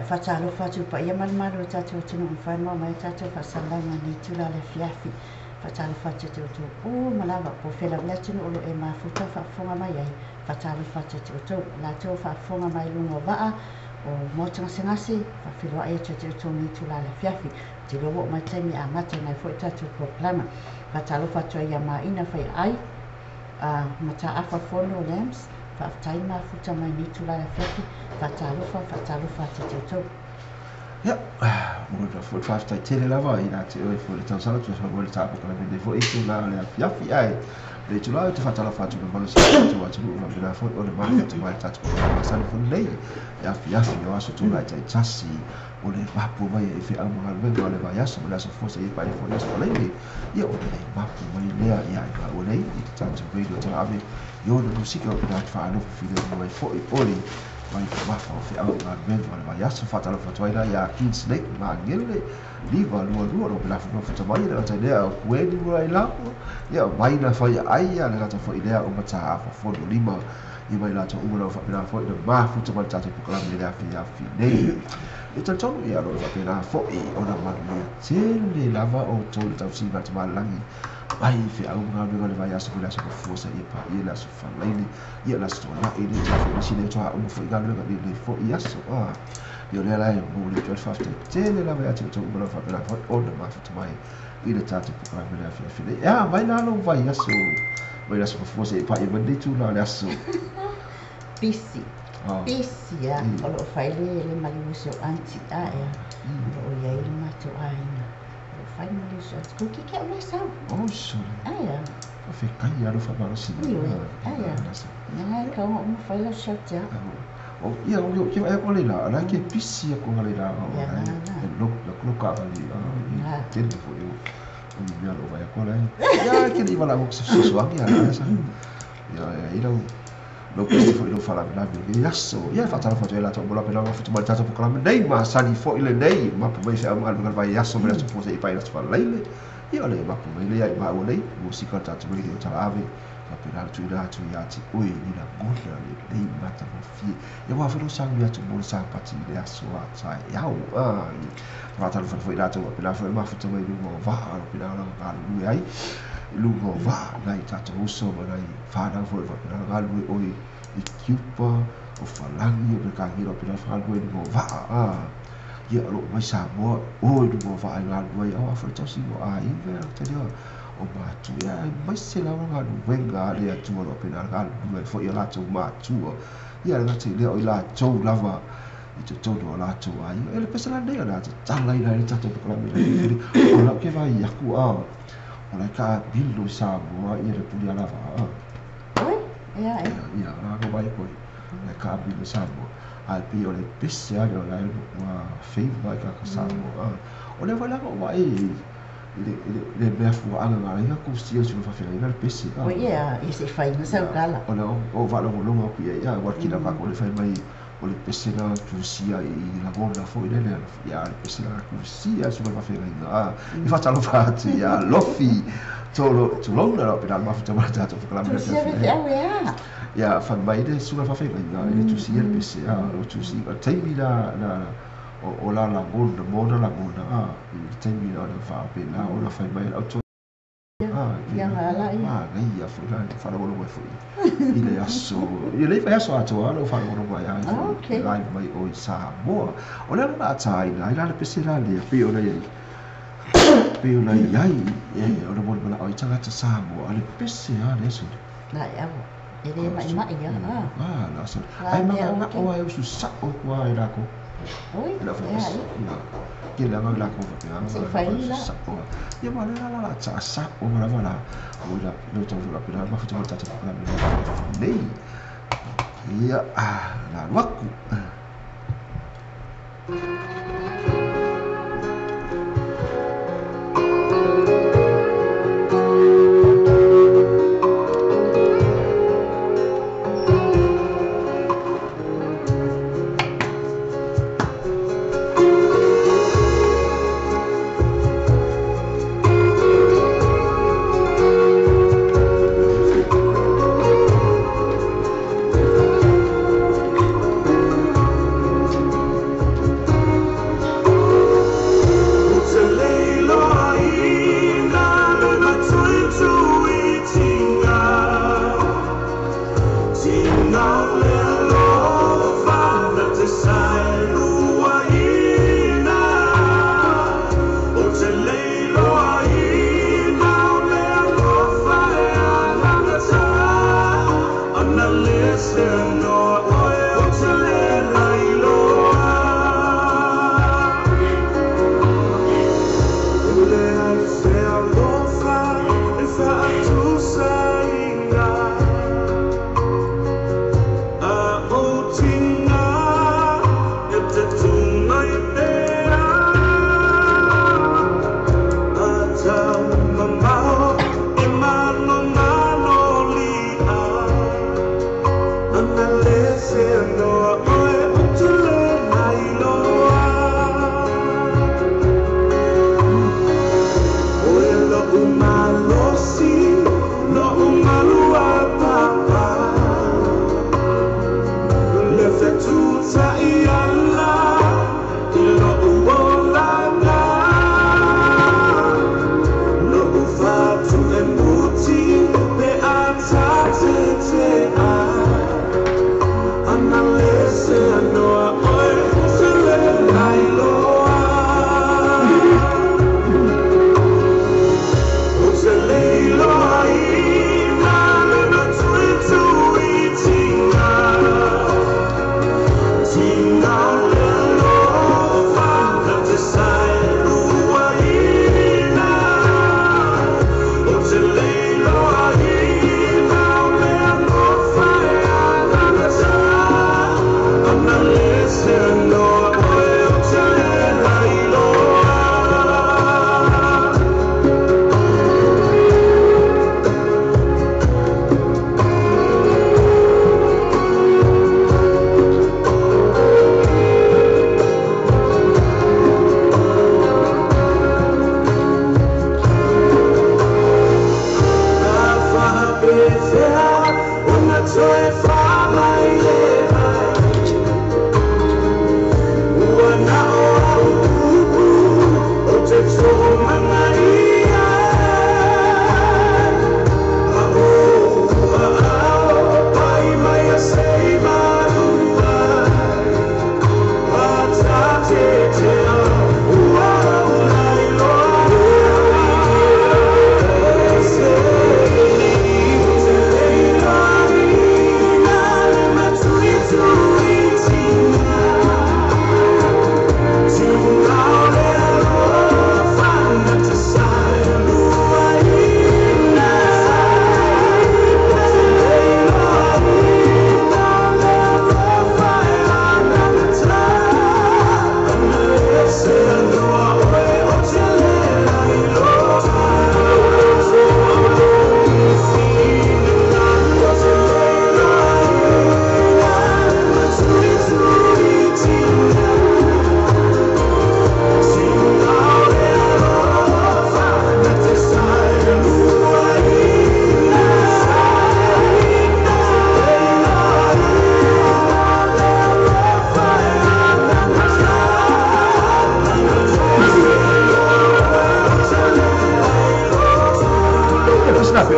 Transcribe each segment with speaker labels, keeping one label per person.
Speaker 1: fatalo fatu pa ia malmalu tatu tunu whanua mai tatu whasalanga ni tula le fiafi fatalo fatu tu o malava po fela letinu olo e mafuta whafonga mai ai fatalo fatu tu la tu whafonga mai lungo waa o motanga sengasi whawhiroa e tu ni tula le fiafi te logo mai taimi a mate nai fo tatu proklama fatalo fatu ia maina whai ai mata afa fono lamps Fa'aftai mafuta mai ni tula le fiafi fatalo tu
Speaker 2: Ja, moet er voor 50 tele lava in dat voor de tansala tu so vol tapo kala de fo itu la le fiafi ai le tu la tu fatala fatu de bonus tu wa tu ma bina fo o de market mai tatu ma san fo lei ya fiafi yo aso tu la tai tasi o le papo mai e fe amo al vengo le vai aso la so forse e pai fo ya so lei io o le papo mai le ya o lei i tatu video tu ave yo de musica o da fa no filo mai fo e oli mai wafa o fe au na vengo le vai aso fatala fatu ai ya kin snake ma ngele liva lua o la fo fo mai le ta idea o kueni mo ai la ya mai na fa ai ya na ta fo idea o mata fo lima i mai la to ulo fa pena fo de ma fu to mata te pukala me la fi nei e ta tonu ia lo fa pena fo i ona ma le lava o to ta si ba ta langi ai fi au nga me vai aso la so fo sa i pa i la so fa lei ia la so na i le ta fo si le to a fo i ga le fo i aso io le la mo le 12 te le lava ya to ulo fa pena fo ona ma fu to mai i le ta te pukala me la fi nei ya vai na lo vai aso vai aso fo sa i pa i vende tu la aso
Speaker 1: Pisi. Pisi ya. Kalau faile le maluso anti ya. O ya ile mato aina. O faile maluso anti. Kuki ke ona sa.
Speaker 2: Oh, sorry.
Speaker 1: Aya.
Speaker 2: O fe kai ya lo fa ba si.
Speaker 1: Aya. Ngai ka o mo faile shot ya.
Speaker 2: O ia o ke ai ko le la, ala ke pisi ko le la. Lo ka ali. Te fo yo. O mi ya lo vai ko le. Ya ke ni va la ko so angi ala sa. Ya ira lo que foi lo fala na vida isso ia fatala foto ela to bola pela foto mal tato por lá nem ma sali fo ile nei ma po vai mal lugar vai isso mas po sei pai isso fala ile ia le ma po ile ia ma o nei música tato video tala ave ma pela tu ida tu ia ti oi ni la gola le mata mo fi ia wa fo sang ia tu bol sang pati le aso sai ia fatala foto foi ida to pela fo ma foto mai mo va pela la lu ai lugo va nai tato uso nai fana foi va na lu oi i kiupa o falangi o ka hiro pela fa lu lugo va ia lo mai sa mo o lugo va ai lu ai o fa tosi mo ai ve te dio o ma tu ia mai se la nga lu venga le tu lo pela ga lu foi ia la tu ma tu ia la te le o la tu lava i te todo la tu ai ele pesa la dei la tala ina i tato ko la mi o la ke vai aku Ona ka bilu sa mo i re puli ala va.
Speaker 1: Oi? Ya.
Speaker 2: Ya, na ko bai ko. Na ka bilu sa mo. Al pi o le pisse a o la ma fei vai ka sa mo. O le vai ko vai le be fu ala na ia ku sia su fa fei na pisse.
Speaker 1: O ia, i se fai na sa gala.
Speaker 2: Ona o va lo lo ku ia wa ki na ko le fai mai o le pisse na tu sia i la bona fo ile le ya le pisse na ku sia su fa fei na. I fa talo fa ti ya lofi to lo na pe na ma fa tama ta to fa la me. Ya fa mai de su fa fei na ile tu sia le pisse o tu sia tai mi na o la bona i tai mi na fa pe na o la fa mai o to
Speaker 1: yang ala
Speaker 2: ia foi lá fala o nome foi ele achou ele vai achar tu olha o fala o nome aí lá vai o Samoa olha lá tá aí lá na pesquisa ali pio na aí o nome lá o tanga ta Samoa ali pesquisa isso
Speaker 1: lá é ele mai ya
Speaker 2: lá só aí mas o aí o susah o qual era com
Speaker 1: oi
Speaker 2: lá foi que lá vai lá com
Speaker 1: se fai lá
Speaker 2: ia mana la sa o mara vala o la no to la pela ma futa ta ta la nei ia la waku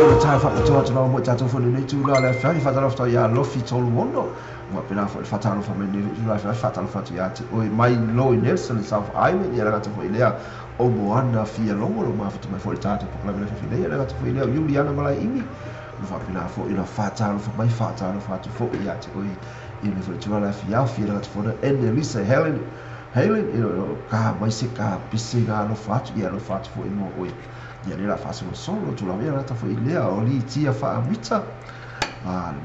Speaker 2: o ta fa to to mo ta to fo ni tu la la fa fa ta lo ya lo fi to mondo ma pena fa ta lo fa me ni la fa ta lo fa tu ya te o mai lo in Nelson South Island ya la ta fo ilea o moana fia longo lo ma fa mai fo ta po la fa ilea la ta fo ilea Juliana malai imi fa pena fo ina fa ta lo fa mai fa ta lo fa tu fo ya te o i le fo tu la fia la ta fo en Elisa Helen ka mai se ka pisina lo fa tu ya lo fa tu fo imo o ia le la fa solo tu la vera ta fo ilea o li tia fa amita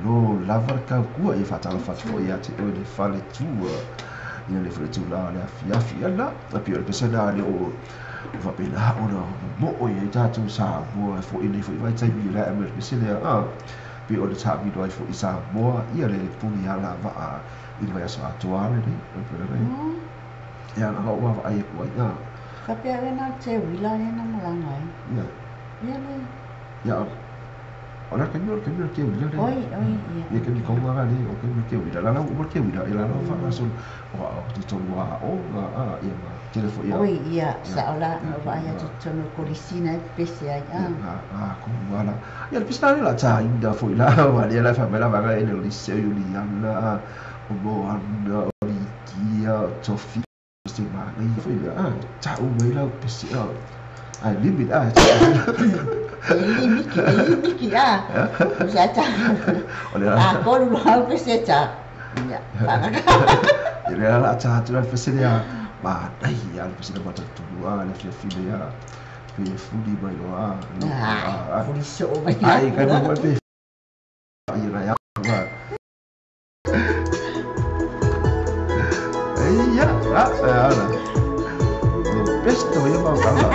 Speaker 2: lo lava ka kua e fa tala fa fo ia te o le fale tu ia le fale tu la le fia la ta pio le pesena le o va pena ona mo o ia ta tu sa mo fo ile fo vai tai bi la emer pesena pe o le ta bi do fo isa mo ia le puni ala va i vai sa atuale ni ia na ho va ai ko ia
Speaker 1: ka pe na te wila na malanga
Speaker 2: ia
Speaker 1: le
Speaker 2: ia ona ke no ke wila le
Speaker 1: oi
Speaker 2: ia ke ko nga ni o ke wila la o ke wila ila no fa na so o ti to wa o ia ma telefon ia
Speaker 1: oi ia sa ola no va ia ti to no colisina pese ai
Speaker 2: ko wala ia le pista la ta inda fo ila wa la fa me la va ga le liceo Juliana o mo anda o dia tofi se ma ngai fo ila ta o me la pese ai limit
Speaker 1: Limiki Usa ta. Ko lu ha pese ta. Ya.
Speaker 2: Ia la ta tu la pese ya. Ma dai ya pese da mata tu le file ya. Pe fuli mai lo
Speaker 1: fuli so mai.
Speaker 2: Ai ka mo pe. Ia ya. Iya, ala. Pesto ya mau kalah.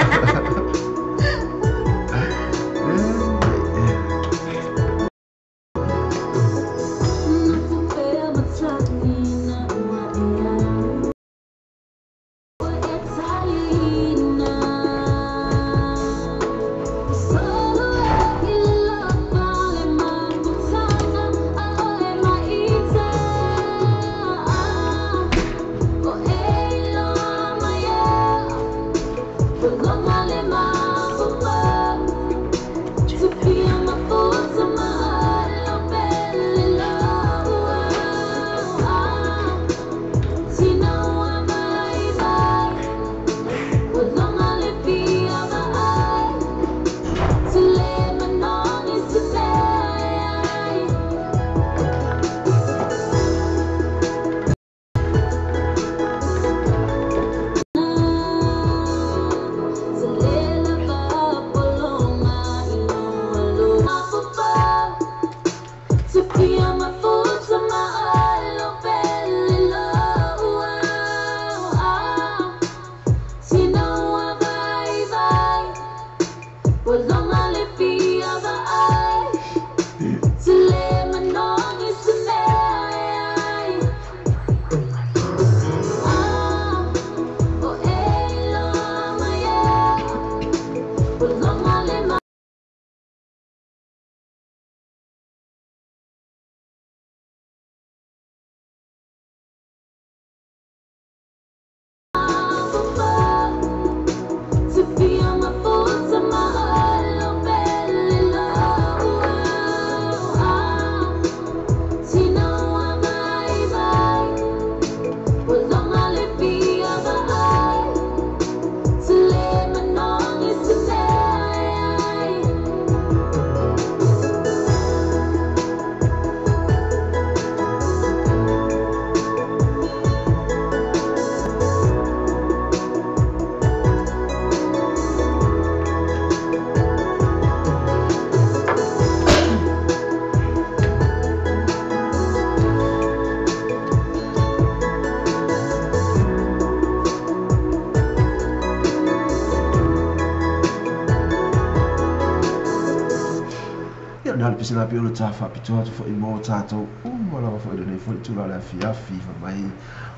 Speaker 2: Pisi la pio ta fa pito to fo imo ta to mala fo de fo tu la fia fa mai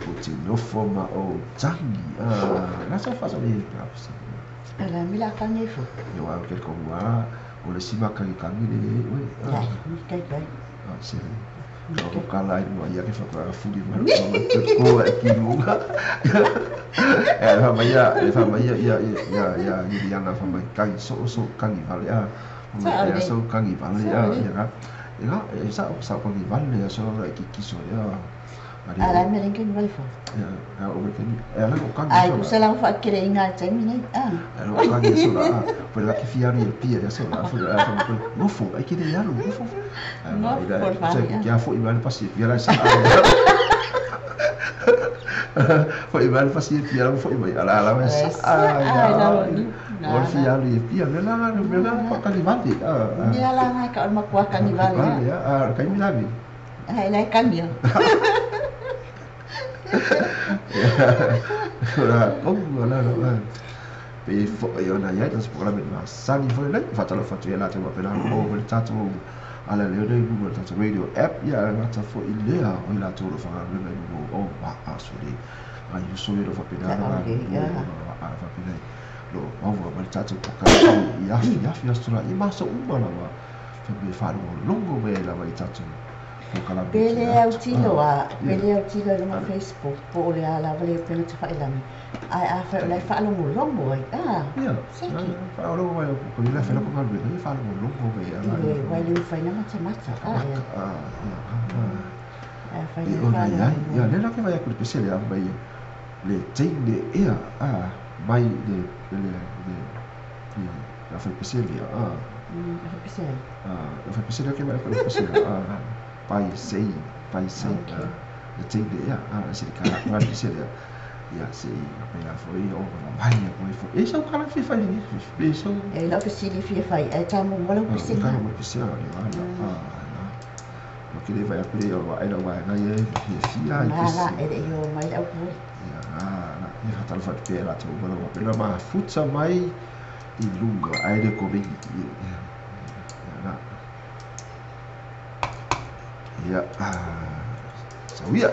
Speaker 2: o ti no forma o tangi la sa fa so ni la pisi
Speaker 1: ala mi la kangi fo
Speaker 2: yo a quel comme moi o le sima kangi le oui
Speaker 1: kai
Speaker 2: c'est o kala i no ia ke fa ka fu di ma ko ki lunga fa mai ya ni dia na fa mai kangi so kangi vale ya so kangi vale ya kan ya sa kangi vale ya so la kiso ya
Speaker 1: ala me len kan fo
Speaker 2: ya o kan ya la kangi
Speaker 1: ai ku sala fa kire inga temi nei
Speaker 2: lo kangi so la por la que fiari el pie ya so la fo no fo ai que ya no fo ya fo igual pasi ya sa fo igual pasi ya fo igual ala mas Ol fiali pia me la pa kanivali
Speaker 1: dia la ngai ka ma kwa kanivali
Speaker 2: ya kai mi lavi
Speaker 1: ai lai cambio
Speaker 2: ora pe fo yo na ya tas por la me sani fo le fa talo fa tu la te wa pe la o le tato ala le de Google tato radio app ya na ta fo ilea o la to fa le o ba asuri ai so yo fa pe la fa pe la lo ovo ma tato ka ya stura I masa uma la wa pe fa longo me la wa tato
Speaker 1: pele au tilo no Facebook po le ala vale pele te failami ai a fa le fa longo longo ai
Speaker 2: ya fa longo ai ko le fa longo ai fa longo ai ala
Speaker 1: vai le fa na mata fa
Speaker 2: ya le la que vai a por especial ya vai le tende ya vai de la fa especial ya la fa especial que vai por especial pai sei le tende ya se cara vai especial ya sei ya foi o vai foi isso o cara fez isso
Speaker 1: e la que si li fai e tamo wala
Speaker 2: o especial o que ele vai aprender ai não vai ganhar fia
Speaker 1: e io mai au
Speaker 2: ya tal fa pe la tu bolo pela ma futsa mai I lunga ai de ko bing ya so ya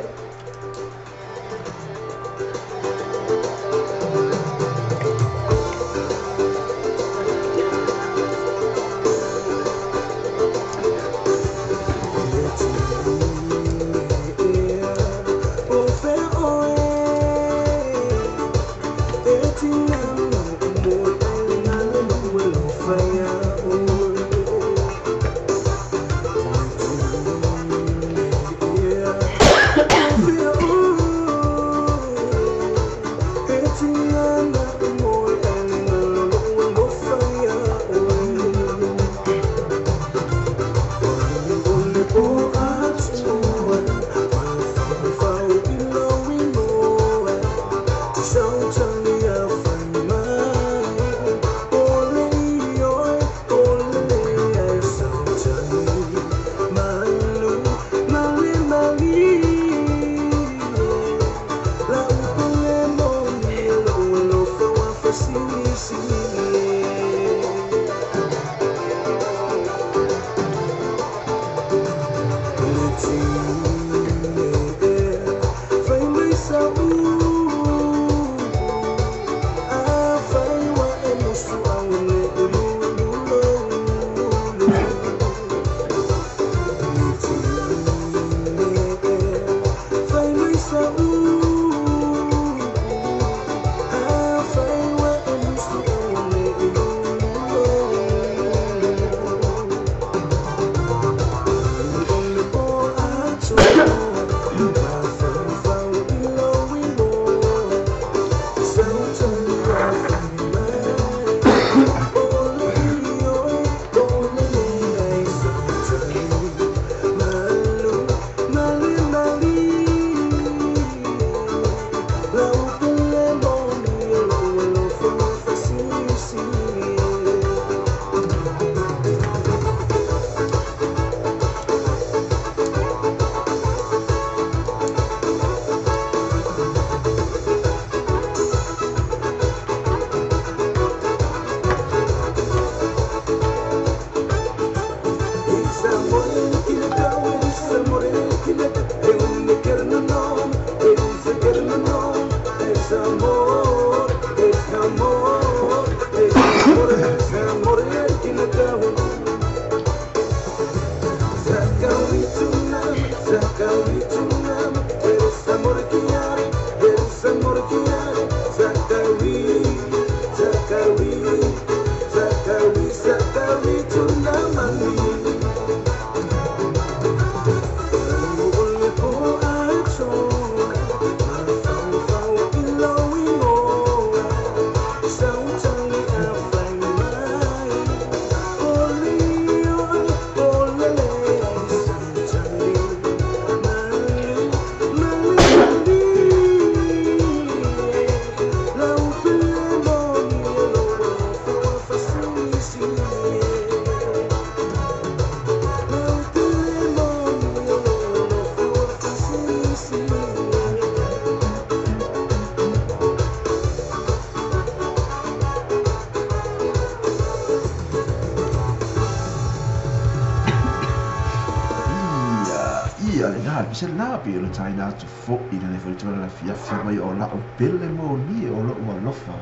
Speaker 2: se la pi o le tai na tu fo I le foi tu la fia mai o la o pele mo ni o lo o lofa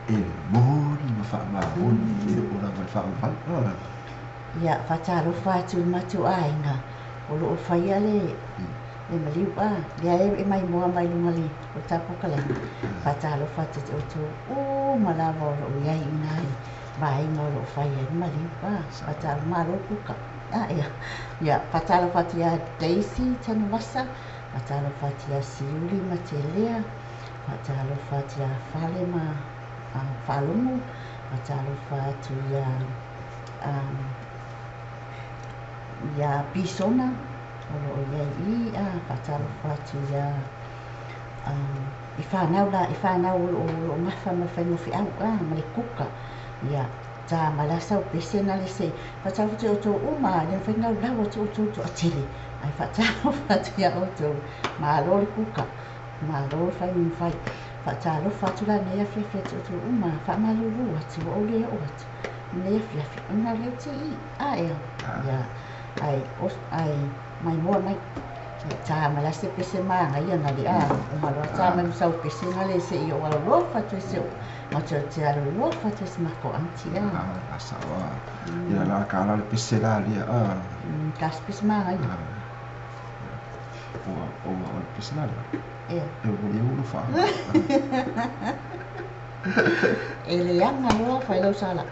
Speaker 2: e mo ni ma fa ma o ni o la ma fa fa
Speaker 1: ia fatalo fatu matu ainga o lo fai ale le maliu le mai mo mai lunga li o tapu kala fatalo fatu o o malava o lo ia inai vai no lo fai e maliu fatalo malo kuka ia fatalo fatu ia Daisy tanu masa fatalo fatu ia Siuli matelea fatalo fatu ia Fale ma Falumu fatalo fatu ia ia Pisona o lo ia fatalo fatu ia I whanau o mafa ma whaingo fi au ma le kuka ia ta malasa o pese na le se fatalo fatu o tō uma le whainau lau o tō atele ai fatalo fatu ia o tō ma lo le kuka ma lo whaingo whai fatalo fatu la nea fia tō uma whamalulu atu o le o atu nea fia una leo te ia ai mai mua mai ta malasa pese ma ngai na le o malo ta mai sau pese na le se I o ala lo fatu se ma te ala lo fatu se ma ko anti
Speaker 2: asawa ia la kala le pese la lia
Speaker 1: kas pese ma ngai
Speaker 2: o pese la
Speaker 1: e
Speaker 2: o le fa
Speaker 1: ele anga lo fa lo sala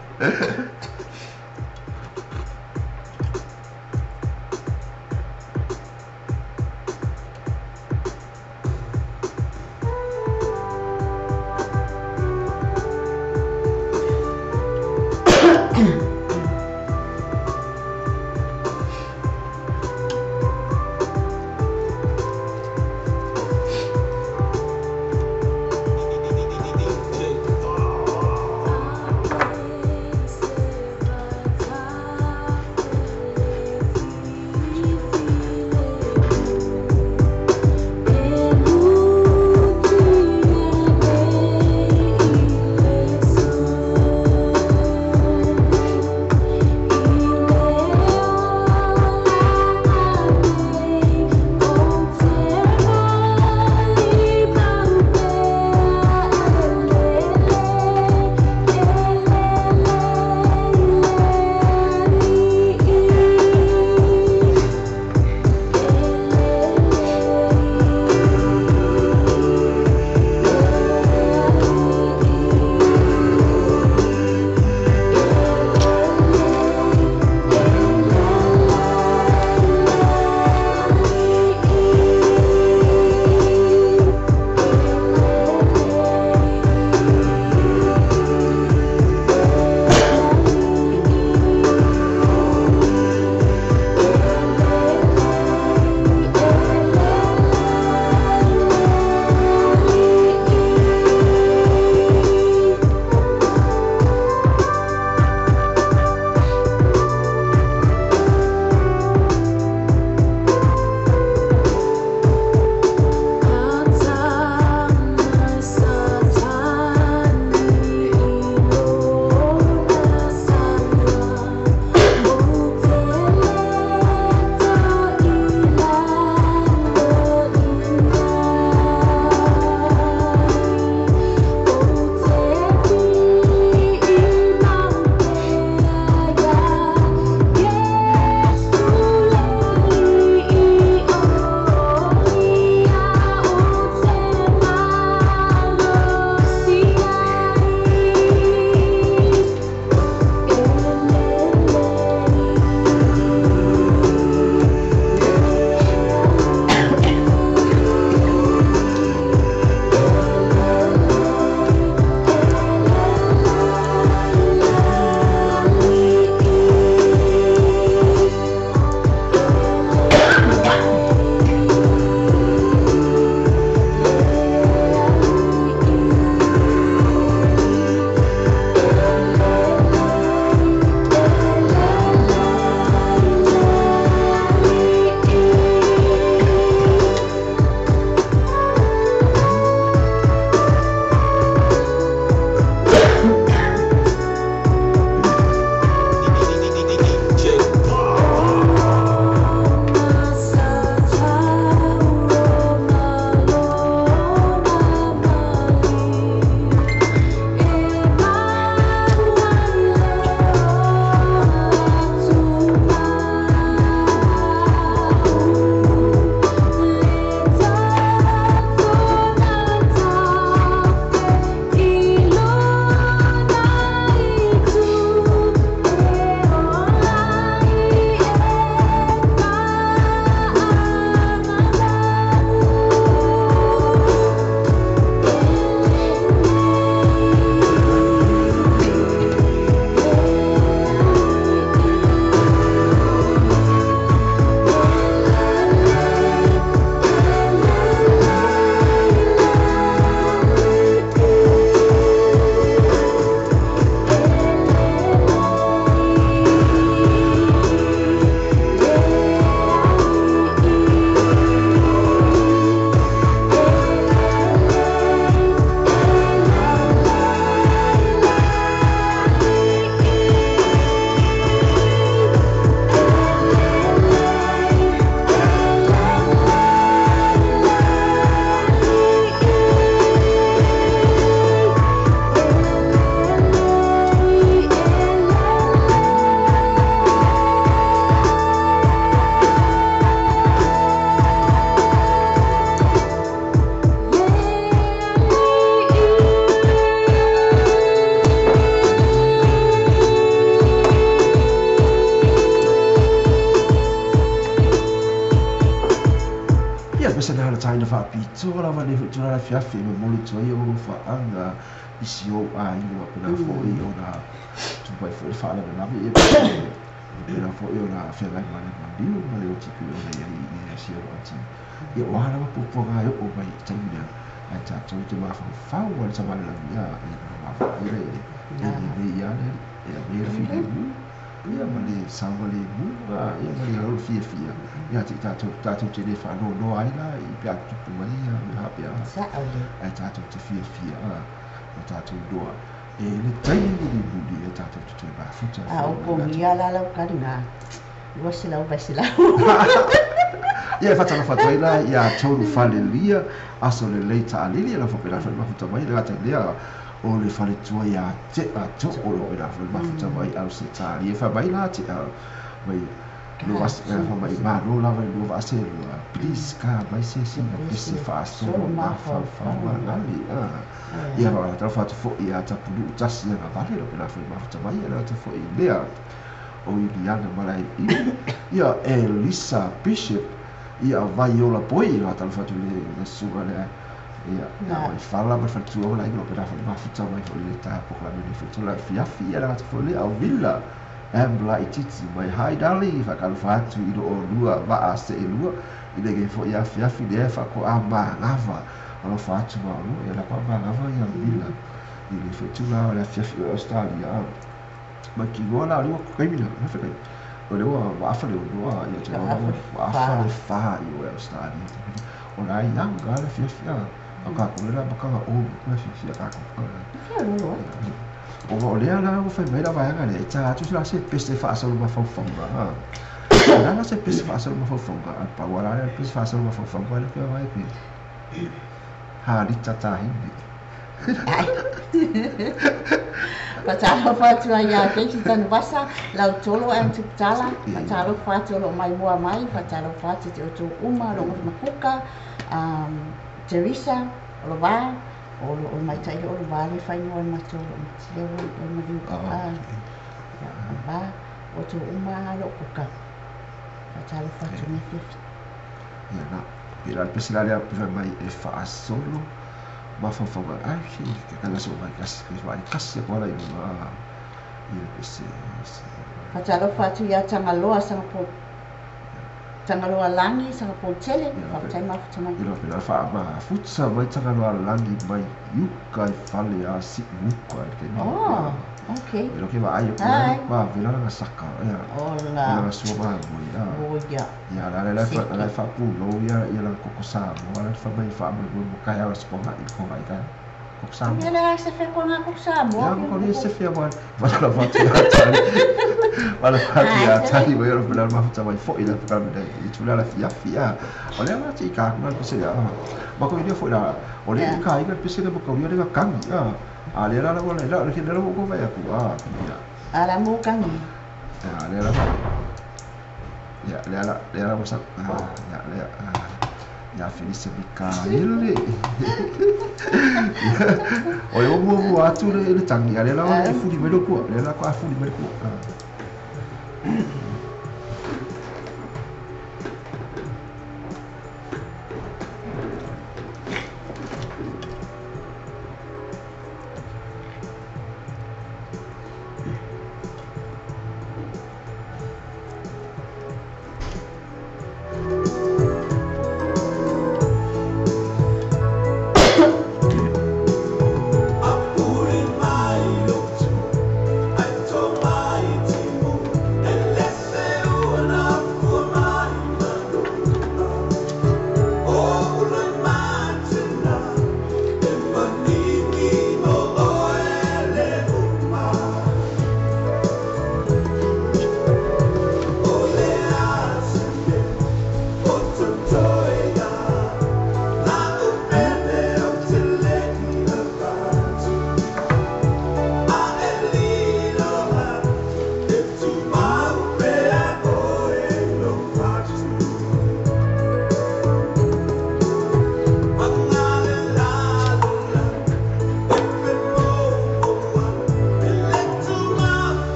Speaker 2: whapito la wale tula la fiafi me moli tua i o whaanga isi o a ingo pena fo i o na tupai fo whaala na nami e pena fo i o na whengai mane mandiu male o tipi o na i si o ati i o hana wa puponga i o mai taimina ai tātou te mawhau whau wale ta mane la mia i o mawhau i re e i ane e a mea fi le mu ia male sangale mu ia male hau fia fia ia te tātou te le whanau no aina i pia tupu mai ia me hapea ai tātou te fia fia o tātou doa e le taimi ni budi e tātou te te mafuta
Speaker 1: o komi ala lau karina wasi lau basi lau
Speaker 2: ia fatala fatoi la ia tonu fale lia aso le lei ta alili la fo pela mafuta mai le ata lea o le fale tua ia te a to o lo pela mafuta mai au se ta ali fa mai la te mai lo vas fa mai ma lo la vai lo vas e please ka mai se se fa so ma fa la li ia va tra fa fo ia ta pulu tasi na vale lo pela mafuta mai la te fo idea o Iliana malai ia Elisa Bishop ia vai o la poi la tal fatu le suga le ia na vai fala per fatu o la io per fare ma futa mai fo le ta po la me futa la fia la fo le au villa ambla ititi mai hai dali fa kal fatu i do o lua va a se lua i de che fo ia fia de fa ko a ma ngava o fatu ma lu ia la pa ma ngava ia villa i le futa la fia Australia ma ki gola ali o kaimina na fa o le wa fa le o ia te wa fa le fa i o stadi o la yanga le fia o ka ko le ba ka o na fia ka ko o le ala o fa me la va nga le ta tu la se peste fa so ma fa fonga la na se peste fa so ma fa fonga pa wala le peste fa so ma fa fonga le ka vai ki ha di tata hindi
Speaker 1: Patalo fatua ia ke si tanu basa lau tolo an tu tala patalo fatua mai mua mai patalo fatua te o uma lo makuka Teresa o ba o mai tai o ba le fai no ma tolo le o ma ba o tu uma lo kuka patalo fatua ne ke
Speaker 2: ia na ila pesilale mai e fa solo ma fa ai che kana so mai kasi ko la ina ia pese
Speaker 1: patalo fatua ia tangaloa sang po tangaloa langi sang po tele fa tai ma fa mai
Speaker 2: ilo pela fa ma futsa mai tangaloa langi mai yuka fale a si muka ke
Speaker 1: oh okay
Speaker 2: ilo ke va ayo ko vela na saka ia
Speaker 1: ola
Speaker 2: na so ma
Speaker 1: oh ya
Speaker 2: ya la fa pu lo ya la kokosa mo la fa mai fa mo ka ya responda i ko ai ka kokosa
Speaker 1: ya la se fe ko na kokosa mo
Speaker 2: ya ko ni se fe mo va la fa wala ya tali we ro pela ma fa mai fo ila fa me i tu la fia o le ma ti ka ma se ya ma ko ni fo la o le ka i ka pese de ko ni le ka kan ya ale la wala la ke le ko va ya ku
Speaker 1: ala mo kan
Speaker 2: ale la le la masa ya Felice Mikaele o yo mo atu le tangi ale la e fu di melo ko le la ko fu di melo ko
Speaker 3: Unless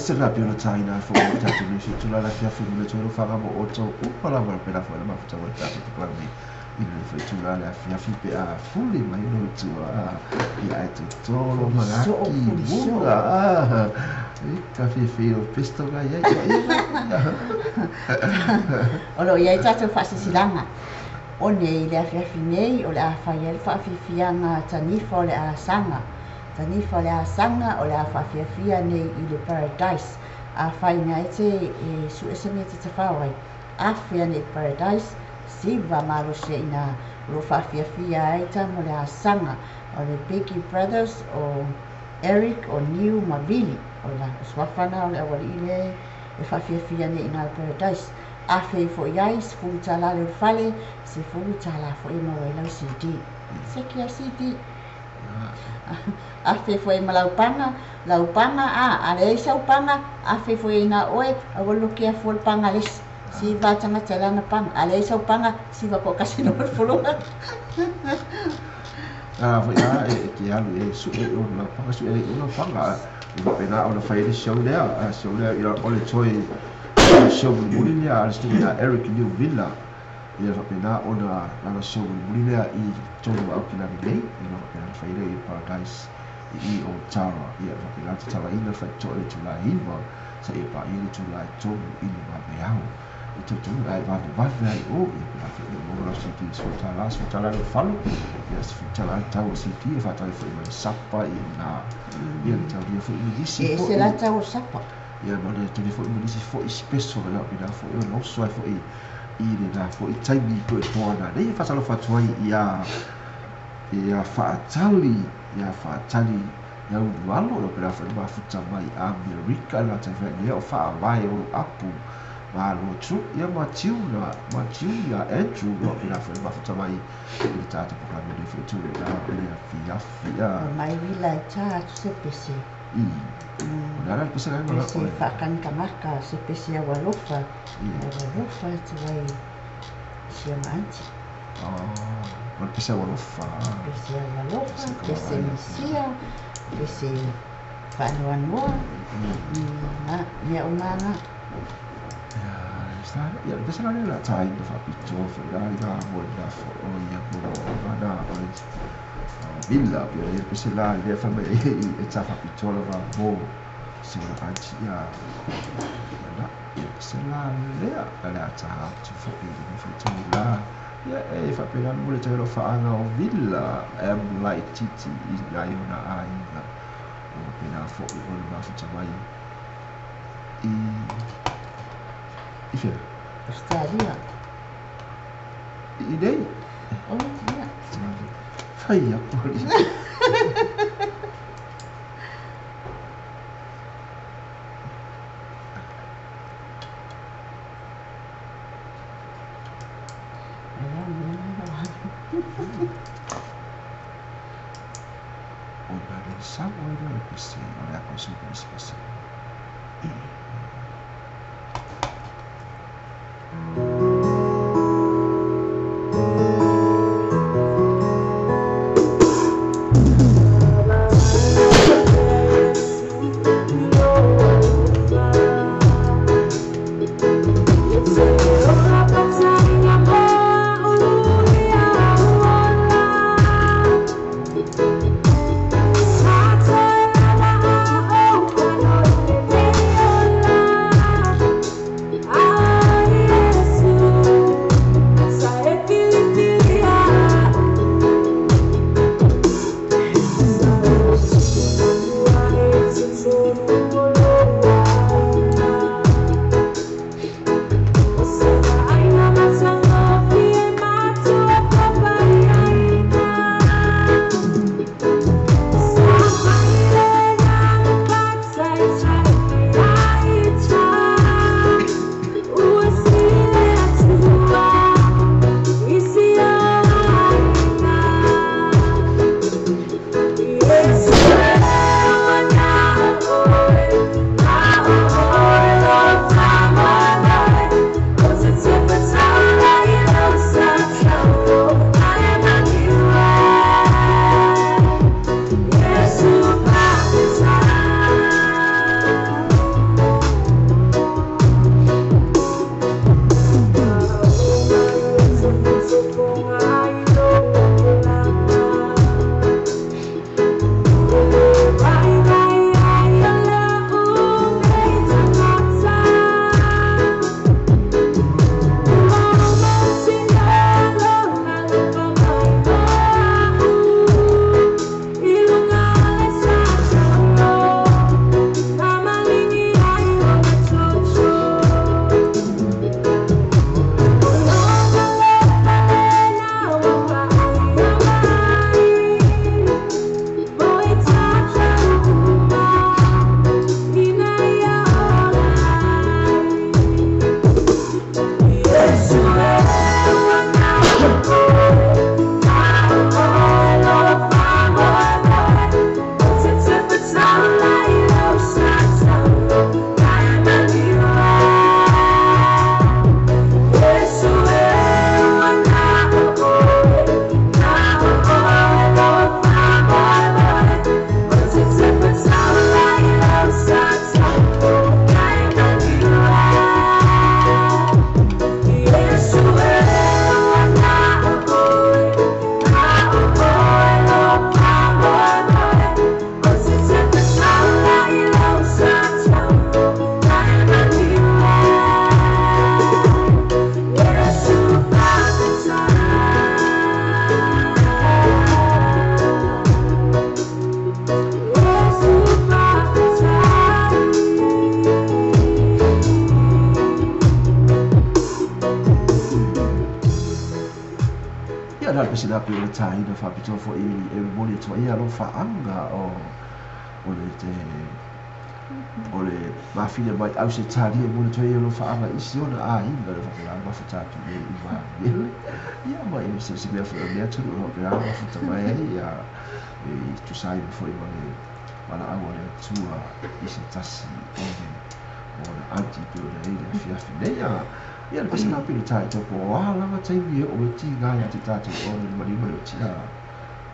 Speaker 2: sera pio na taina fo o tatu ni si tula la fia fu le tolo fanga mo o to u pala wa pela fo ma futa wa tatu te plan ni ina fo tula la fia fi pe a fully mai no tu a ia e tolo malaki bunga ka fi fi o pesto ga ia
Speaker 1: olo ia tatu fa silanga o nei le fia fi nei o le a fa ia fa fi fianga tani fo le a sanga tani fa le a sanga o le a fa fia nei I le paradise a fai ngai te e su esame te whawai a fia nei paradise siva malo se ina lo fa fia ai tamo le a sanga o le Biggie Brothers o Eric o New Mabili o la swafana o le awali ile e fa fia nei ina paradise a fei fo iai se fu tala le fale se fu tala fo I mo le CD se kia CD a fe foi malaupanga laupanga a le saupanga a fe foi na oe a volo kia fol panga les si va tanga tala na pang a le saupanga si va ko kasino folo
Speaker 2: foi e que alu e su e o na panga su e o na panga e pena o na fai show there ira o le choi show bulilia al stina Eric New Villa ia pena o na show bulilia I tolu au kina nei ina pena fai le paradise I o tara ia pena tara ina fai tole tula hiva sa e pa ia tula tolu ina ba beau I tu ai va de va vai o ia pena mo la siti so tala lo falo ia se tala tau siti fa tai foi mai sapa ina ia tau dia foi disi
Speaker 1: e se la tau sapa
Speaker 2: ia mo le tele foi disi foi spesso la pena foi no so foi I le na foi tai mi ko tona nei fa salo fa tuai ia fa tali ia ualo lo pera fa ma futa mai America la te fa le fa vai o apu ma lo tru ia ma tiula Andrew lo pera fa ma futa mai I tata pa me le futu le la fia
Speaker 1: mai vila cha se pese
Speaker 2: Nara pese la no
Speaker 1: se fa kan kamaka se pese walofa tuai sia manti
Speaker 2: ma pese walofa
Speaker 1: pese misia pese wanoa mea umana
Speaker 2: ia pese la la tai do fa pito fa la mo la fo o ia mo vada o Villa ia pese la le fa me e ta fa pito la va mo se la anti ia se la lea la ta tu fo I la ia e fa pena mo le telo fa ana o Villa like titi I la ona ai o pena fo o ma fa mai I fe
Speaker 1: Australia
Speaker 2: I dei
Speaker 1: oh ia
Speaker 2: fai a poli Somewhere like we see on Apple Super Space. pesi na pe o tai na fa pito fo e mo le to ia lo fa anga o le mafile mai au se tari e mo le to ia lo fa anga isi ona a inga le fa la fa tatu e ma ia mai se me fa me tu lo pe anga fa mai ia e tu sai fo i mana au le tua isi tasi o le anti pe o le fia finea ia le pesi na pe o tai to po ala ma tai mi o ti ga ya ti tatu o le mari mo ti a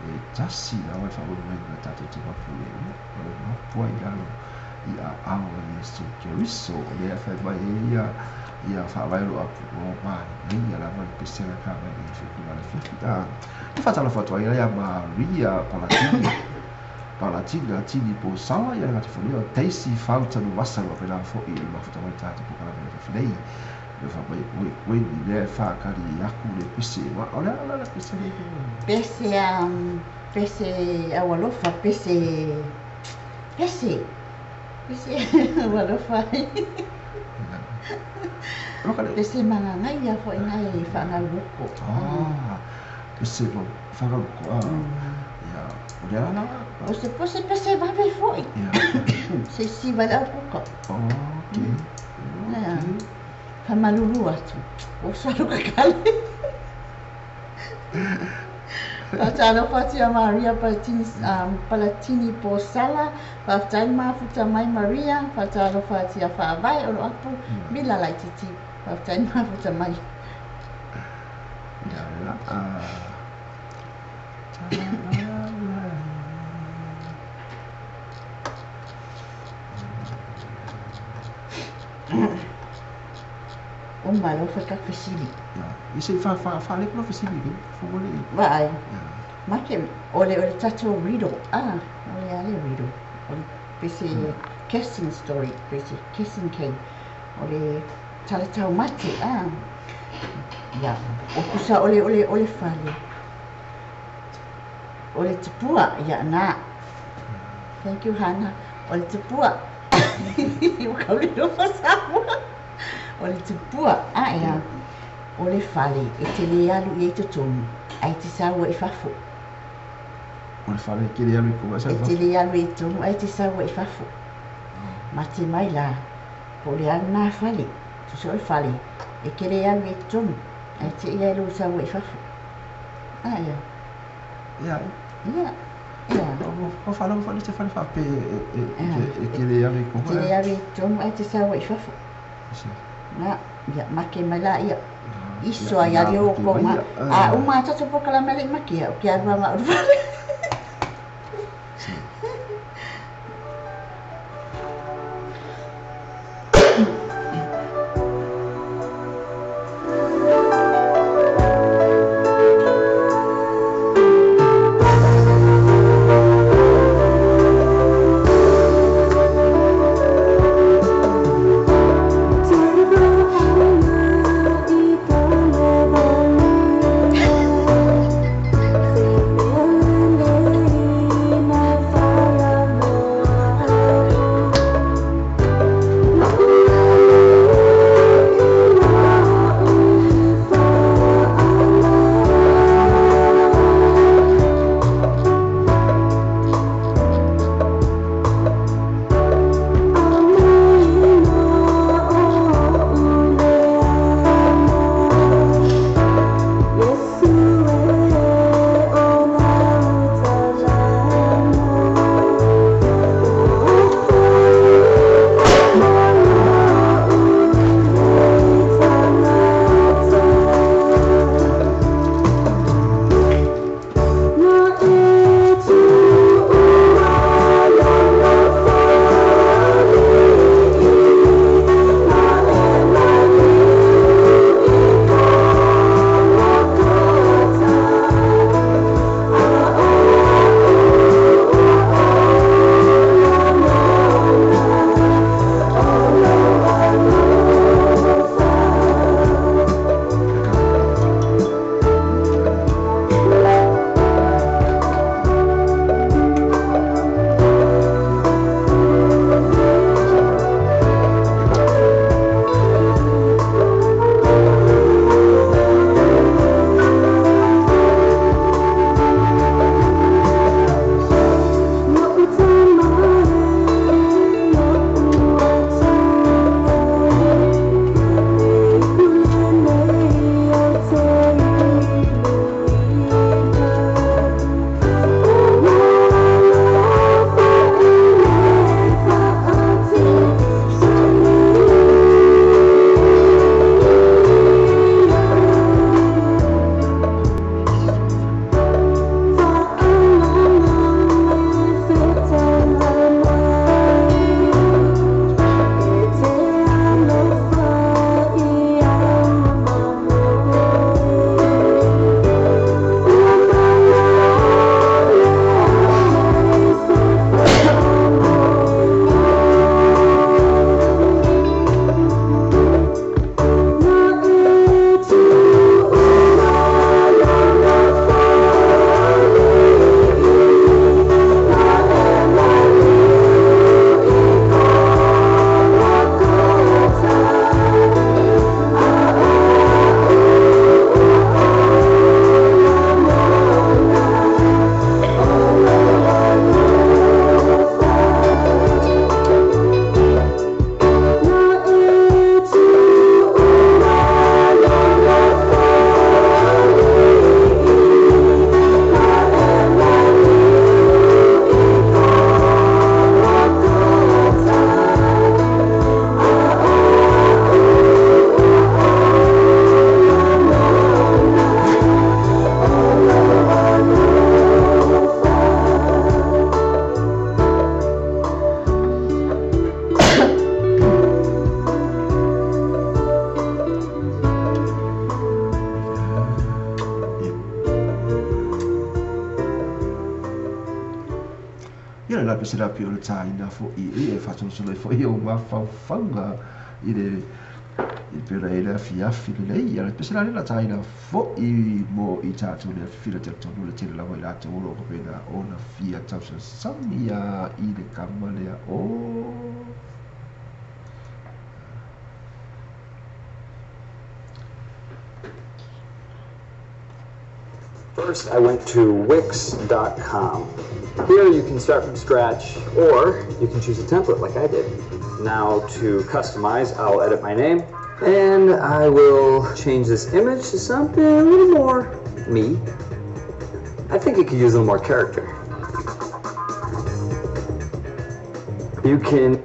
Speaker 2: e tasi na wa fa o le na tatu ti ma fu o le ma po ia ia awa ni so keriso le fa mai ia fa vai lo apu o mai ia la ma pesi na ka mai ni fi na le fita e fa tala foto ia Maria Palatina tini po sala ia ngati fo o teisi fauta no wasa lo pe la fo i ma futa mai tatu po kala mai finei le fa mai we ni le fa ka di aku le pesi ma ola pesi
Speaker 1: pesi awalofa pesi awalofa pesi mangangai ia fo ingai fa ngai loko
Speaker 2: pesi mo fa loko ia ola
Speaker 1: o se pese babe foi se si va la poco
Speaker 2: okay
Speaker 1: fa malulu atu o salo kakale Patalo Fatia Maria Palatini po sala Fatima futa mai Maria Patalo Fatia fa vai o apu bila lai titi Fatima futa mai o malo fa ka fesili
Speaker 2: isi fa le no fesili fo le
Speaker 1: vai ma che ole tato rido ole ale rido ole pesi kissing story pesi kissing king ole tala tau mate ya o kusa ole fale ole tupua ya na thank you Hannah ole tupua o kauli no pasamo ole tupua ya ole fale e te le alu i te tonu ai te sawa i fafo
Speaker 2: ole fale ke le alu ko sa
Speaker 1: e te le alu i tonu ai te sawa i fafo ma te mai la ko le alu na fale tu so fale e ke le alu i tonu ai te ia alu sawa i fafo
Speaker 2: ya o fala te fale fa pe e ke le alu ko
Speaker 1: te le alu i tonu ai te sawa i fafo na ya make mala ia iso ai ali o ko ma uma tatu po kala mele makia o kia rua ma urvale
Speaker 2: ia la pe sera pe o taina fo I e fa so le fo I o ma fa fanga I I pera era fiafi le ia pe sera la taina fo I mo I tatu le fila te tonu le tele la vai la te oro ko pena ona fia tau samia I le kamalea o
Speaker 3: First, I went to Wix.com. Here you can start from scratch, or you can choose a template like I did. Now to customize, I'll edit my name, and I will change this image to something a little more me. I think it could use a little more character. You can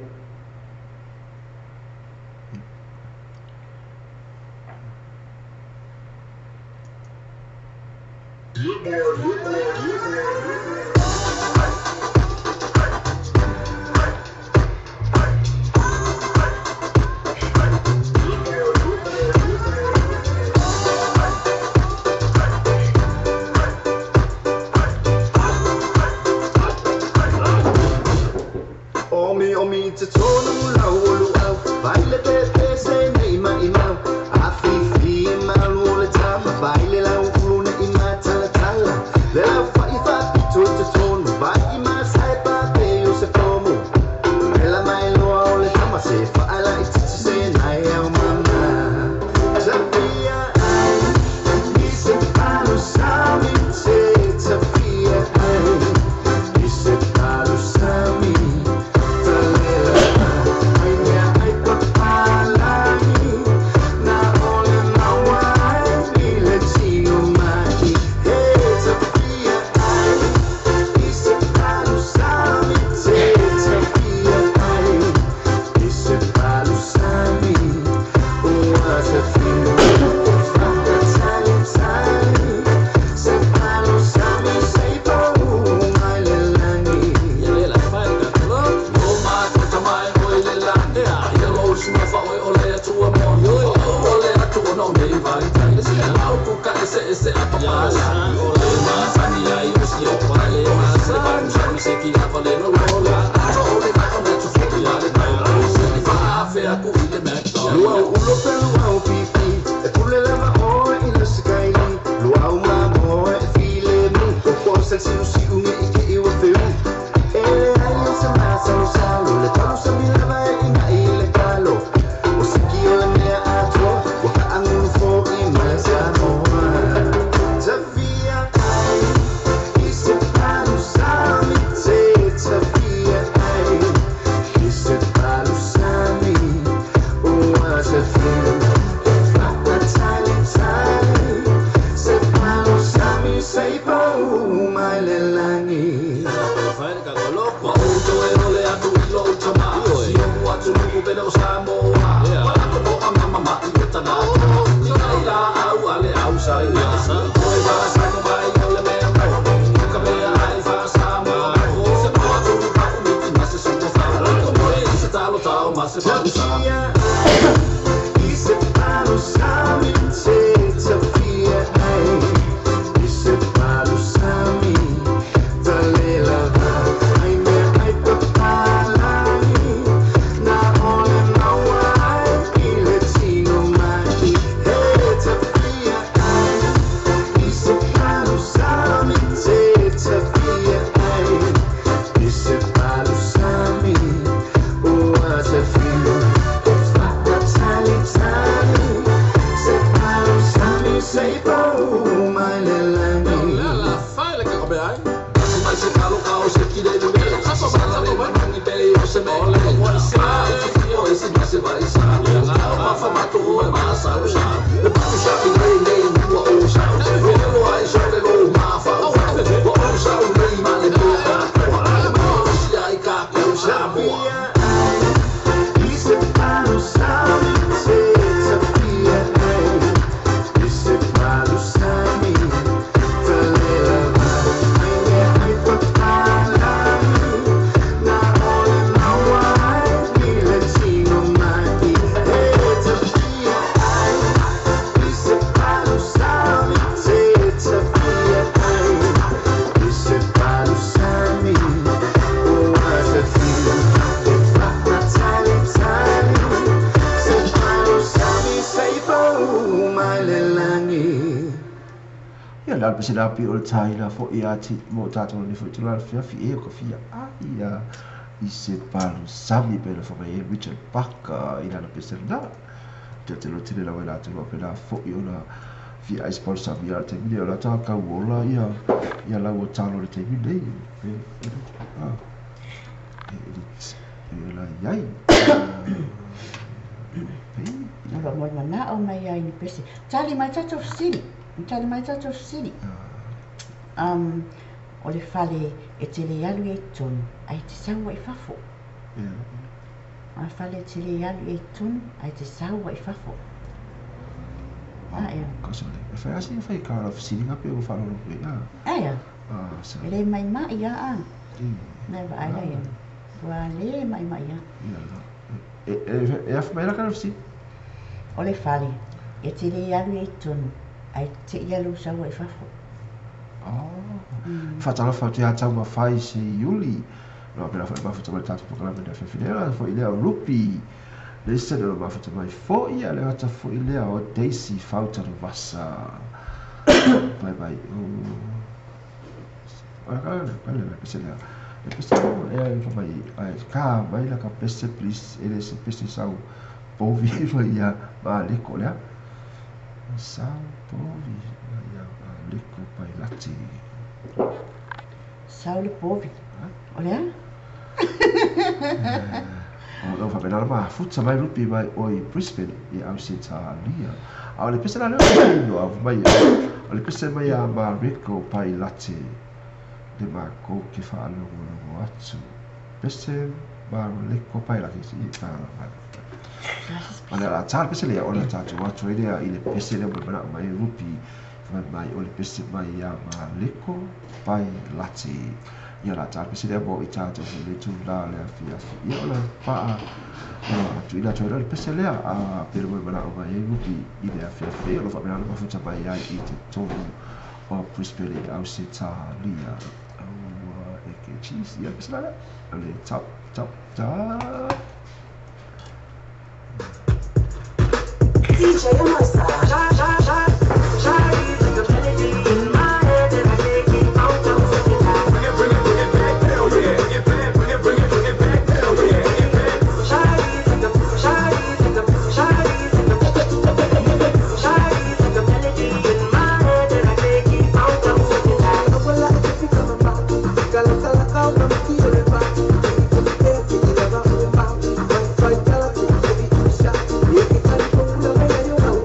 Speaker 4: Separa
Speaker 2: pese la pi o tai la fo ia ti mo tato ni fo tu la fia fi e ko fia ia i se palu sami pe la fo mai Richard Parker ina la pese na te lo tire la wela te lo pe la fo i ona fi ai sponsor via te video la ta ka wola ia la o talo te video la yai
Speaker 1: Nava mo mana o mai ai ni pese. Tali mai tato siri. Tali mai tato siri. O le fale e te le alu e tonu ai te saua i fafo. A fale te le alu e tonu ai te saua i fafo.
Speaker 2: Cosa le fai asi fai cara siri ngape o falo no ya.
Speaker 1: Aya. Ele mai mai ya a. Neva ai la ya. Wa le mai mai ya.
Speaker 2: E a fai la cara siri.
Speaker 1: O le fale e te le alu e tonu ai te ialu saua i fafo.
Speaker 2: Fatala fatu ya tau mafai se Yuli. No pera fai mafuta mai tatu programa de fefinera fo ile rupi. Le se no mafuta mai fo ia le ata fo ile o Daisy falta no vasa. Bye bye. Vale, pese le. Pese e fo mai ai ka mai la ka pese please ele se pese sau. Povi ia ba le kola. Sau povi ia ba le ko pai lati.
Speaker 1: Saule povi. Olha.
Speaker 2: O fa penala ma futsa mai rupi mai oi Brisbane e au se ta lia. Au le pese la le no au mai. O le pese mai a ma Rico pai lati. De ma ko ki fa lo no atu. Pese ma le ko pai lati si ta la. Ona la tal pese le ona ta tu atu idea ile pese le mo mai rupi. Mai o le pese mai a ma leko pai lati ia la tal pese le bo i tatu le tu la le fia ia la pa tu ila tu le pese le a pero mo bana o mai rupi ile a fia lo fa bana ma futa mai ai i te tonu o Brisbane au se ta lia au e ke cheese ia pese la le tap
Speaker 4: DJ Amasa, in my head and I make it out of the time. Bring it back, hell yeah. Bring it back, hell yeah. Bring it back, hell yeah. Shy in the melody in my head and I make it out of the time. Well, I think it's coming back. Gala come and feel it back. You never feel about fight gala to be too shy. You can come from the way you know.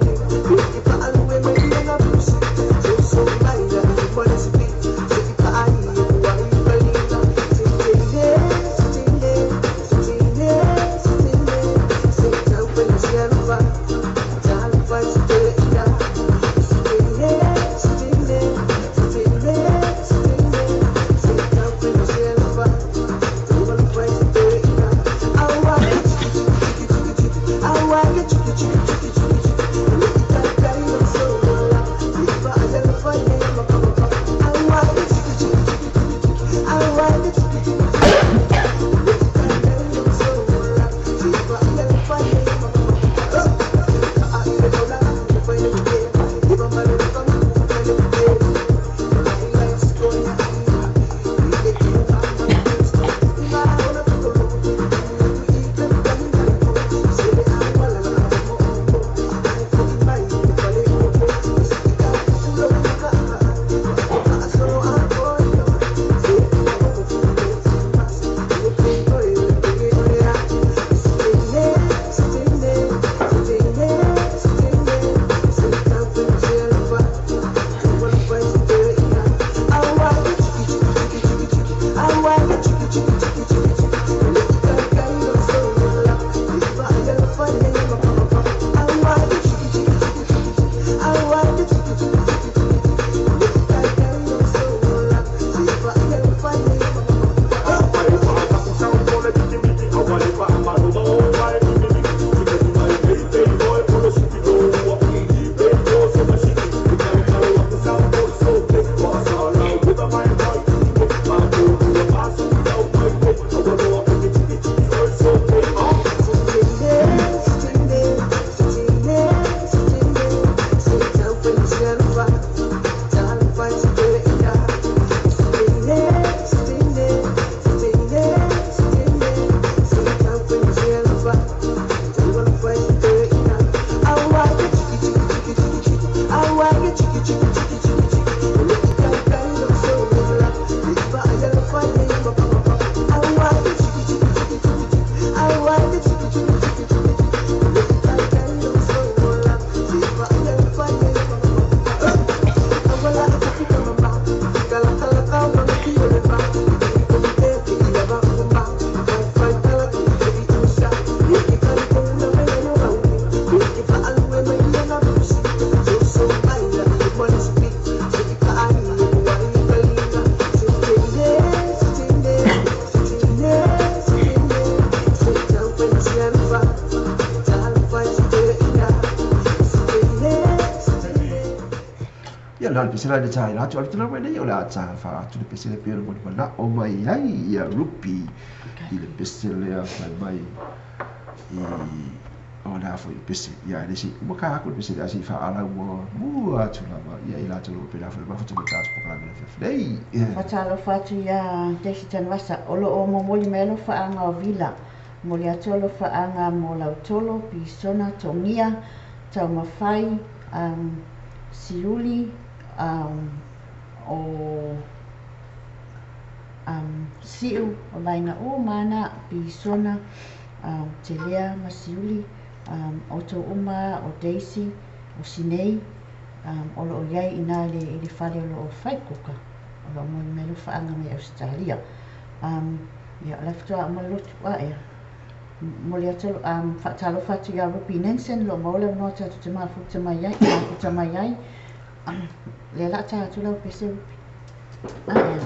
Speaker 2: na le pesela le tai la tu al tula mai o la ta fa tu le pesela pe mo na o mai ai ia rupi i le pesela fa mai i o la foi pese ia le si mo ka ko pese da si fa ala mo tu la ia ila tu pe la fa ma fa tu ta po ka le fe dei
Speaker 1: Fatalo fatu ia tesi tan wasa olo o mo moli melo fa anga o vila moli atolo fa anga mo la tolo pisona tongia tau mafai siuli o siu o laina o mana pisona te lea masiuli o to uma o Daisy o Sinei o lo iai ina le i le whare o lo o whaikuka o lo mo me lo whaanga me Australia ia leftoa ma lotu a ea mo le atalo whaatalo whatu ia Rupi Nansen lo maole no tatu te maa futa mai ai le la tatu lau pese Rupi a ea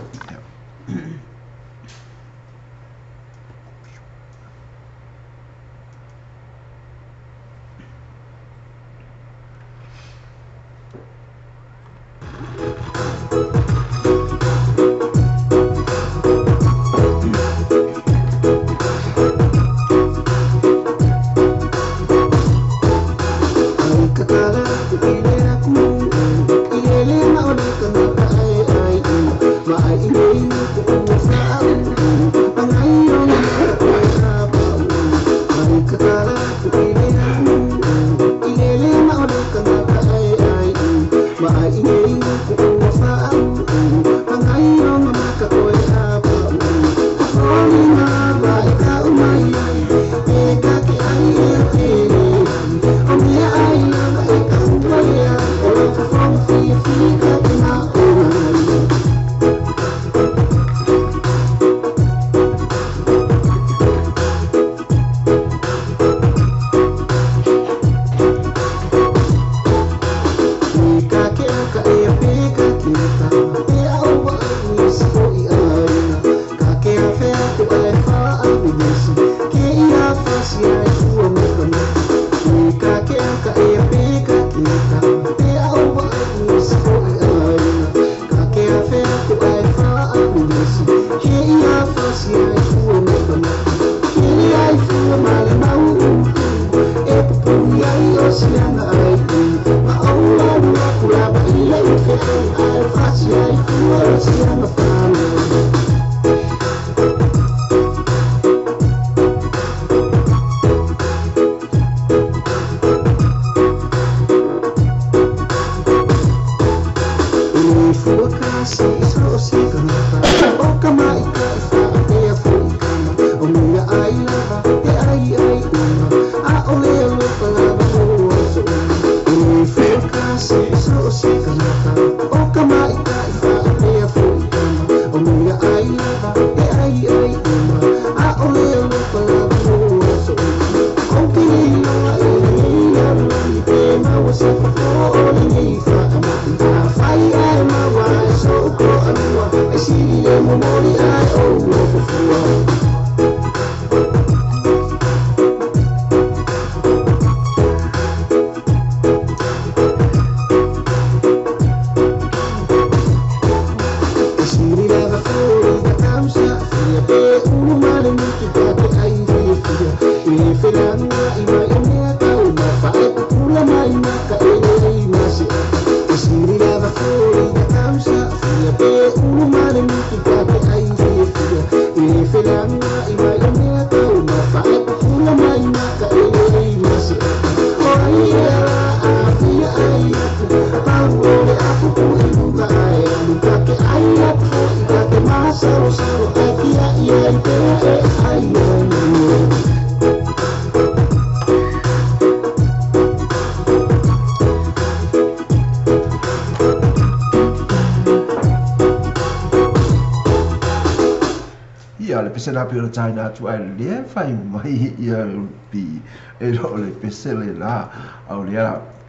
Speaker 2: pesela pe o China tu ai le fai mai ia pi e le pesele la au le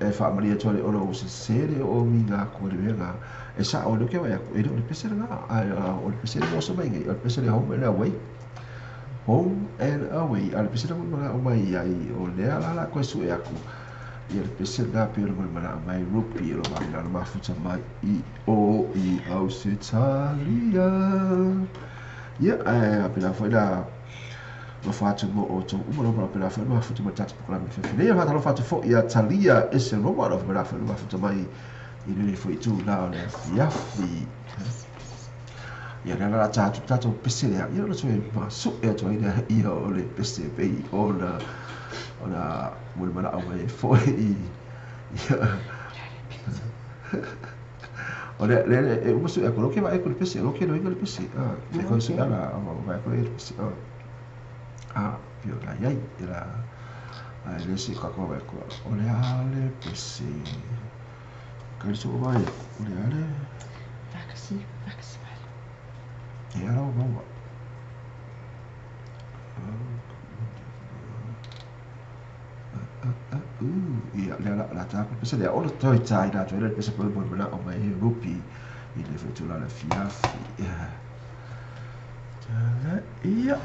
Speaker 2: e fa maria tole o lo se o minga ko le venga e sa o lo ke vai e le pesele la o le pesele o so mai o pesele home and away al pesele mo o mai ai o le la ko su e aku ia le pese la pe lo mana mai rupi lo mai la mafuta mai I o I au se talia ia apena foi la lo fatu mo o to umalo para apena foi mafuta matata para me fe ia mata lo fatu foi ia talia ese no mo lo para foi mafuta mai I le foi tu la le fiafi ia la tatu pese ia lo tue masu ia to ia o le pese pe ona mul mana away foi olha le o musu e coloque vai com o PC lo que não é com o PC e com isso ela vai com o PC pior lá aí ela ele se cacau vai com olha le PC que isso vai olha le
Speaker 1: vaccine
Speaker 2: e ela vamos ia la tapu pese le ona toi tai na toi le pese po mo na o mai rupi I le fetu la fiafi ia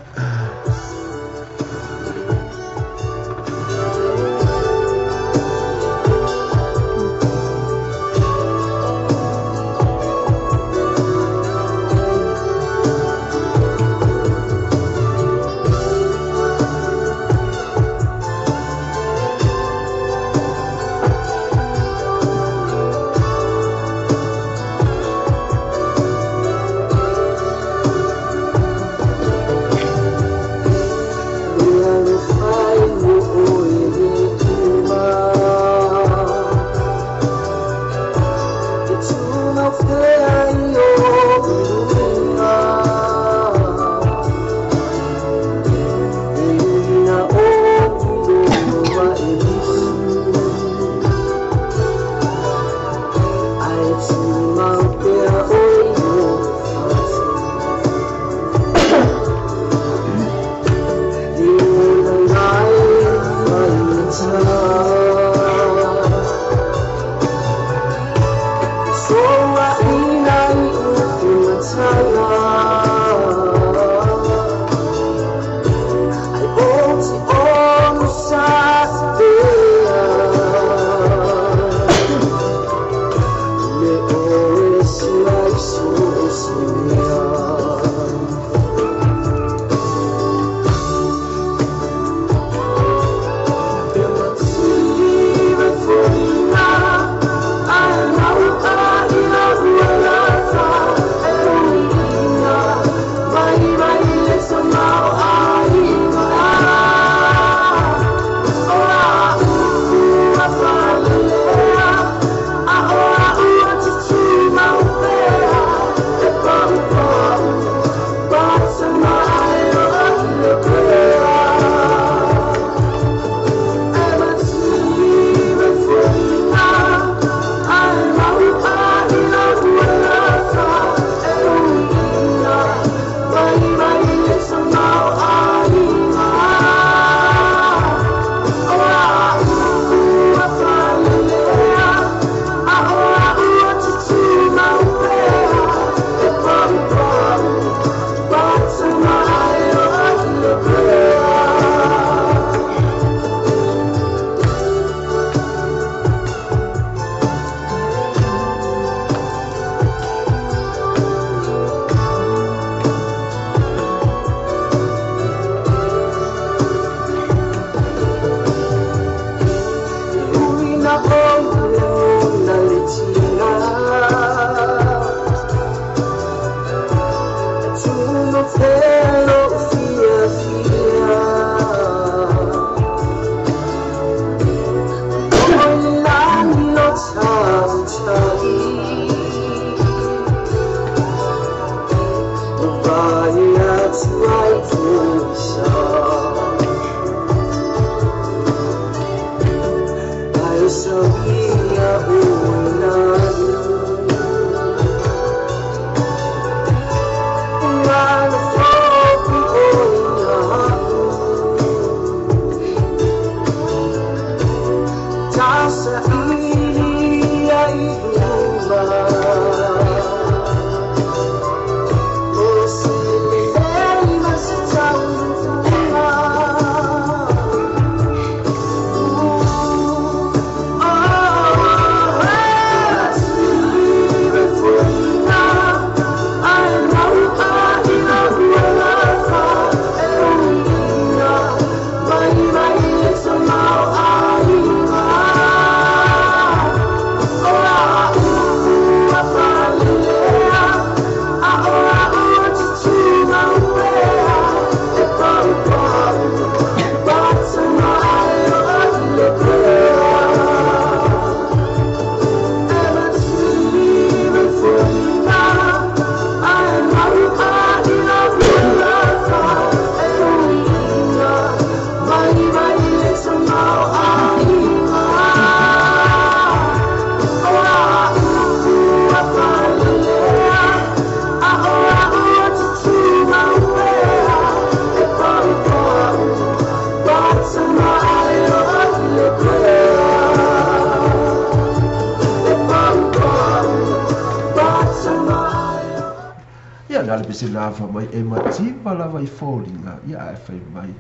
Speaker 2: ia na le pese lava mai e matima lava I fōlinga ia e whai mai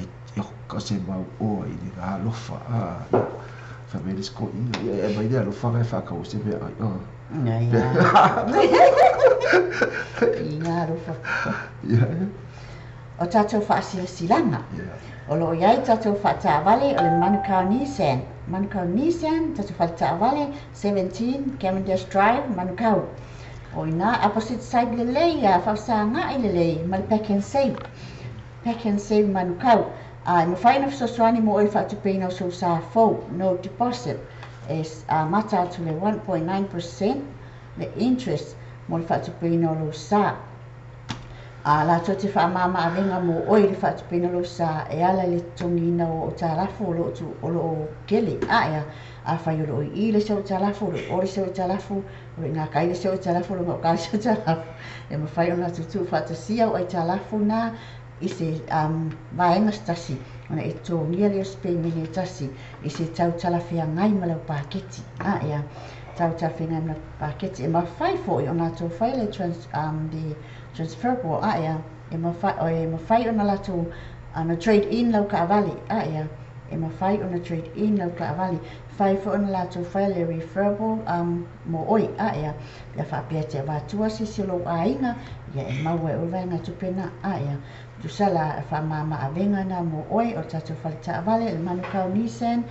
Speaker 2: e ka se mau oa I ni ngā lofa ia whamere sko ia e mai lea lofa ngai whakau se mea ai
Speaker 1: Ia. I ngā rofa.
Speaker 2: ia
Speaker 1: O tātou whaasilasilanga. O lo iai tātou whaatawale o le Manukau Nissan. Manukau Nissan, tātou whaatawale 17 Cavendish Drive, Manukau. O ina opposite side lelei, whausanga I lelei, ma le Pack and Save. Pack and Save Manukau. Ma whaina whasosoani mo oi whaatupina o so sa fau, no deposit. Es mata to le 1.9% le interest mo le whaatupina o lo sa. La to te whaamama avenga mo oi le whaatupina lo sa e ala le tongina o tālafu o lo kele. Ia, a whai o lo I le seo tālafu, o le seo tālafu, o ngā kai le seo tālafu, o ngā kai seo tālafu. E ma whai o nga tutu whaatasia o ai tālafu na I se vaenga stasi. Ona e tō ngia leo spei mene tasi I se tau talawhia ngai ma lau pāketi. Ia, tau talawhia ngai ma lau pāketi. E ma whai fo I o nga tō whai le transferable. Ia, e ma whai o nga lato na trade in lau ka avali. Ia, e ma whai o na trade in lau ka avali. Whai fo o nga lato whai le referable mo oi. Ia, ia whaapia te avatua se silo a inga. Ia e maua e ulwainga tupena. Ia, Tusala e whamama avenga na mo oi o tātou whalita avale le Manukau Nissan,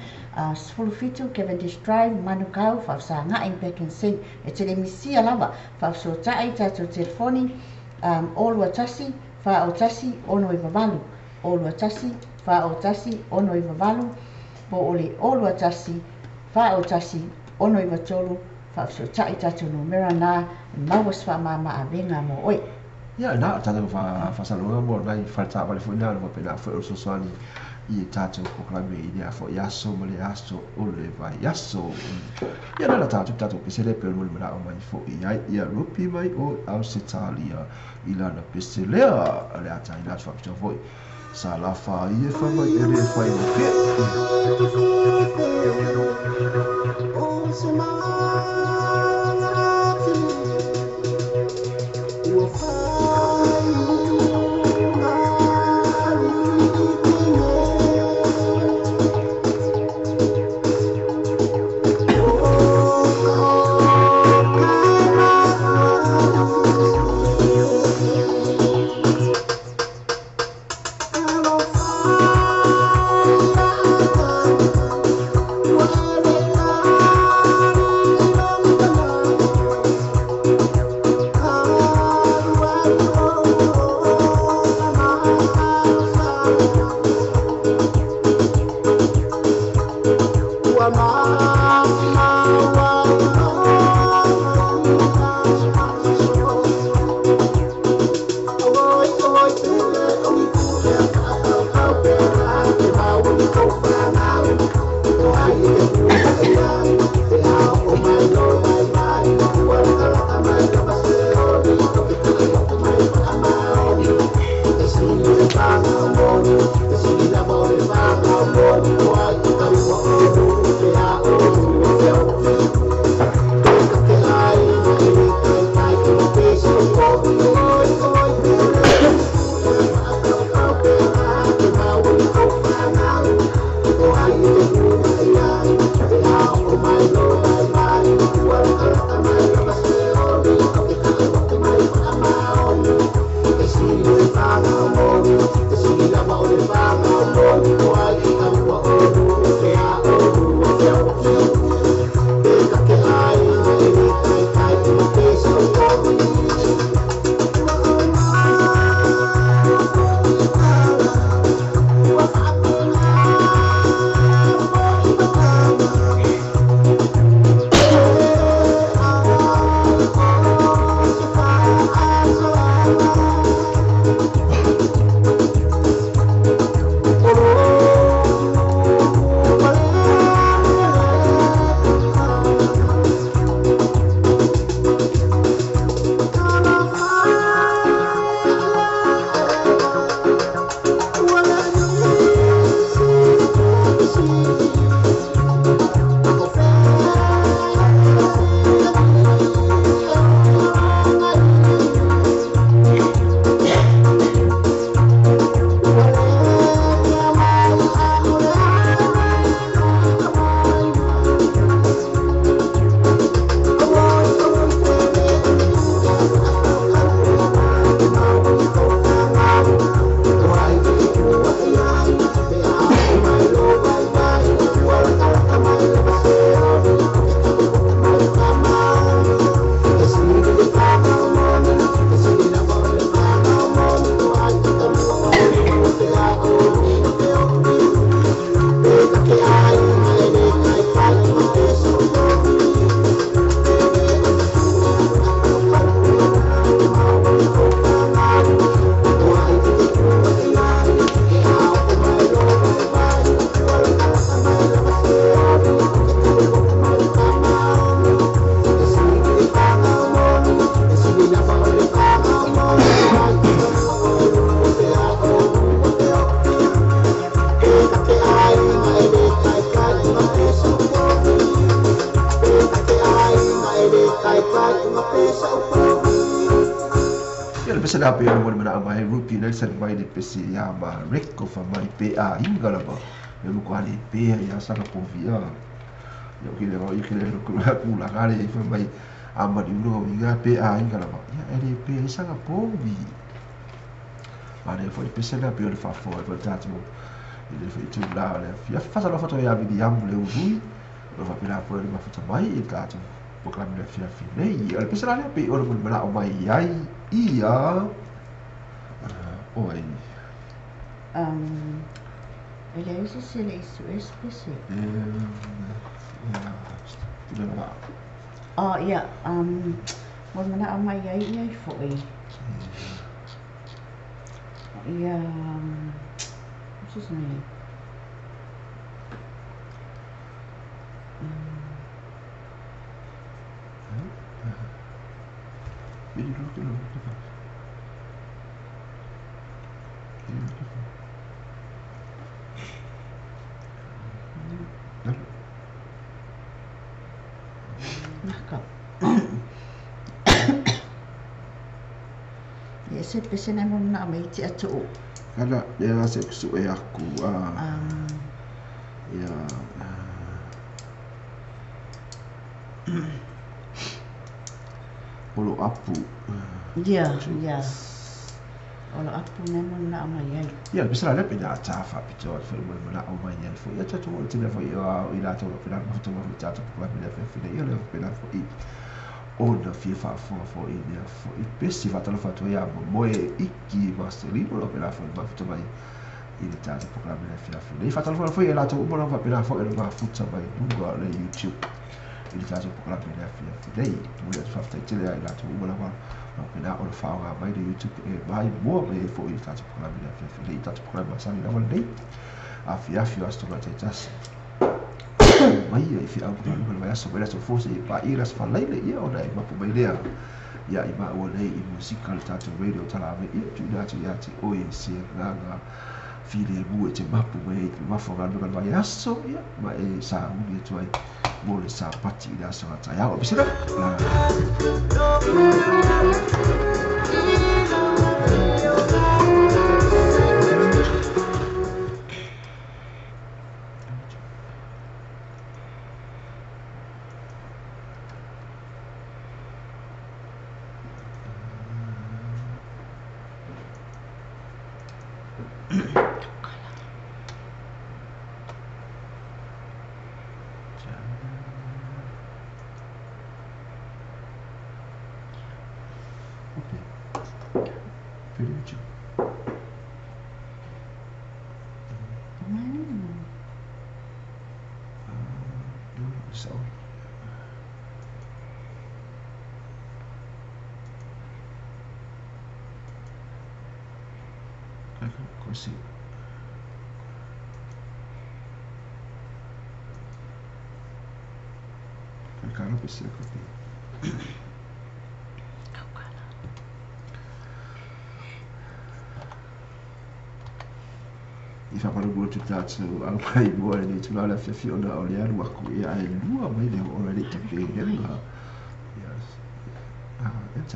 Speaker 1: Sfulufitu, Cavendish Drive, Manukau, whawsa ngā in Pack and Save, e te le misia lava, whawso tae tātou telefoni, olua tasi, wha o tasi, ono I wavalu, olua tasi, wha o tasi, ono I wavalu, po ole olua tasi, wha o tasi, ono I watolu, whawso tae tātou numera na, mawas whamama avenga mo oi.
Speaker 2: ia na tātou whasalunga mo nai whalita wale fo ina mo pena fo o sosoani I tātou koklame I nea fo yaso ma le aso o le vai yaso ia nana tātou pesele pe ulu mara o mai fo ia rupi mai o au se talia I lana peselea le ata I natu whapita foi sa la wha I e whamai e le whai o pe
Speaker 4: Oh, so much.
Speaker 2: Ya le pesa na pe mo mana mai rupi na sa mai de pesi ya ma reko fa mai pe a inga la ba. Ya mo ko ali pe ya sa ka po via. Ya ki le ba i ki le ko la ku la gale fa mai ama di ulo inga pe a inga la ba. Ya ele pe sa ka po vi. Ale foi pesa na pe le fa fo e ta mo. Ele foi tu la le. Ya fa sa la foto ya vi am le ui. Lo fa pela fo le ma foto mai e ta tu. Proclame le fia fi nei. Ale pesa la pe o le mana o mai ai. Ia. Oi.
Speaker 1: Ele é esse se ele isso espécie. Oh ia mo mana amai ai foi. Ia what's his name? Ya se pese na mo na mai ti atu.
Speaker 2: Kada dia rasa su e aku ya olo apu.
Speaker 1: Ya. Olo apu na mo na mai ai.
Speaker 2: Ya bisa la pena tafa pito fa mo na o mai ai fo ya tatu o tina fo ya ila to pena mo to mo tatu ko la pena fa ya le pena fo i ona FIFA fo i ne fo i pesi fatalo fatto ya mo e iki Marcelino lo pena fo ma fatto mai il tatu ko la pena fa i fatalo fo ya la to mo va pena fo e ma futsa mai lungo le YouTube il tatu ko la pena fa dei mo le fa tele ai la to mo la pena o fa mai de YouTube e mai mo e fo il tatu ko la pena fa dei tatu ko la ma sali la dei a fia sto ma te tas mai e fi au ko no vai so vera so forse pa iras fa lele ia o dai ma po mai lea ia i ma o lei i musical tatu radio talave i tu datu ia ti o e se nga file bu e te mapu mai ma fo ga no vai aso ia ma e sa u ni tu ai mo le sa pati da so ta ia o bisira Felice. So. Così. Il caro che sia così. If I want to go to that, so I'll buy more and it's not a few on the only work we I do. I made them already to pay them. Yes. It's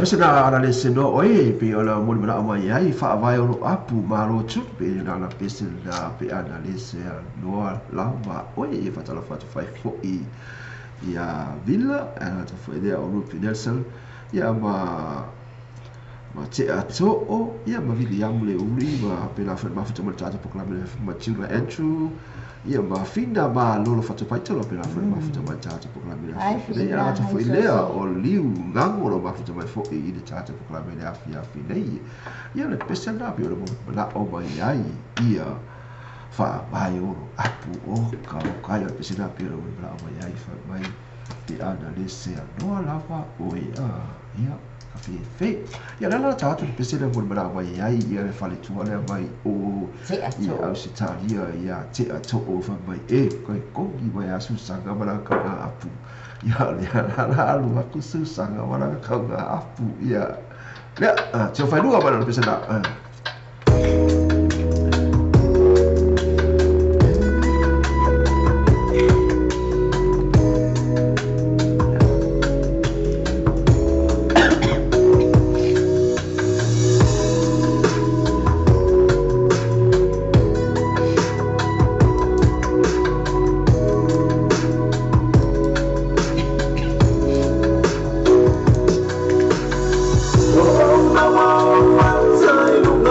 Speaker 2: Sena ana le seno oi pe ola mo mana mai ai fa vai o apu malo tu pe na na pese na pe ana le se no lava oi e fa tala fa fai fo I ya villa ana to fo idea o rupi Nelson ya ma te ato o ya ma vili ya mule uli ma pe la fa ma fa tama tata po klame ma chila entru ya ma finda ma lolo fa pai tolo pe la fa ma fa tama tata po klame ya ana to fo idea o liu ngango lo ma fa tama fo I de tata po klame ya fi nei ya le pese na pe o la o mai ai ia fa vai o apu o ka ya pese na pe o la o mai ai fa mai pe ana le se no lava o ia fe ya la tata pese le mo mana mai ai ia le fale tu ale mai o ia Australia ia te ato o fa mai ko I mai asu sanga mana ka apu ya la lu aku su sanga mana ka apu ia ya te fa dua mana pese na
Speaker 4: Oh,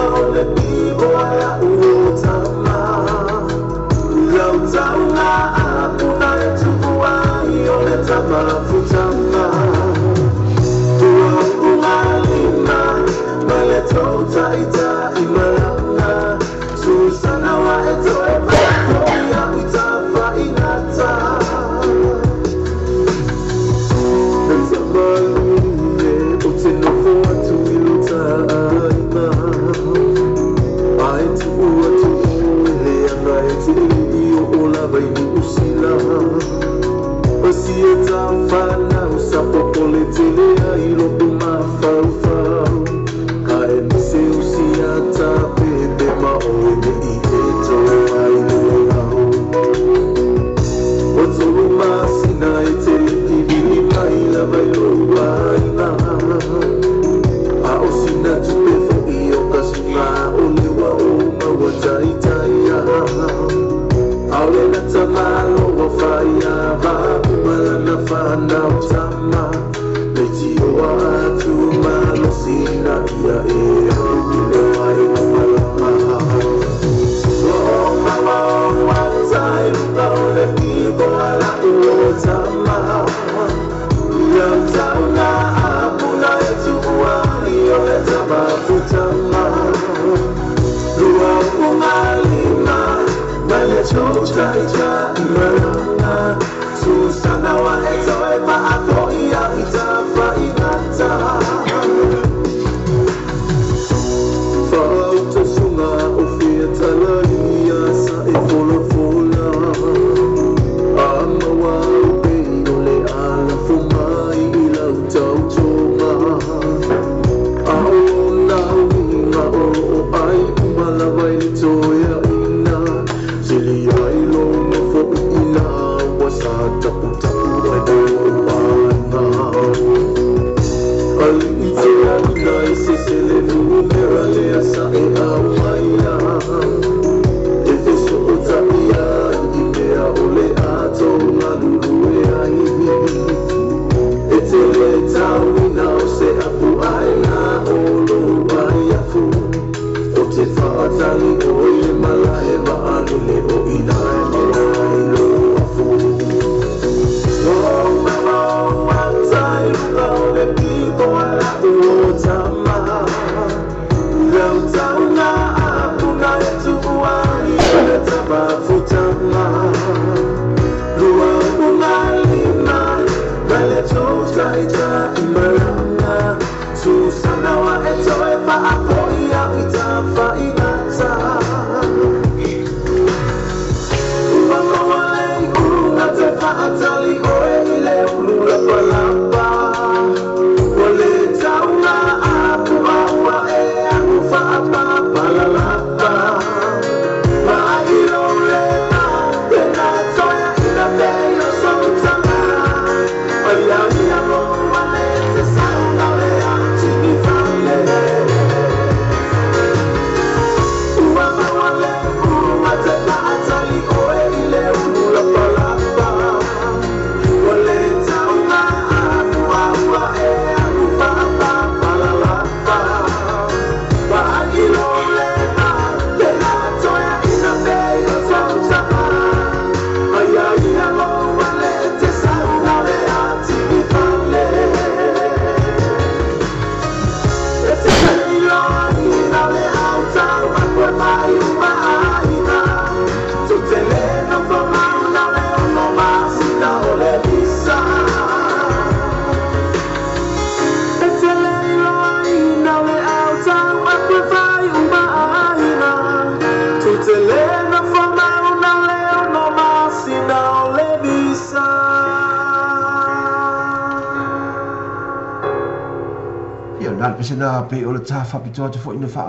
Speaker 2: Pesena pe o le tafa pitoa te fo ina fa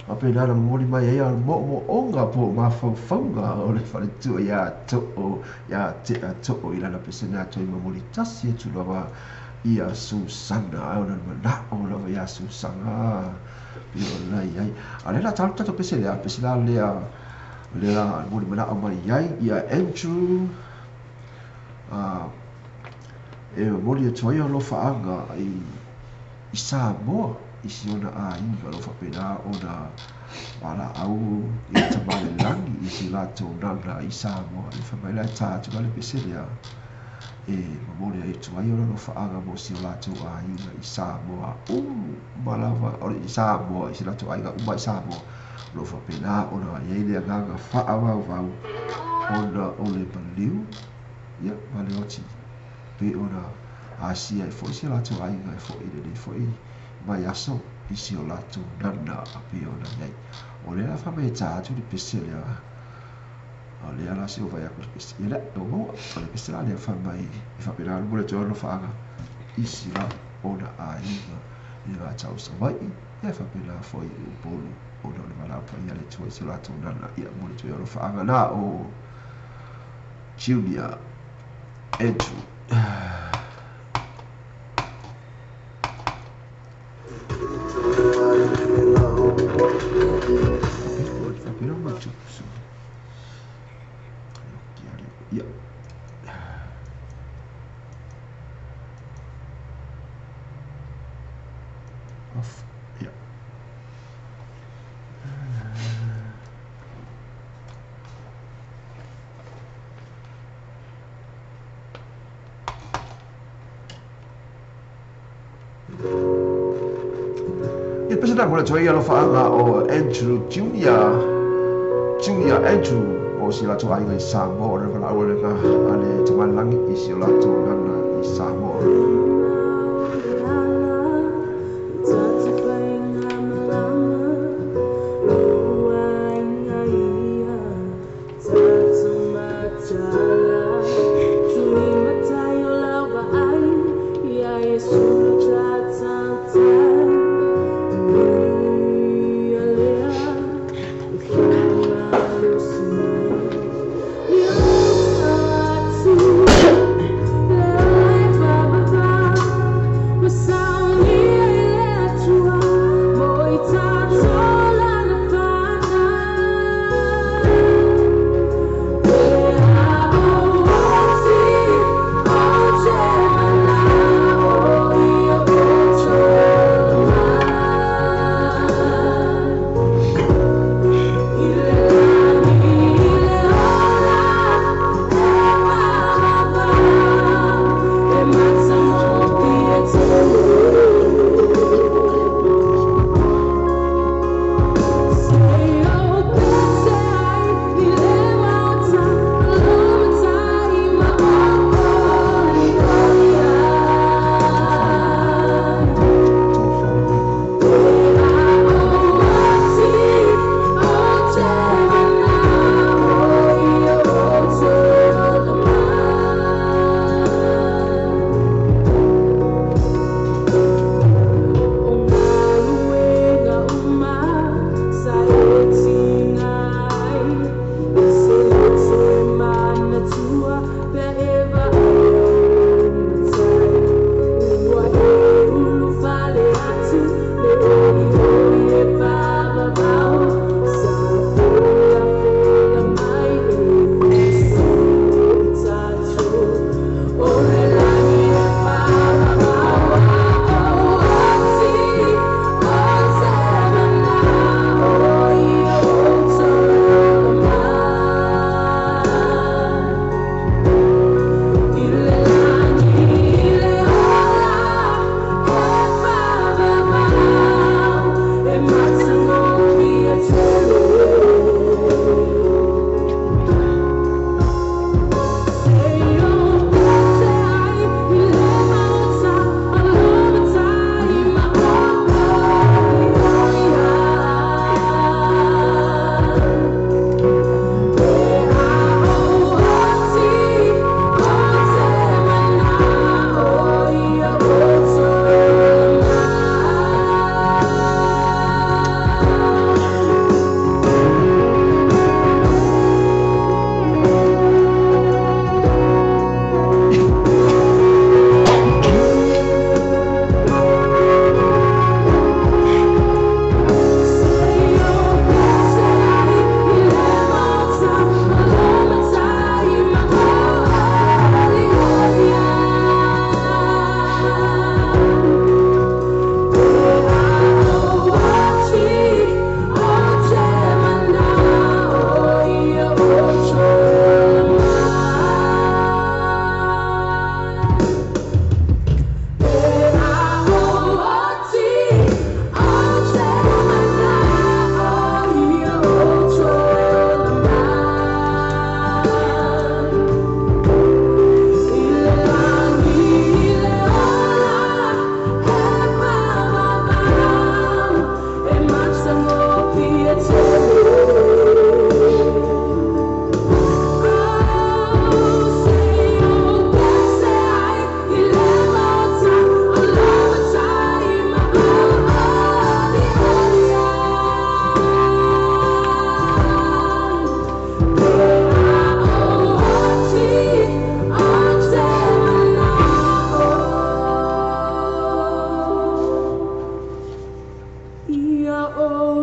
Speaker 2: a pe na mori mai ia mo onga po ma fonga o le fa tu ia to ia te to i la pesena to i mori tasi tu lava ia Susana o na na o lava ia Susana pe o la ia ale la tanta to pesena le mori mana o mai ia Andrew e mori to ia lo fa anga i Samoa i si ona a inga lo whapena o na wala au i tamale langi i si lato nana i Samoa i whamaila e tātu gale peserea e mamore e tuai ona lo whaanga mo si lato a inga i Samoa malawa o i Samoa i si lato a inga uma i Samoa lo whapena o na iei nganga whaawau vau o na o le baliu ia male oti pe o na Asia e foi si lato ainga e foi de foi mai aso i si o lato nana a pe ona nei o le fa me tātu di pesela o le ala se o vai a pesela o mo o le pesela le fa mai i fa pera mo le toro fa i si la ona ainga i va tau sa mai e fa pera foi o polo o no le mala pa ia le tui si lato nana ia mo le toro fa na o Julia Andrew Yeah. Off. Yeah. Il presidente vuole cioè lo fa o Andrew Junior Andrew o si la tua in Samoa o la ora ka ale tamalangi i si la tua nana i Samoa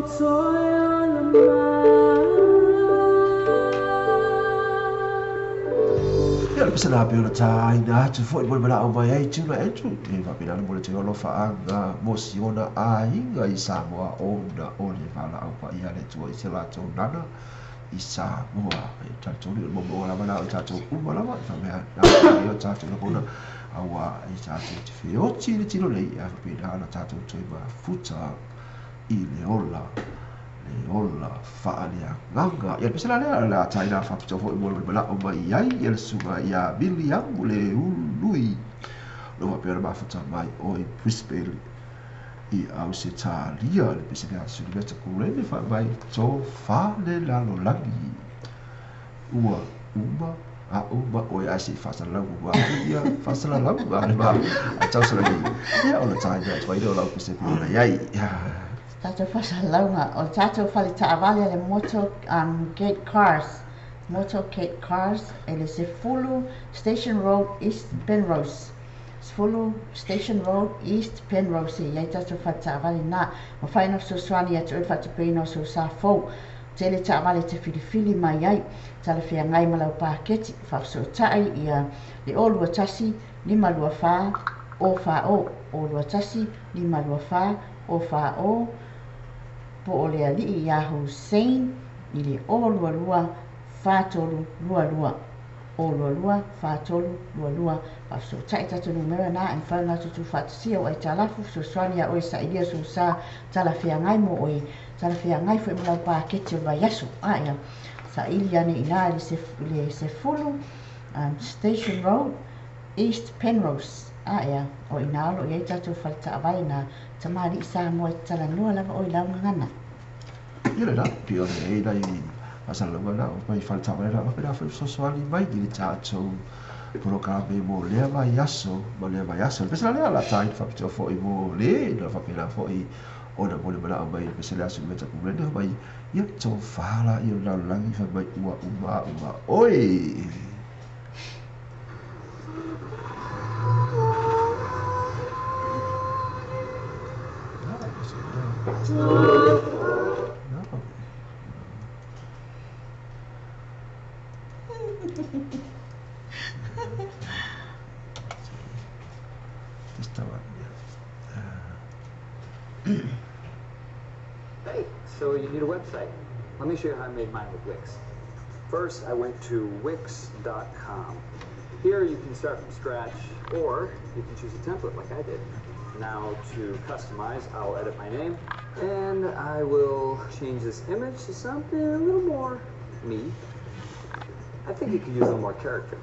Speaker 2: Ya bisa na pe ona tai na tu foi mo mala o mai ai tu na tu e va pena mo le te lo fa anga mo si ona ai nga I Samoa ona o le vala au pa ia le tu I se la tu nana I Samoa e ta tu mo mo la mala o ta tu u mala va me na o ta tu no bona awa I ta tu te fi o ti le tino le ia va pena na ta tu tu ma futa I le ola fa'alia nganga ia pesa la taina fa pito fo mo bala o mai ai ia suga ia biliang le lui lo va per ba fata mai o I Brisbane I au se talia le pesa ga su le ta kule le fa mai so fa le la lo langi ua uma a uma o ia si fa sa la ua ia fa sa la ba a tau sa la ia o la taina vai do la pesa pina ai
Speaker 1: Tato whasalanga o tato whali taawale le motorcade cars e le Sefulu Station Road East Penrose. Sefulu Station Road East Penrose iai tato whali taawale na o whaino suswani atu e whatupino su sa fau te le taawale te filifili mai ai tala whia ngai malau pāketi whakso tai ia le olua tasi lima lua wha o olua tasi lima lua wha o wha o po o le ali'i ia Hussein I le olualua whātolu lualua olualua whātolu lualua paso tai tatu numera na en whaunga tutu whātasia o ai talafu so swania o sa ilia so sa talawhia ngai mo o tala whia ngai fo I malau pāketi o vai asu aia sa ili ane ina le Sefulu Station Road East Penrose aia o ina alo iai tatu whalita awai na tamari sa mo tala noa lava o lau ngana.
Speaker 2: Ia la pio nei dai asal la wala o mai falta wala la pera fa so swali mai di tato programa mo le vai aso pesa la tai fa pito fo I mo le no fa pena fo I ona mo le mala mai pesa la su meta ku le mai ia to fala ia la langi fa mai uma oi
Speaker 3: Hey, so you need a website. Let me show you how I made mine with Wix. First, I went to Wix.com. Here you can start from scratch, or you can choose a template like I did. Now to customize, I'll edit my name, and I will change this image to something a little more me. I think you could use a little more character.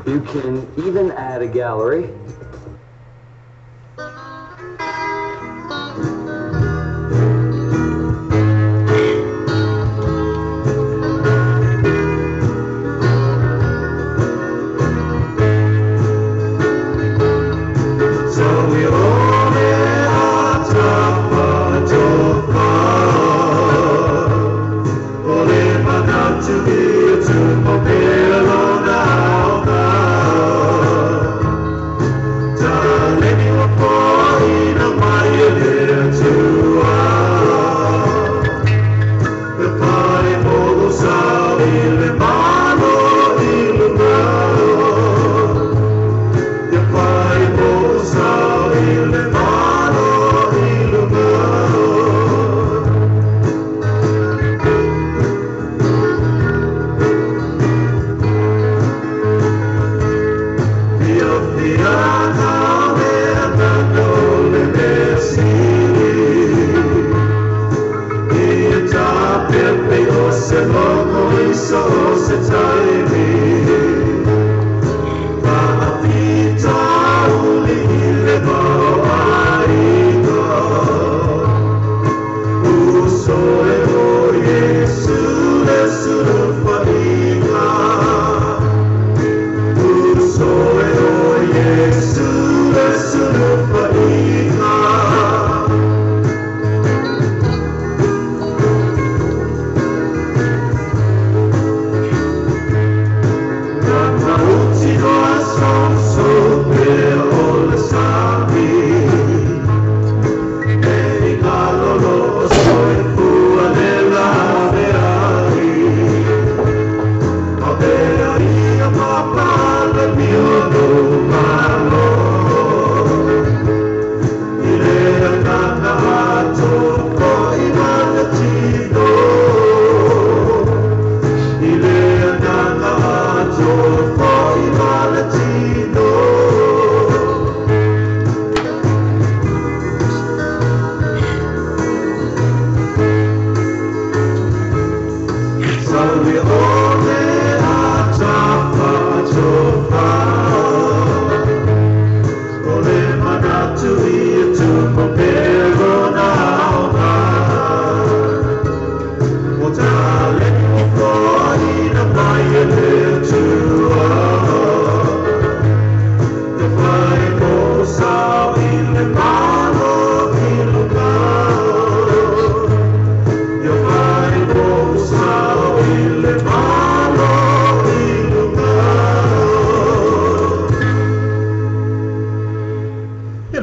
Speaker 3: You can even add a gallery.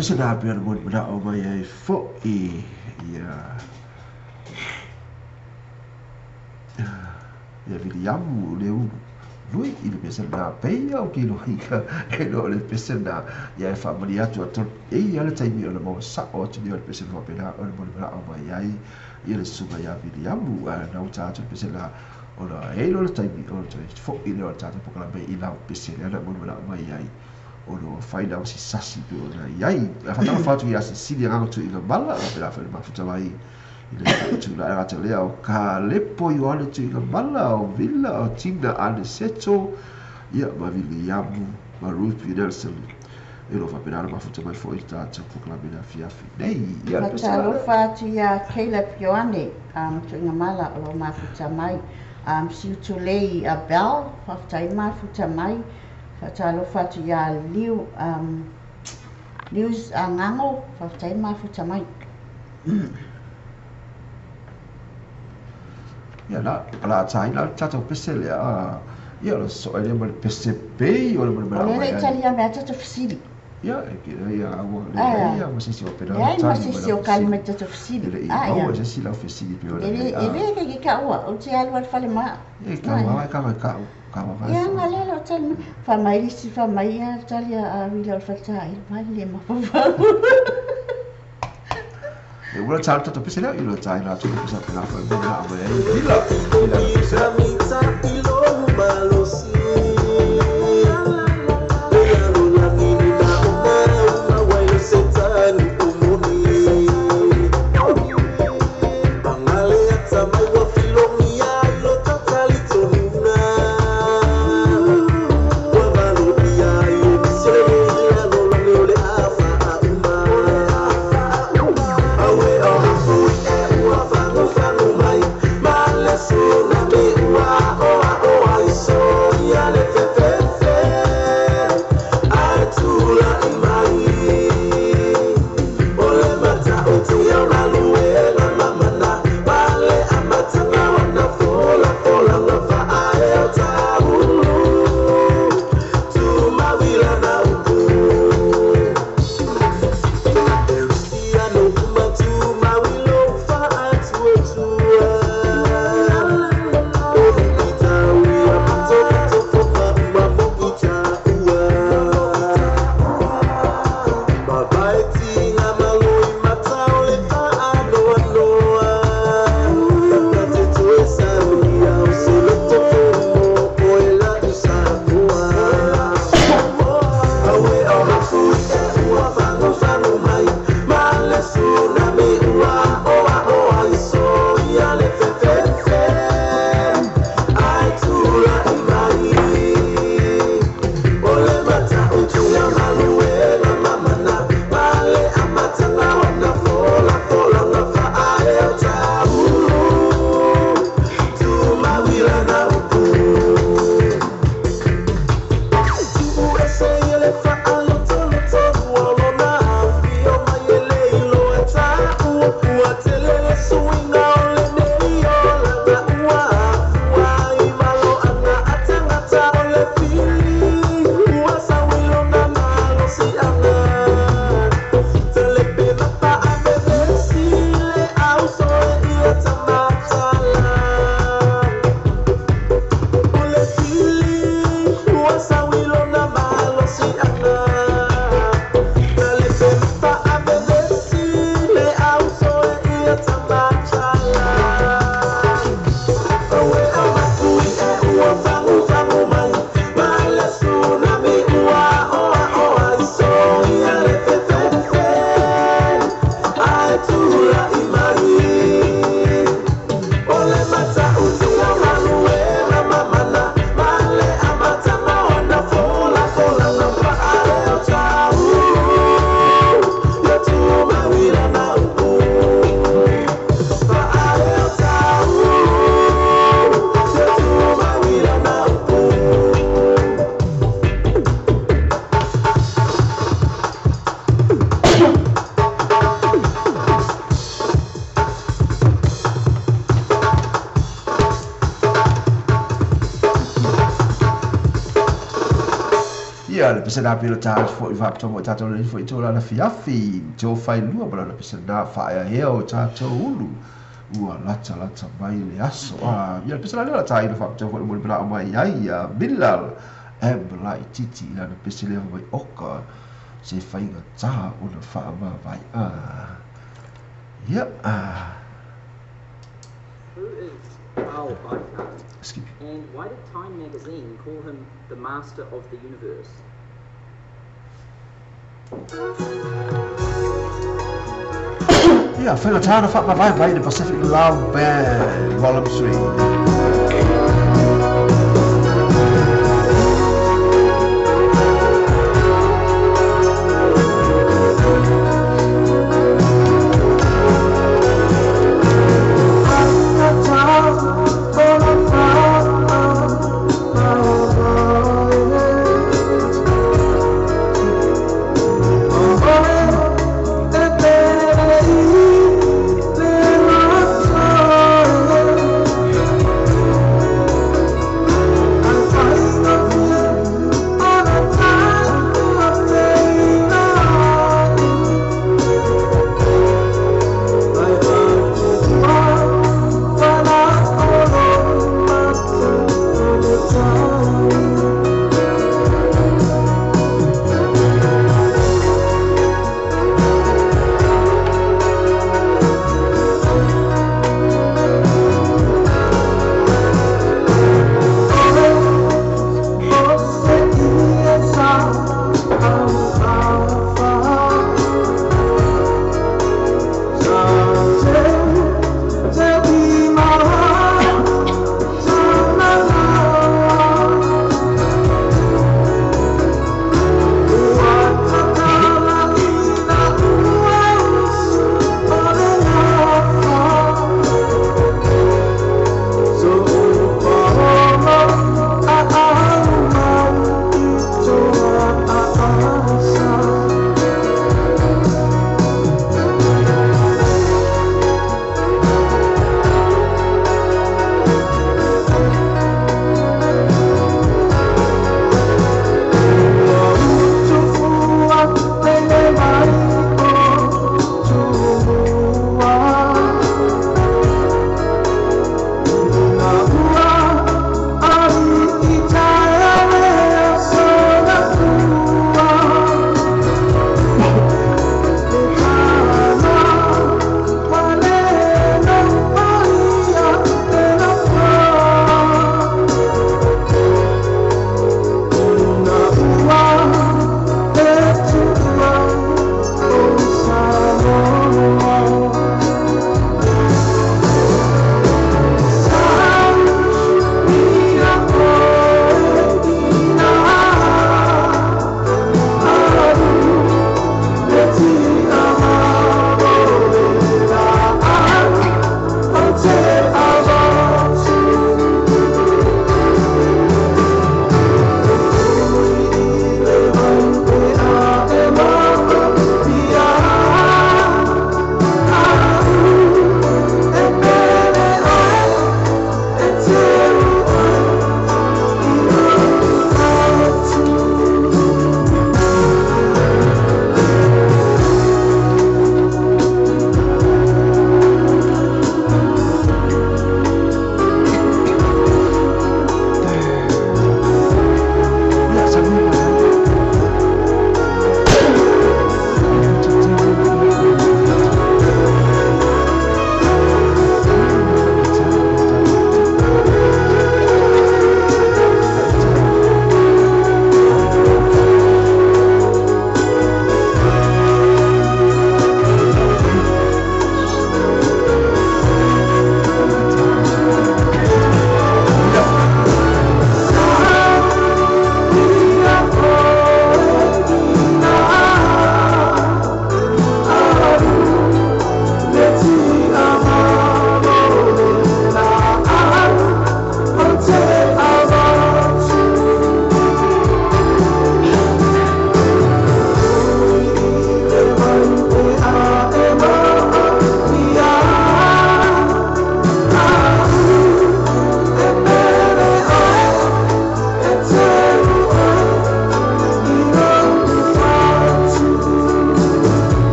Speaker 2: pese na pe mo na o mai ai fo ia William leu lui il pese na pe o ki lo hika e lo le pese na ia fa maria tu ia le tai mi o le mo sa o tu le pese no pe na o mo o mai ai ia le suba ia William na uta tu pese na ora e lo le tai mi o tu fo i le o tata po kala be i la pese na mo o mai ai o no fai si sasi pe ona iai a fatala fatu ia sili anga tu ina bala o pela fa mafuta mai ile tu la era tele o ka lepo i ole tu ina bala o villa o tina ane seto ia ma William ma Ruth Nelson e lo fa pela mafuta mai foi tata po kala bena fiafi nei ia
Speaker 1: fatalo fatu ia Caleb Ioane tu ina mala o mafuta mai siutulei a Bell fatai mafuta mai fatalo fatu ia liu lius angango fatai mafuta mai
Speaker 2: ia la tai la tata pese le ia lo so ele mo pese pe o le mo
Speaker 1: o le Italia me tata fasili
Speaker 2: ia e ia o le ia mo si o pera
Speaker 1: ia mo si o kalma tata fasili
Speaker 2: ia o se la fasili pe o le
Speaker 1: ele ke ka o te alu al fale ma
Speaker 2: e ka
Speaker 1: ia ngalelo tala fa mai si fa mai ia Italia a wila o fatai mai le ma fa
Speaker 2: e ora tala tata pese la ilo tai la tu pesa pela fa vila a vila pesa
Speaker 4: ilo balosi
Speaker 2: ia le pese na pila charge fo i va to mo tato le fo i to la fiafi jo fai lua bala le pese na fa ia he o tato ulu ua lata mai le aso ia le pese na le tai le fa to fo mo le bla mai ia bilal e bla i titi la le pese le mai oka se fai ga ta o le fa ma vai ia
Speaker 3: Who is Al Baikar?
Speaker 2: skip
Speaker 3: And why did Time magazine call him the master of the universe?
Speaker 2: ia fai ga ta fa ma vai the Pacific Love Band Volume 3
Speaker 4: Oh,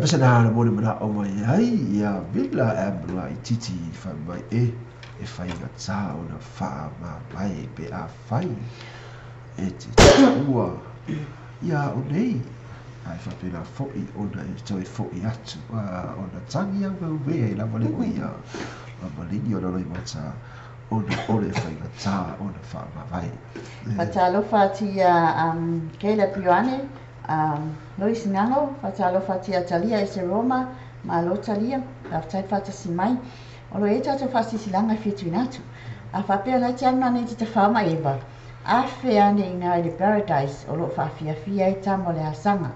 Speaker 2: pesa na mo mana o mai ai ia vila abla I titi fa mai e fai ga tsa o na fa ma mai pe a fai e te ua ia o nei ai fa pena foi o na e toi foi atu o na tangi au ve e la vale o ia la vale ni o na i mata o na ore fai ga tsa o na fa ma mai
Speaker 1: Fatalo fatia Keila Pione Lois Nango Fatalo fatia Talia e se Roma ma lo Talia la tai fata simai o lo e tata fasi silanga fitu inatu a fa pe na tia na te fama eva a fe ane ina le paradise o lo fa fia fia e tamo le asanga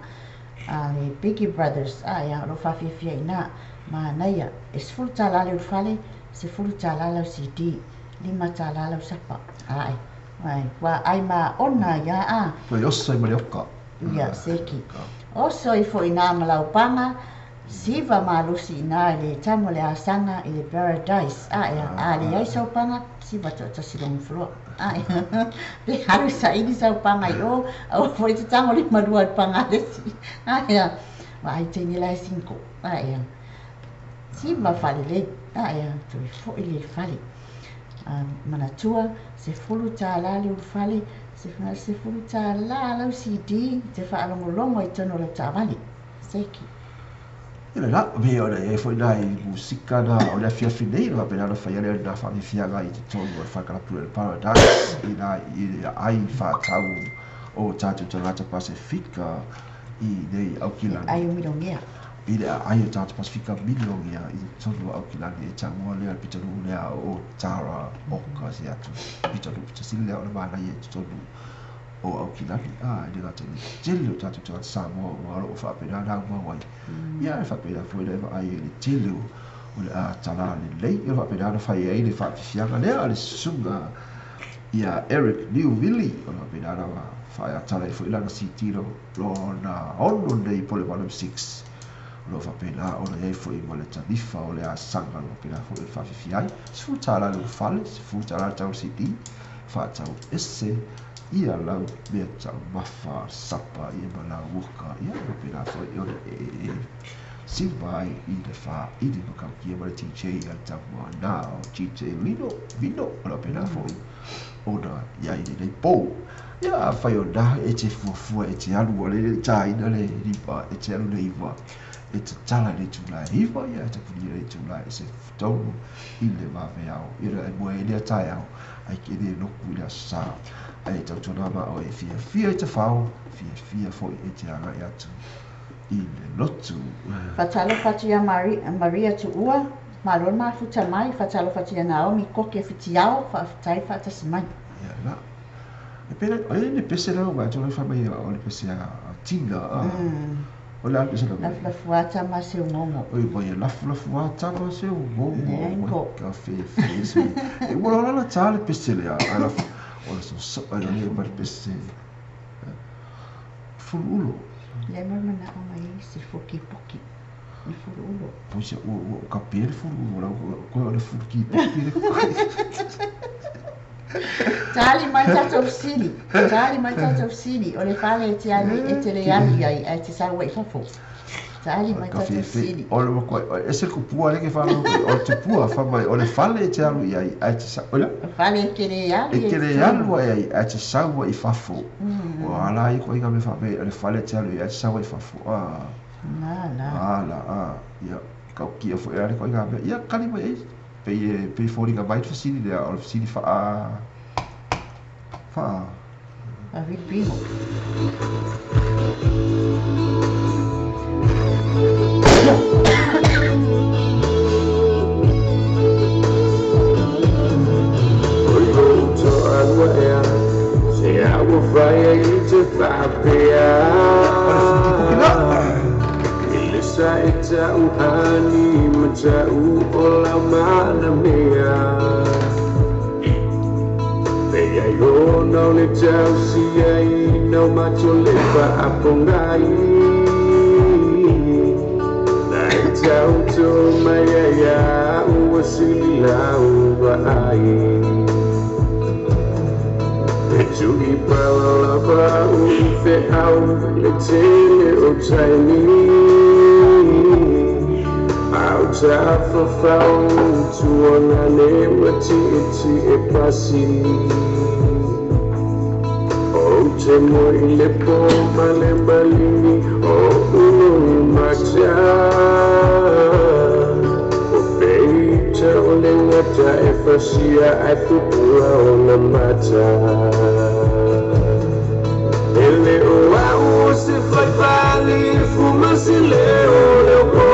Speaker 1: le Biggie Brothers ya lo fa fia fia ina ma naia e sfulu tala le ufale se fulu tala le CD lima tala le sapa ai wa ai ma ona ya a
Speaker 2: ko yo sai mai oka
Speaker 1: ia seki oso I fo ina malau panga siva malusi ina le tamo le asanga I le paradise ya le ai sau panga siva to silong flo le haru sai ni sau panga yo o foi te tamo le madua panga le si ya wa ai te ni la 5 ya siva fale le ya to fo ile fale manatua se fulu tala le ufale se fulu tala la CD te fa longo I tono le tavali seki
Speaker 2: ina la me ora e foi dai musika na o le fia fineiro a pena fa ia na fa fia ga I te tono fa kala pu el paradise ina ai fa tau o tatu tangata Pasifika I nei au kila
Speaker 1: ai milongia
Speaker 2: ila ai o tatu Pasifika milongia I tono au kila ni tango le pitanu le o tara o ka si atu pitanu pitasi le o mana ye tono o au kila ni ni gata ni jelo tatu tangata samo o lo fa pena na mo wai ia fa pena foi le ai le jelo o le tala le le fa pena na fa ai le fa fianga le ale sunga ia Eric Newville o la pena na fa ia tala foi la city lo na ono nei pole volume 6 lo fa pena o le foi mo le tanifa o le asanga lo pena foi fa fiai su tala lo fale fu tala tau city fa tau esse ia lau mea tau mafa sapa ia mana wuka ia lo pena foi o le Silva I le fa I le makau kia mara TJ al tamua na o TJ Vino o la pena foi ona ia I le po ia fai o na e te fuafua e te alu o le taina le ripa e te alu le iwa e te tala le tula iwa ia e te punia le tula e se tonu I le mawe au ira e mua e lea tai au ai ke le noku I le sa ai tau tonama o e fia I te whao fia foi e te anga I atu I le lotu
Speaker 1: fatalo fatia Maria tu ua malon ma futa mai fatalo fatia Naomi koke fitiao fa tai fata simai
Speaker 2: ia la e pena o le pese la wa tu le fa mai o le pese a tinga o le pese la
Speaker 1: la fuata ma se momo
Speaker 2: o I vai la fuata ma se o momo ka fe so e wala la tale pese le a la o so ala le ba pese fululo
Speaker 1: le mana o mai se foki poki ni fululo
Speaker 2: pois o capel fululo ko le foki poki
Speaker 1: Tali mai tata ofsini o le fale e te ali e te le ali ai e te sa wei fafo tali mai tata ofsini
Speaker 2: o le ko e se ko pua le ke fa o te pua fa mai o le fale e te ali ai e te sa ola
Speaker 1: fale e ke le ali
Speaker 2: e ke le ali ai e te sa wei fafo o ala I ko I ga me fa be le fale te ali e te sa wei fafo ala ia ka ki fo e ko I ga me ia kali mai pe 40 gigabyte facility there or facility fa
Speaker 1: a vi primo
Speaker 4: se agua fria e te papia Saita uhani macau ola mana mea Pea yo no le tau siai no macho le pa apongai Nai tau to maya ya uwasili lau ai Pechugi pala pa ufe au le tele o taini Tafafau tuona nema ti e pasi O te moile po male malini O unu macha O peita o le ngata e fasia ai pupura o na mata Ele o au se fai pali fuma se leo leo po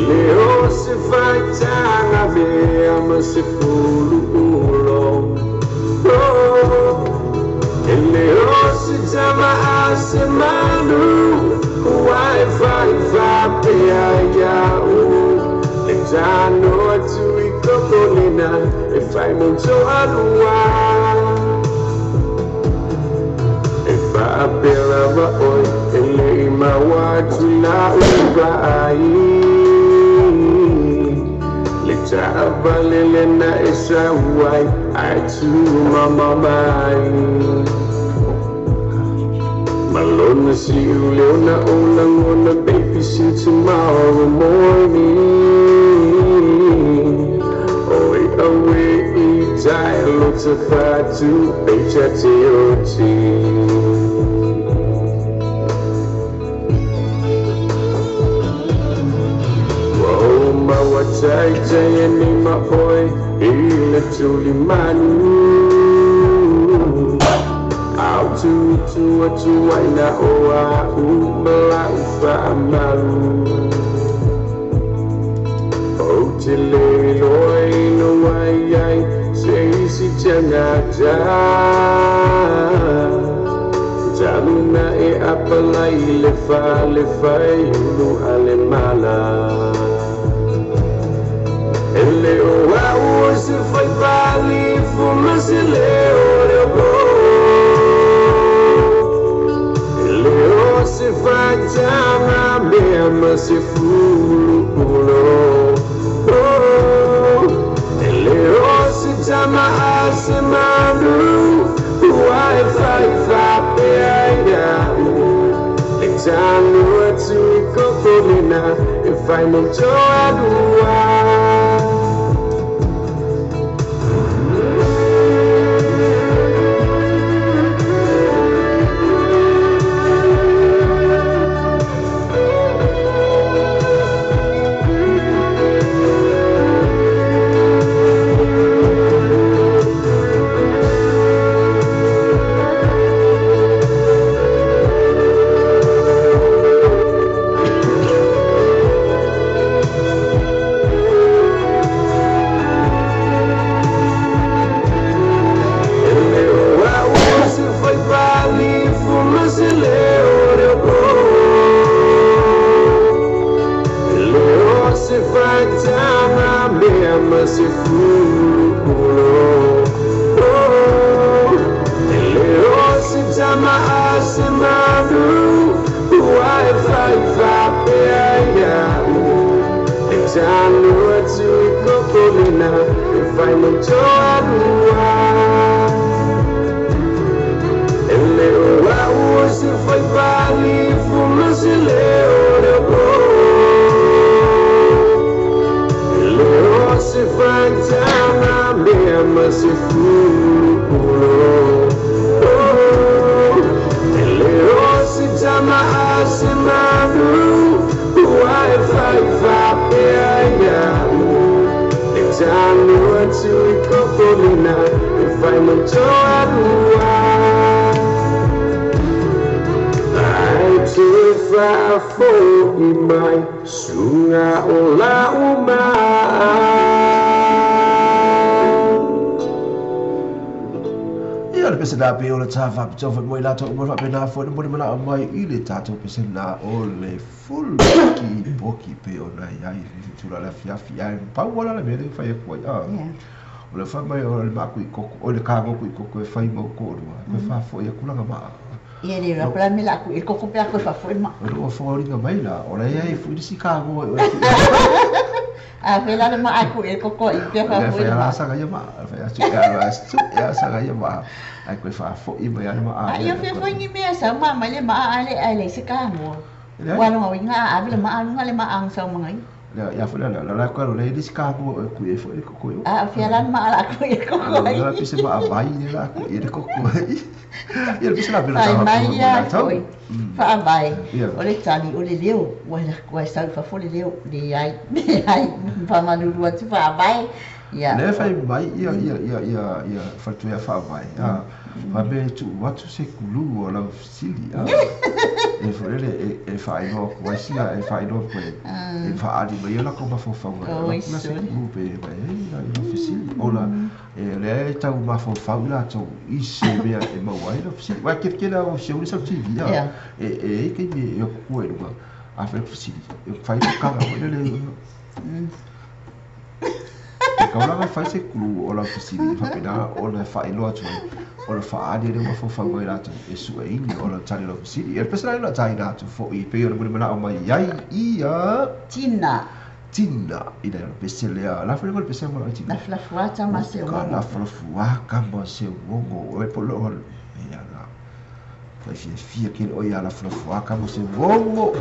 Speaker 4: Leo se fai tanga me ama se fulu ulo Leo se tama ase manu Uai fai pe aya u Le tano atu I kokolina E fai monto alua E fa pela va oi Ele ma watu na ubai Balele na isa wai I to mama mai Malona si uleona olang on baby see tomorrow morning Oi away die lots of fat to HTOT Wachai jaya ni ma oi ile tuli manu Au tu waina oa umala ufa amalu O te le loi no wai ai se si jangaja Jamuna e apalai le fai ulu ale mala Ele o au se foi pali fuma se leo leo Ele o se fai tama me ama se fulu ulo Ele o se tama ase manu Uai fai pe aia Le tano atu I kokolina E fai monto alua
Speaker 2: da pe o ta fa to mo la to mo fa pe na fo mo na mai ile ta to pe na o le full boki pe o na ya tu la fia pa wala la me fa e ko ya o le fa mai o le ma ku ko o le ka ko ko e fa mo ko ko fa fo e kula ma
Speaker 1: ia le ra pra me la ku e ko pe ko fa fo ma
Speaker 2: o fo ri mai la o la ia fu di si ka go
Speaker 1: a vela le ma aku e koko I pe fa fo
Speaker 2: fa sa ga ma fa su ya sa ga ma ai ko fa fo I mai ma
Speaker 1: a ia fe fo ni me sa ma le ma ale ale se ka mo Wano winga abile maang ngale maang sa mga
Speaker 2: ya fa la ko le dis Gago ku e fo e ko ko
Speaker 1: fialan ma ala ko e ko ko
Speaker 2: la pise ma vai la ku e ko ko ya pise la bela
Speaker 1: ai mai ya
Speaker 2: ta
Speaker 1: fa vai ole tali ole leo wa sa fa fo leo di ai fa manu lu tu fa vai ya
Speaker 2: le fa vai ya fa tu ya fa vai ya fa be tu watu se kulu ola sili e forele e fai no qua sia e fai no que e fa ali ma io la come fa fa la se grupo e no fisili ola e le ta uma fa la to i se be e ma wai no fisili wa che la o se usa tv ya e che io quello ma a fa fisili e fai no cava le Kalau nak fai se kulu ola fisili fa pena ola fai lo atu ola fa adi de ma fa ngoi la tu e su e ini ola tani lo fisili e pesa la tai na tu fo i pe ola mana o mai ai ia
Speaker 1: Tina
Speaker 2: ida lo pesa le la fa ngol pesa mo Tina
Speaker 1: la fuata ma se
Speaker 2: la fuaka ma se wongo e polo ia la fa fia que o ia la fuaka ma se wongo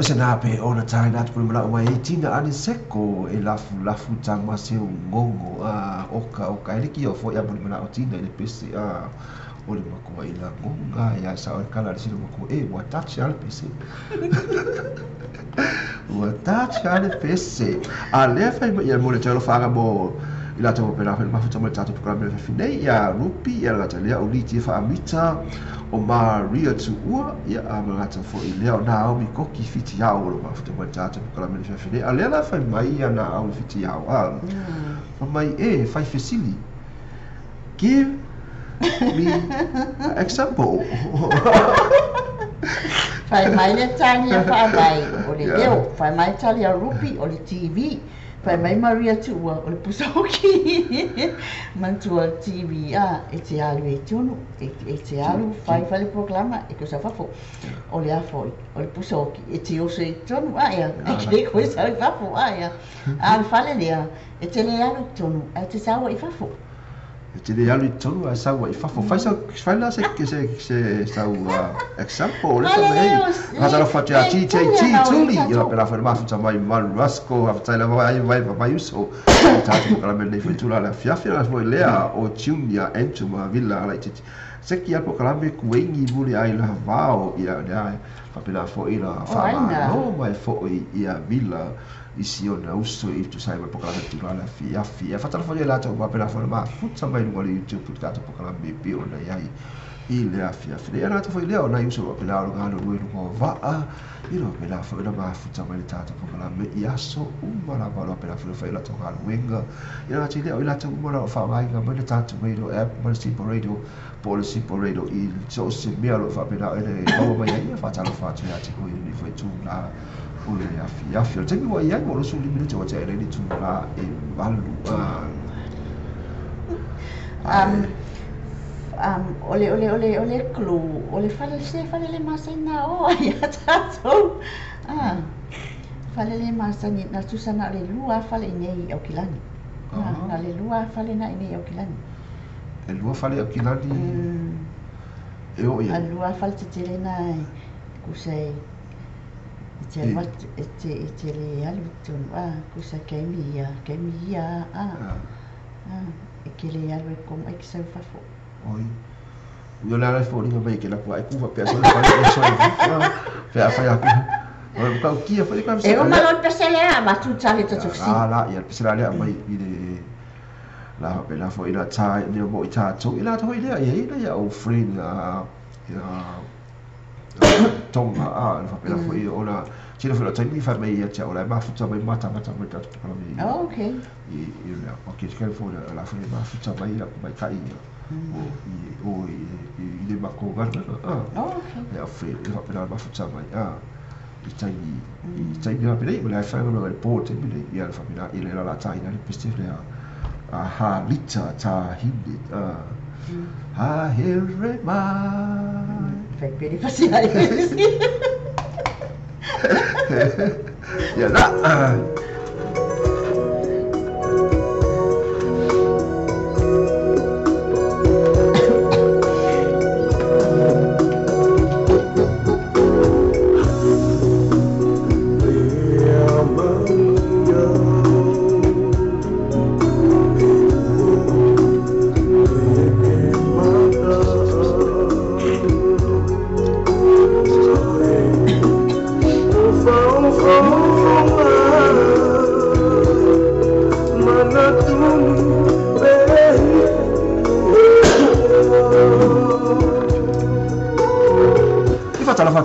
Speaker 2: pese na pe ona tai na tu mala wa tina ani seko e lafu tang ma se ngongo oka ele ki o fo ya buli mala o tina ele pese o le mako ila ngonga ya sa o kala le sino mako wa touch al pese wa touch al pese a le fa ya mo le telo fa mo ila to pela fa ma fa mo tatu ko me fine ya rupi ya la tele o li ti fa amita o Maria tu ua ia amangata fo i leo na au mi koki fiti au lo mafuta mo tatu ko me fine a le la fa mai ya na au fiti au fa mai fa fesili give me an example
Speaker 1: fai mai le tani a fa mai o le leo fai mai tali a rupi o le TV fai mai Maria tu o le pusoki mantua TV e te alu e tonu e te alu fai le programa e ko sa fafo o le afo o le pusoki e te ose e tonu ia e ke ko sa fafo ia al fale lea e te le alu tonu e te sawa i fafo
Speaker 2: te le alu tonu a sawa i fafo fai la se sawa example le sa hata la fatu a ti tuli ila pela fa ma futa mai mal rasco hafta la vai uso tatu kala me nei fitula la fiafia la foi lea o junior entuma villa la titi se ki apo kala me kuengi muli ai la vao ia ia fa pela fo ila fa no mai fo ia villa isi ona uso i tu sai po kala tu la fiafia fa tala fo la to va pela fo ma futa mai no le youtube tu kato po kala me bi ona ia i le afia fide ana to foi leo na uso pela lo galo no va i lo pela fo na ma futa mai tata po kala me ia so umara ba pela fo fa la to galo wenga ina ti leo ila to umara fa mai ga mai tata mai do app mai simple radio policy por radio i so se mia lo fa pela ele ba mai ia fa tala fa tu ya ti ko ni foi tu la o le afia te mi wa ia mo lo su limite to te ele tu la e valu ole
Speaker 1: klu ole fale le masina o ia tato fale le masani na susana le lua fale nei o kilani na le lua fale na nei o kilani
Speaker 2: e lua fale o kilani e o ia
Speaker 1: lua fale te na kusai te le alu tonu kusai kemia e ke le alu e kom e kisau fafo
Speaker 2: oi yo la la fo ni ke la po ai ku va pe so le fa so fe fa ya ku o ka ki fa ka
Speaker 1: e o malo pe se le ma tu tsale to tsi
Speaker 2: la ya pe se la le mai i de la pe la fo ila ta ni mo i ta to ila to ile ya o friend ya tonga fa pe la fo i ola ci le fo la tani fa mai ya cha ola ma fu ta mai mata ta pa mi
Speaker 1: okay
Speaker 2: i la okay ke fo la fo ma fu ta mai la mai kai o i le mako gana ya fe le fa pela ma futa mai i tai na pele le fa no le porte pele ya fa pela ile la tai na le peste le ha lita ta hindi ha here ma
Speaker 1: fe pele fasia
Speaker 2: ya la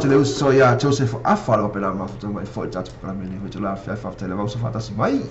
Speaker 2: le uso ya Joseph afalo pela ma futa mai foi tatu para me ni foi la fa fa le vamos fa mai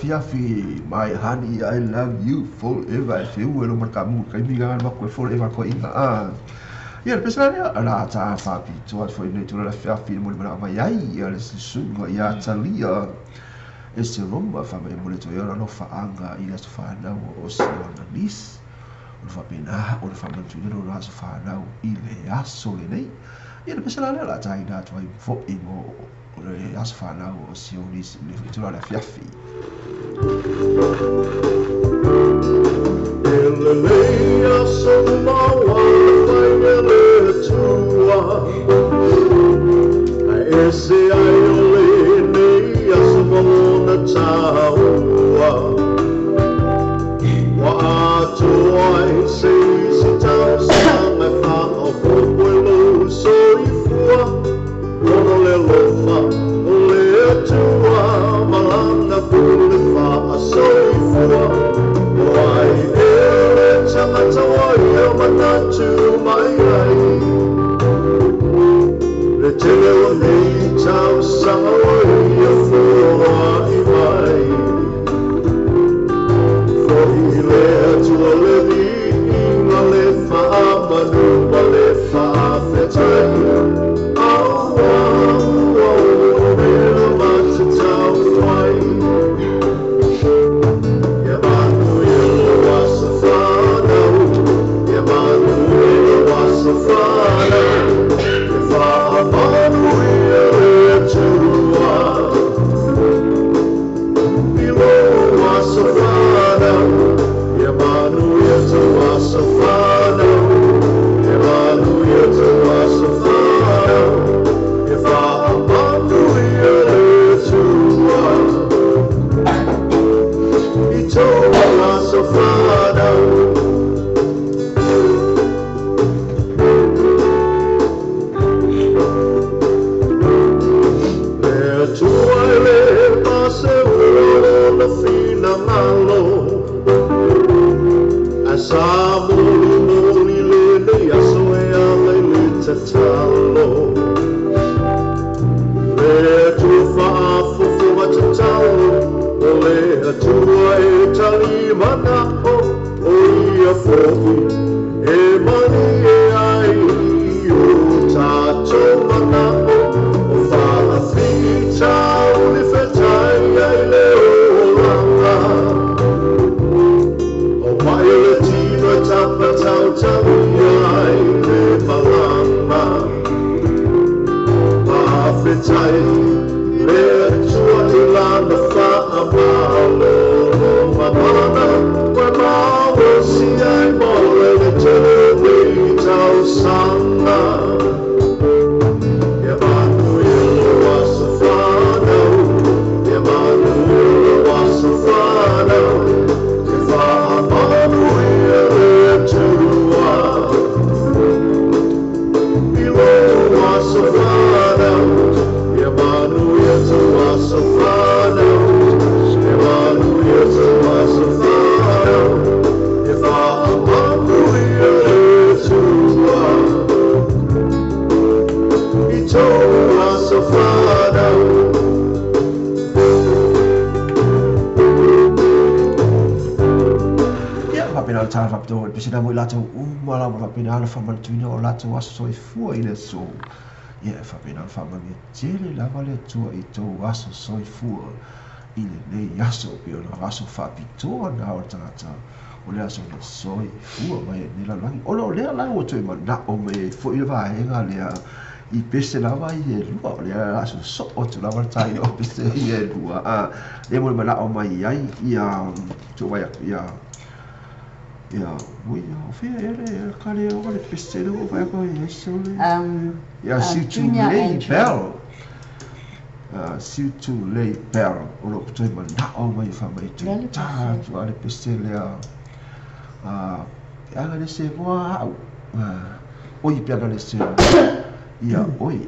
Speaker 2: Fiafi, my honey, I love you forever. If you will, Marcamu, Kamigan, Mako forever, Koina. Yeah, personally, a fapi, to what for you to la Fiafi, Murmaya, Sungo, Yatalia. It's a rumba family, Murito, no for anger, he has to find out what's on the list. Or for Pina, or for them to do as far now, Ile, Solene. Yeah, personally, I tie that way for him or as far now, or see all this, to la Fiafi.
Speaker 5: Elelea somawa wangele tua Aese aiole ne asomona taua Wa atoai seisi tausa me wha o fuelo soifua Ono le lofa o le atua malana pule wha a soifua Wai ele tamata wai o manatu mai ai Le tele o nei tau sama wai o fua i mai Foi le atua le vi inga le wha manu ma le wha whetai So far la moli le aso e ale le tatalo le tu fa fufu ma tatalo le tua e tali mana o ia fofi e mani e ai o tato mana o fa la fita o le fetai ai le olanga o violetina tapa tau tau ai le malama a fetai le tua i lana fa amalo mamana wa mawa si ai mole le tele tau sana e Emmanuel was a father Emmanuel was a father if Emmanuel to was a father Emmanuel to was a father Emmanuel to was a father if Emmanuel to he told us a father
Speaker 2: Pena tala fapto pe sina mo lato mala mo pena ala fama tuina o lato aso so fu ile so ia fa pena fama me tele la vale tu i to aso so fu ile ne aso pe o aso fa pito na o tata o le aso so fu mai ne la langi o le la o tu ma na o me fu ile va e ga le i pese la vai e lua le aso so o tu la va tai o pese e lua a le mo ma la o mai ai ia tu vai ia ja, oui, ele kale o le pestero o vai ko yeso le. Ja, si tu lei bel. Si tu lei bel o lo tu ma na o mai fa mai tu. Ta tu ale pestele ala le se voa. Oi piano le se. Ja, oi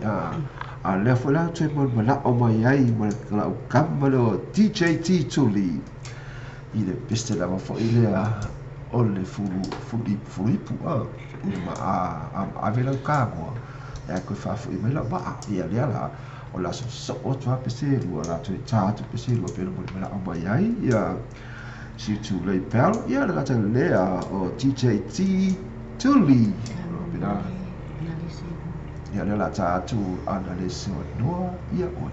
Speaker 2: a le fola tu ma na o mai ai ma la o kamalo TJT tuli. Ile pestela ma fo ile o le fulipu a vela o Gago e koe whaafu i mela waa ia lea la o la so o tua peseru o la tui tātu peseru o pēra mo mela o mai ai ia si tu lei pēl ia le gata lea o TJT tuli ia lea la tātu ana le sewa noa ia oi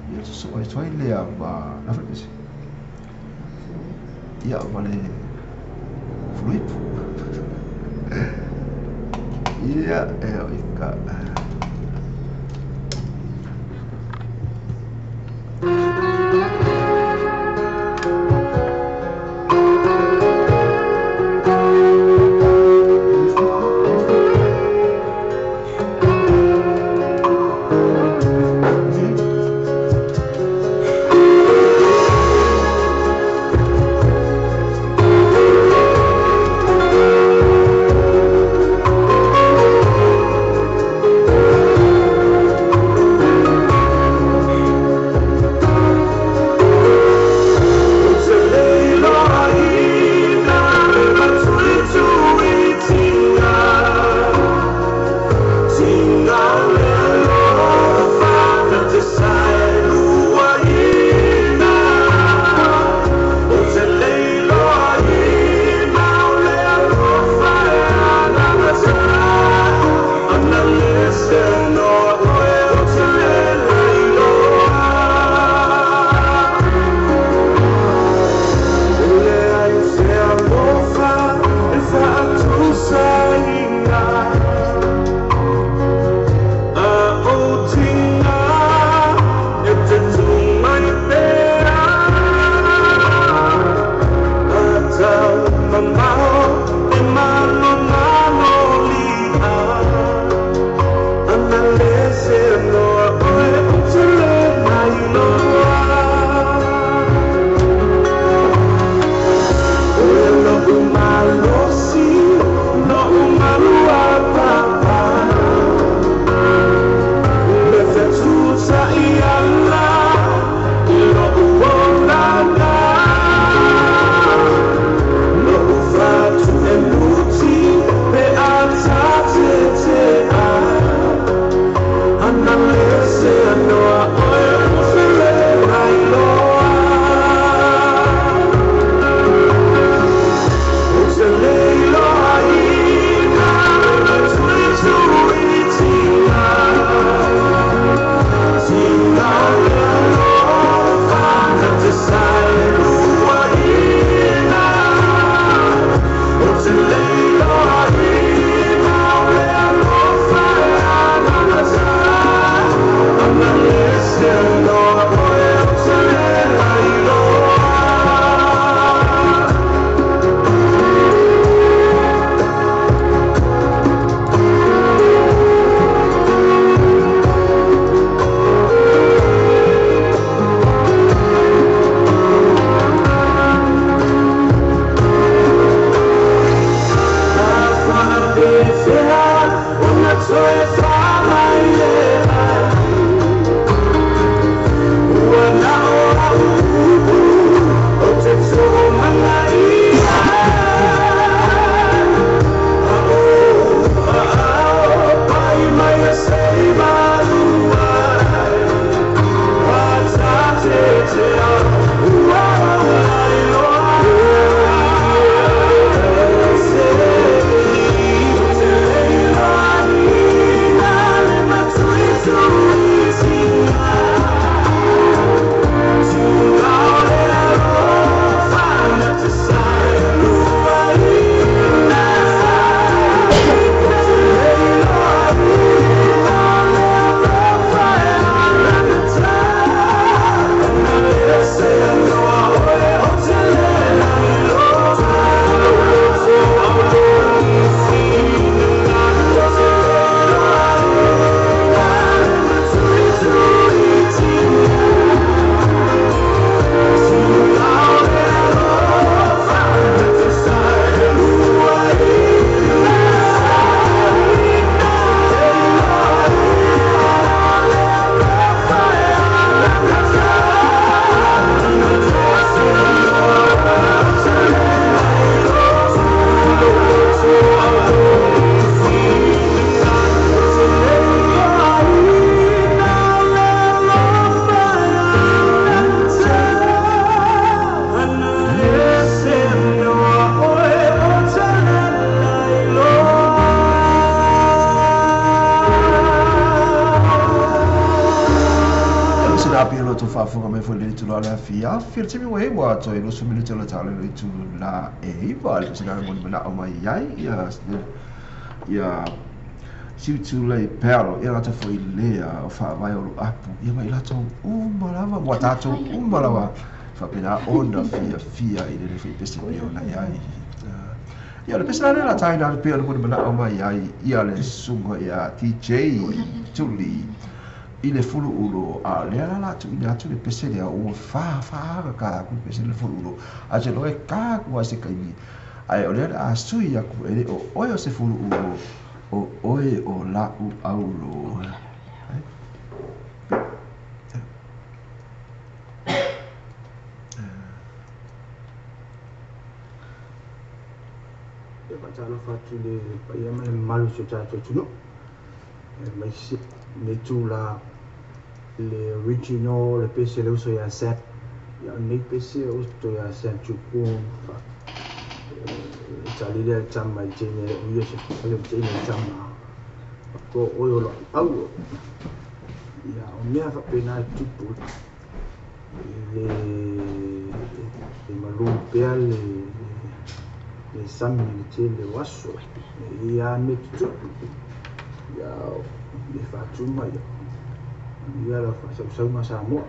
Speaker 2: ia so o tuai lea ma na whakasi ia vale fluid ia ika Whafunga me foi le tula la fia fil timi we wa to no so milita la tala le tu la e va le sina mo na o mai ya si tu le pero ia ta foi le a fa vai o apu ia mai la to malava wa ta to malava fa pena onda fia i le fai pesi pio na ia le pesa la taina le pio mo na o mai ia le sunga ia TJ tuli i le fulu ulo a le ala tu ina tu le pese le o fa ka ku pese le fulu ulo a je lo e ka ku a se kai ai o le a sui ya ku ele o o se fulu ulo o oe o la u aulo
Speaker 6: e ba tala fatu le pa ia mai malu so ta to no mai si ne tu la le original le pese le uso ya set ya ne pese uso ya set chuku fa tali le chama jene uye se le jene chama ko oyo lo au ya o mea fa pena tupu le malu pea le sami le waso ya ne tupu ya le fa tuma ya la fa sa uma sa mo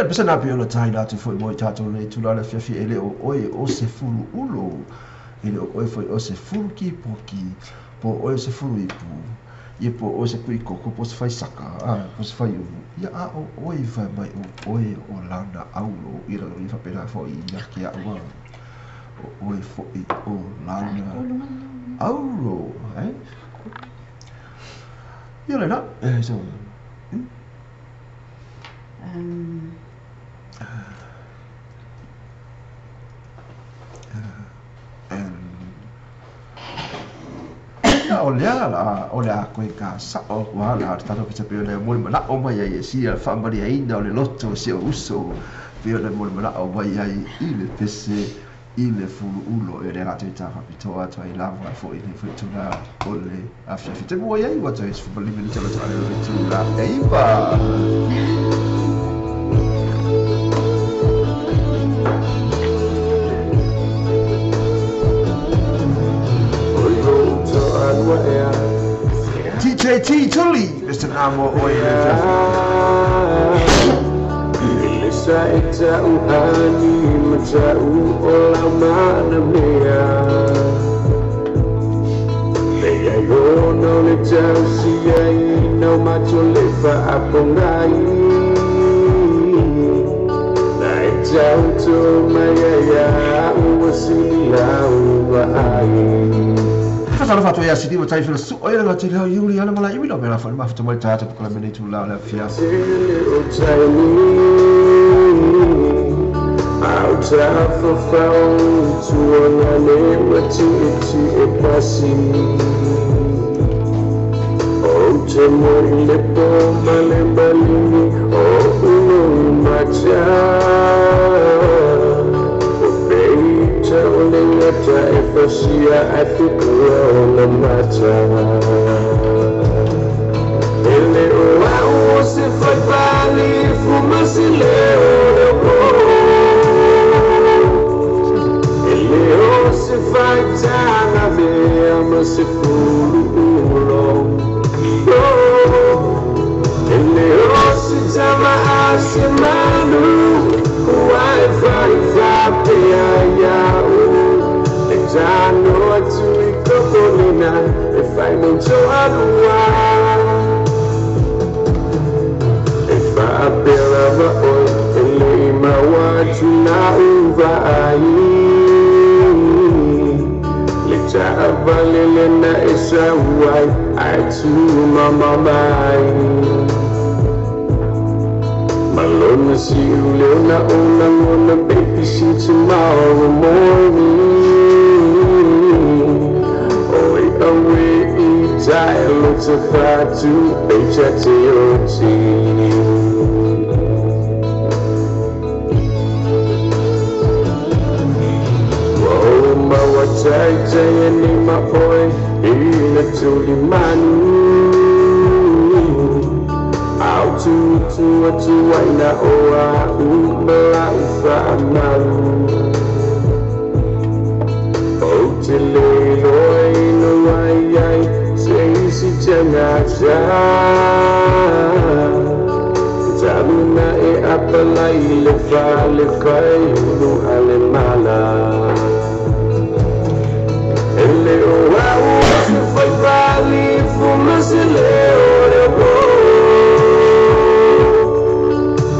Speaker 2: Ia pesa na pio na taina tu foi mo tato le tula le fiafi ele o se fulu ulo ele o foi o se fulu ki po o se fulu ipu ia po o se kui koko po se fai saka po se fai ia o vai mai o lana aulo ira i fa pena foi ia ki a o foi o lana aulo ia le na so o le a koe ka sa'o wala tano pita peo le mole mana o mai ai si al fa mari ai na le loto si o uso peo le mole mana o mai ai I le pese I le fulu ulo e le rato I taha pitoa to ai lava fo I le fituna o le afia fite mo ai wata is fu bali meni tala tala le fituna e iba TJT Tully, Mr. Namo Oye.
Speaker 5: Ilisa ita uhani matau ola mana mea. Leia yono le tau siai no macho lefa apongai. Na tau to maya uwasili au ai.
Speaker 2: Fata la fatto ya sidi wa tai fila su oya la tili yuli ala mala yumi lo mela fa ma fata mai tata ko la meni tu la la fia out of found to ona le wati e pasi o te mori le po male balini o macha Olengata e fasia atu kuona mata Ele o au se foi vale fuma se leo Ele o se vai tana vema se fulu Ele o se tama asemanu Wi-Fi ya I know to Cocolina if I know Joanna. If I build up a oil and lay my watch now over Lita Valilena is a wife I to mama mine. Malone see you Leona on the baby see tomorrow morning. I look so far to HTOT. Oh, my what I say, and my boy, in a truly man. Out to wine, oh, oh, till si jangaja Jaluna e apalai le fale kai ulu ale mala Ele o au se foi vale fuma se leo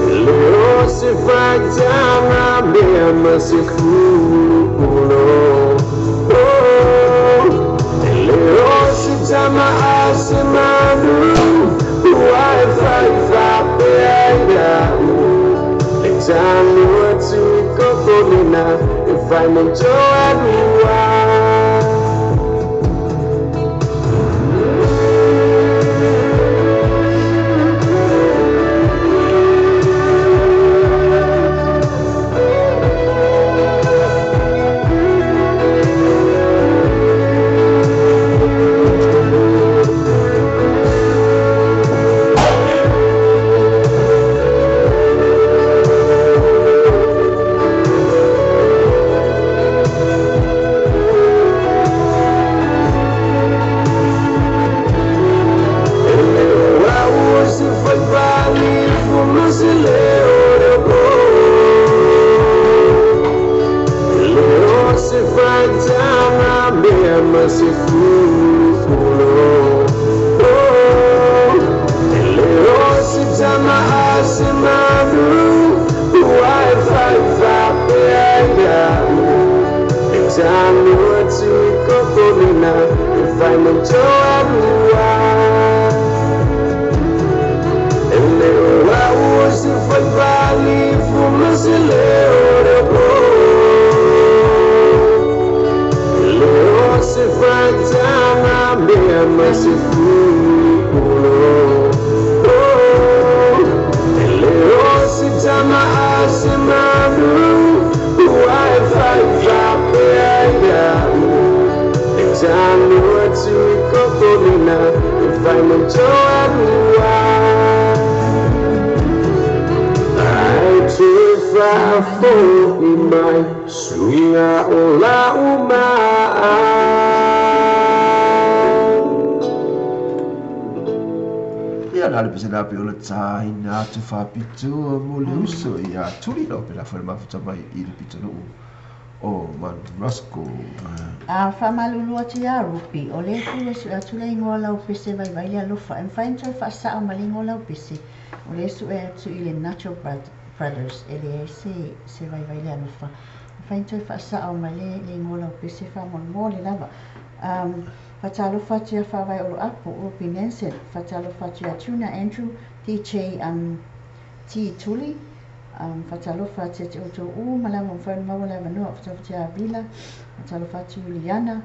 Speaker 2: Ele o se vai jama me se kulo Sama asemanu Wi-Fi ya Exanu atu kokolina If I know Joanna
Speaker 5: fo I mai suinga o la uma
Speaker 2: ia la le pesena pe o le taina atu whapitua mo le uso ia turi no pe la whare mafuta mai I le pitonu o man rasko
Speaker 1: A whamalulu ati a rupi, o le atu le ingoa lau pese vai vai le alofa, en whainto e whaasa o mali ingoa lau pese, o le su e atu I le Natural Brothers, e le se vai vai le alofa. Whainto e whaasa o mali le ingoa lau pese whamon le lava. Whatalo whati a whawai oro apo, Rupi Nansen, whatalo whati a Tuna Andrew, DJ T. Tuli, whatalo whati a te oto malama mwhanu mawala wanoa, whatalo a Vila, whatalo whati Uliana,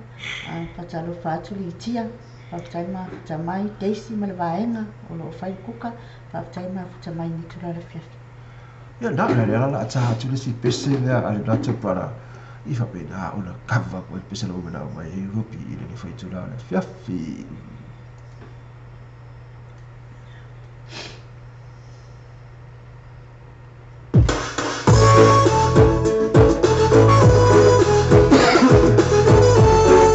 Speaker 1: whatalo whati Tia, whataima whatamai Daisy Malawaenga, o lo whai kuka, whataima whatamai ni turara whiawhi.
Speaker 2: ia na le ala taha tu le si pese lea ale nata para I whapena ona kawa po pese lo mena o mai Rupi I le whaitula le whiawhi
Speaker 5: Thank you.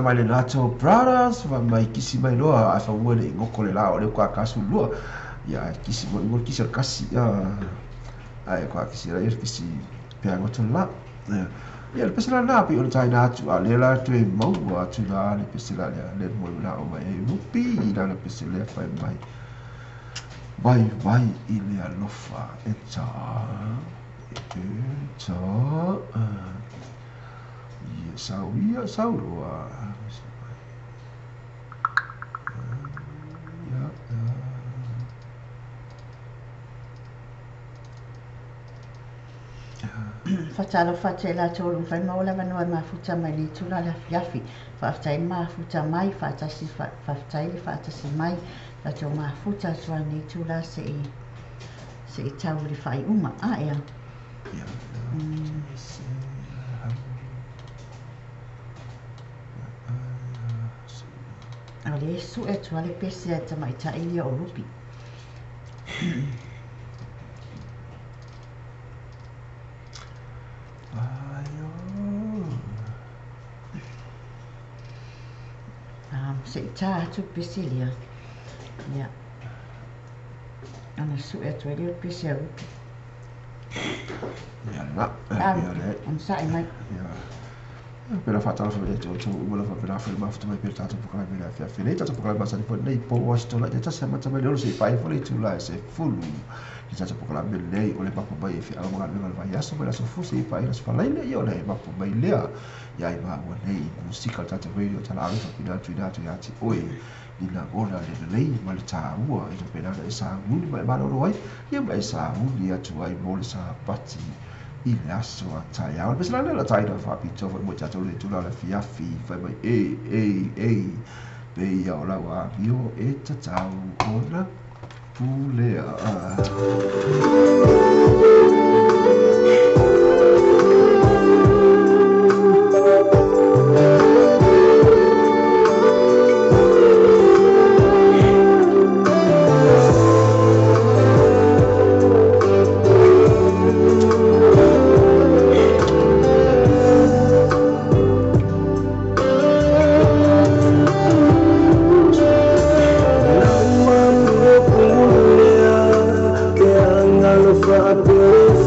Speaker 2: sa mai le nato brothers fa mai kisi mai loa a fa ua le ngoko le lao le kwa kasu lua ya kisi mo ngol kisi kasi ai kwa kisi ra kisi pe ngoto la ya le pesila na pi o tai na tu a le la tu e mau wa tu la le pesila le mo la o mai rupi ina le pesila fa vai i le alofa e ta ia saurua
Speaker 1: Fatalo fate la tolu fai mo la vanua mafuta mai ni tula la fiafi fatai mafuta mai fatasi fatai fatasi mai la to mafuta swa ni tula se tau li fai uma ya ale su e tu ale pese ta mai ta ili o rupi se ta tu pesilia ya ana su e tu ali pese o rupi
Speaker 2: ya na ya
Speaker 1: on sai mai
Speaker 2: pela fatala fa leto to wala fa pela fa mafuta mai per tato pokala pela fa fele tato pokala basa ni nei po wasto la ta sa mata mai lo se pai fa le tu la se fulu ki tato pokala be lei o le papo mai fi ala mga le va yaso pela so fu se pai la fa lai le yo le papo mai le ya i ma wa nei musika tato radio tala ala fa pila tu ya ti oi ni la ona le lei ma le ta ua i pela le sa nguni mai ma lo ai ya mai sa nguni atu ai mo le sa pati i le aso a tai au pesa la tai da fa pito fa mo tato le tula la fiafi fa mai pe ia o la wa io e tatau ona pulea
Speaker 4: Nama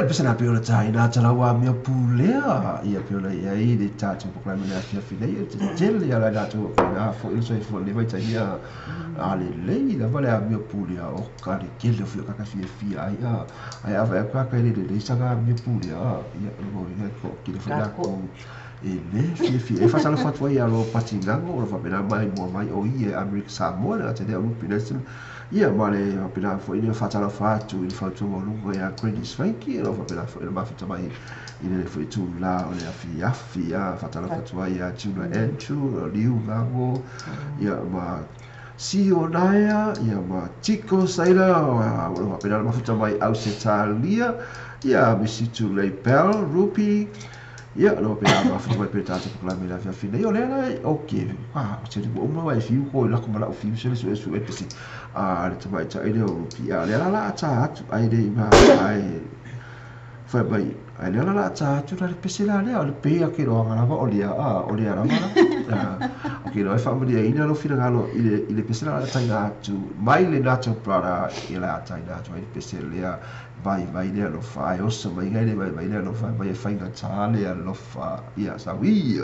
Speaker 2: pesa na pio tai na tala wa mia pulea ia pio la ia I de tatu po klama na fia fina ia te tele ala da tu na fo il so fo le vai tai ia ale le la vale a mia pulea o ka de kele fio ka fia fia ai ava ka ka le de sanga mia pulea ia mo ia ko ki le fia ko e le fia e fa sala fatwa ia lo patingango o fa pena mai mo mai o ia America Samoa na te de u pinesen ia male pena fo ina fatala fatu il fatu mo lungo ia credit swanky lo fa pena fo ina mafuta mai ina le fo tu la o le afia fatala fatu ia tuna enchu liu ngago ia ma si o naia ia ma chico saila o fa pena mafuta mai au se talia ia misitu le bell rupi ia lo pena mafuta mai peta te klama la fina io le okay se di mo mai fiu ko la kuma la fiu se su e pesi le tamai ta ile o pia le la ta ai de ma ai fa bai ai le la ta tu la pesi la le o le pe a ke ro ngala o le ra ngala okay lo fa mo dia ina lo fina ngalo ile pesi la ta ina tu mai le nato para ile ta ina tu ai pesi le vai le lo fa o so mai le vai le lo fa vai fa ina ta le lo fa ia sa wi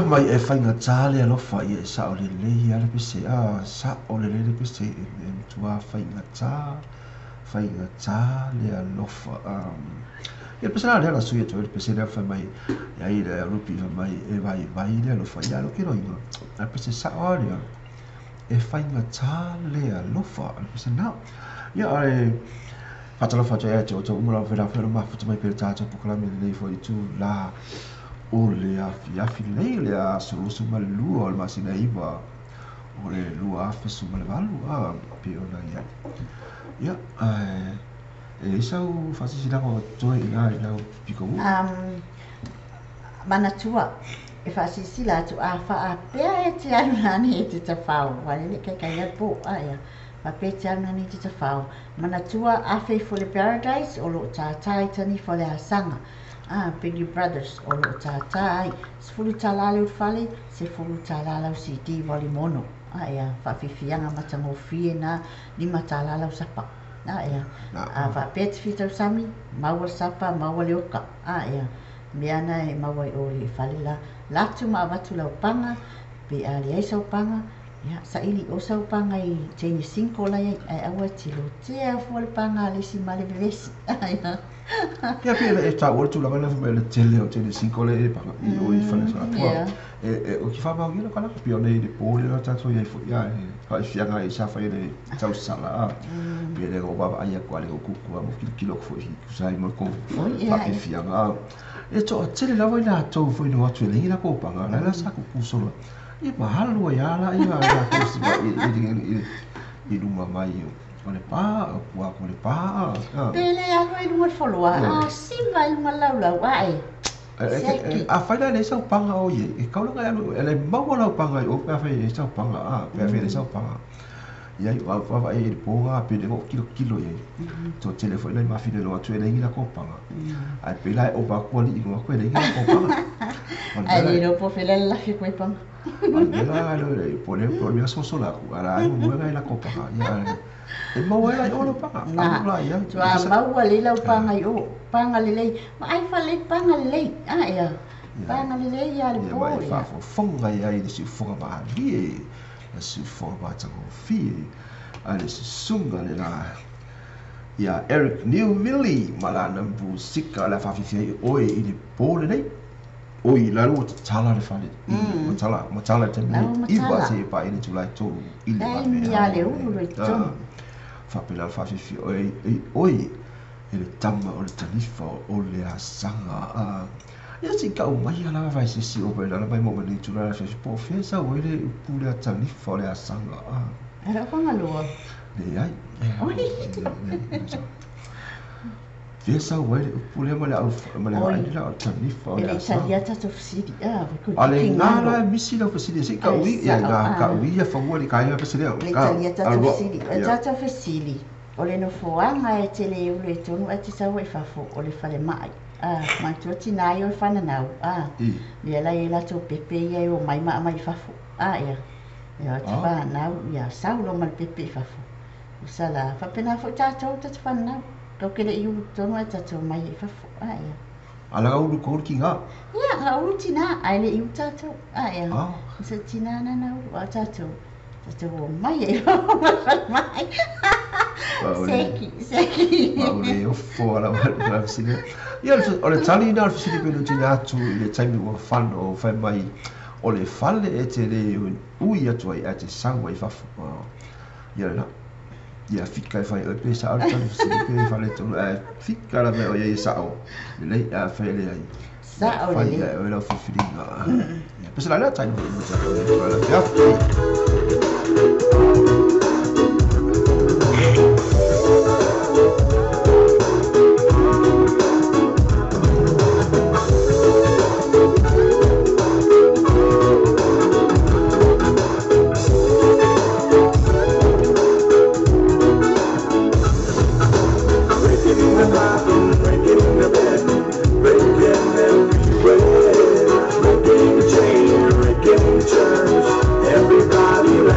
Speaker 2: mai e whainga tāle alofa i e sa o le lei ale pese sa o le lei pese e tua whainga tāle alofa ia pese la lea sui e toi pese lea whai mai ia i le rupi mai e vai le alofa ia lo kero inga a pese sa o lea e whainga tāle alofa ale pese nao ia ai fatalofa toi e te o tau umara whera mafuta mai pere tātou pukalami le nei fo i tu la o le afi nei le a solosu ma le lua o le masina iwa o le lua afesu ma le walu pe ona ia e isau fasisilako toe ina i lau piko mu
Speaker 1: manatua e fasisila atu a pea e te anu nani e te tawhau wale le kai po ia pa pe te anu nani te tawhau manatua afe for the paradise o lo tātai tani for le asanga Big Brothers o lo tātai se fulu tālale ufale se fulu tālale CD wali mono ia whawhiwhianga matango fie na lima tālale usapa ia whapet fitau sami maua sapa maua leoka ia meana e maua i o le whale la latu ma watu lau panga pe a le aisa upanga ia sa ili o sa upanga i teni sinko lai ai aua tilo tea fuale panga le si male vevesi ia
Speaker 2: ia pia e tau ore tulaga na me le tele o tele cinco le e panga i o i fale sa tua o ki fa mau gila kala pia nei de pole na tatu ia fo ia e fa fianga i sa fa ile tau sala pia le go baba ia kwa le go kuku mo kilo fo i kusai mo ko fa fianga e to tele la vai na to fo no atu le ina ko panga la sa ku solo i mahalo ia la ia ko si i luma mai le pa kua ko le pa
Speaker 1: pele a ko i luma followa simba i luma lau ai
Speaker 2: a faina le sau panga o ye e kaula ga ele mau lau panga o pa fa e sau panga pa fa le sau panga ia i wa e ponga pe le kilo ye to telefone ma fine lo atu ele ngila ko panga ai pe lai o ba ko li ngo ko ele ngila ko panga
Speaker 1: ai no po fele la fi ko panga
Speaker 2: ai lo le pone por mi aso sola ara ai mo ga la ko panga ia e mau ai o lo panga
Speaker 1: na ia mau le la panga yo panga le ma ai fa le panga le ia panga le ia le po
Speaker 2: ia fa fonga ia i si fonga ba li e si fonga ba tango fi ale si sunga le la ia Eric Newmilly malana musika la fa fi oi i le po le nei oi la lo tala le fa le mo tala te i ba se pa i le tulai to i le ba me
Speaker 1: ia le u le to
Speaker 2: fa pela fa fi oi ele tama o le talifa o le asanga ia si ka mai ala vai se si o bela mai mo ni tu la se po fesa o ele pu le talifa o le asanga
Speaker 1: era con alo
Speaker 2: le ai fesa o ele pu le male au male ai la talifa o le asanga
Speaker 1: ele talia to fsidi
Speaker 2: ale ngala misi la fsidi se ka wi ia ka wi ia fa mo le kai pa se le
Speaker 1: ele talia to fsidi tato fsidi o le no foanga e tele u le tonu ati sa we fa fo o le fale mai ma tu tina yo fa na nau le la ela to pepe ia o mai ma mai fa fo ia tu fa nau ia sa lo mal pepe fa fo usala fa pena fo tato ta fa nau ko ke le u tonu ati to mai fa fo ia
Speaker 2: ala ga u ko ki nga
Speaker 1: ia ga u tina ai le u tato ia se tina na nau o tato tato mai e mai Seki.
Speaker 2: Maule o fora la sine. Ia o le tali na fisi pe no tina tu le time o fan o fa mai o le falle e te le ui atu ai ate sangwa i fa. Ia la. Ia fika fa o pe sa alta fisi pe fa le tu fika la me o ia sa o. Le a fa le ai.
Speaker 1: Sa o le.
Speaker 2: Ia o la fisi na. Ia pe sa la time o la.
Speaker 5: Everybody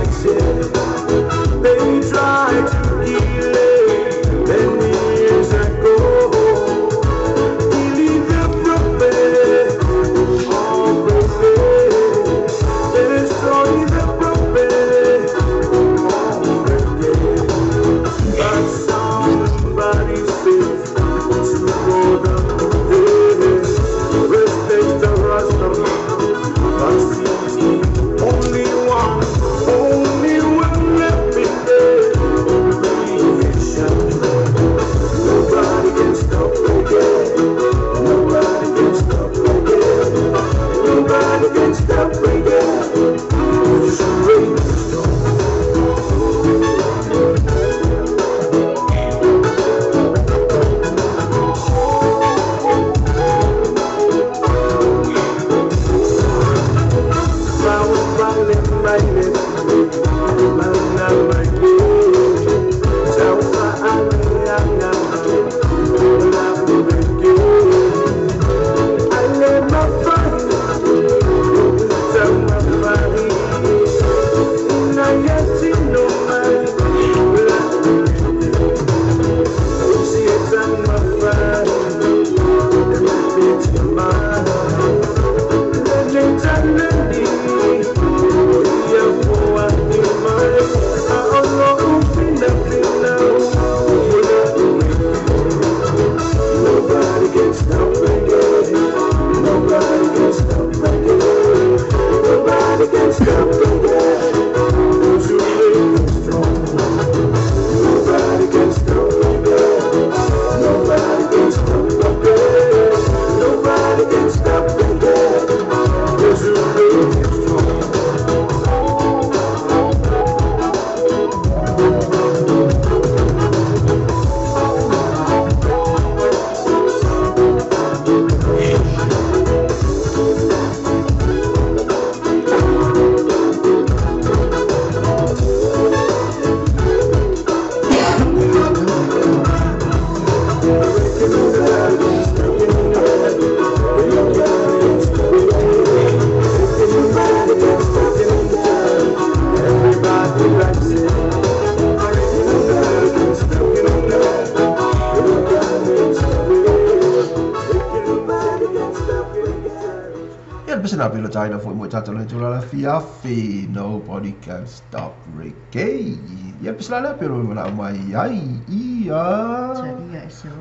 Speaker 2: na pila China for mo chacha le chula la fiafi. Nobody can stop reggae. Ya pisla la pero na mai ai ia.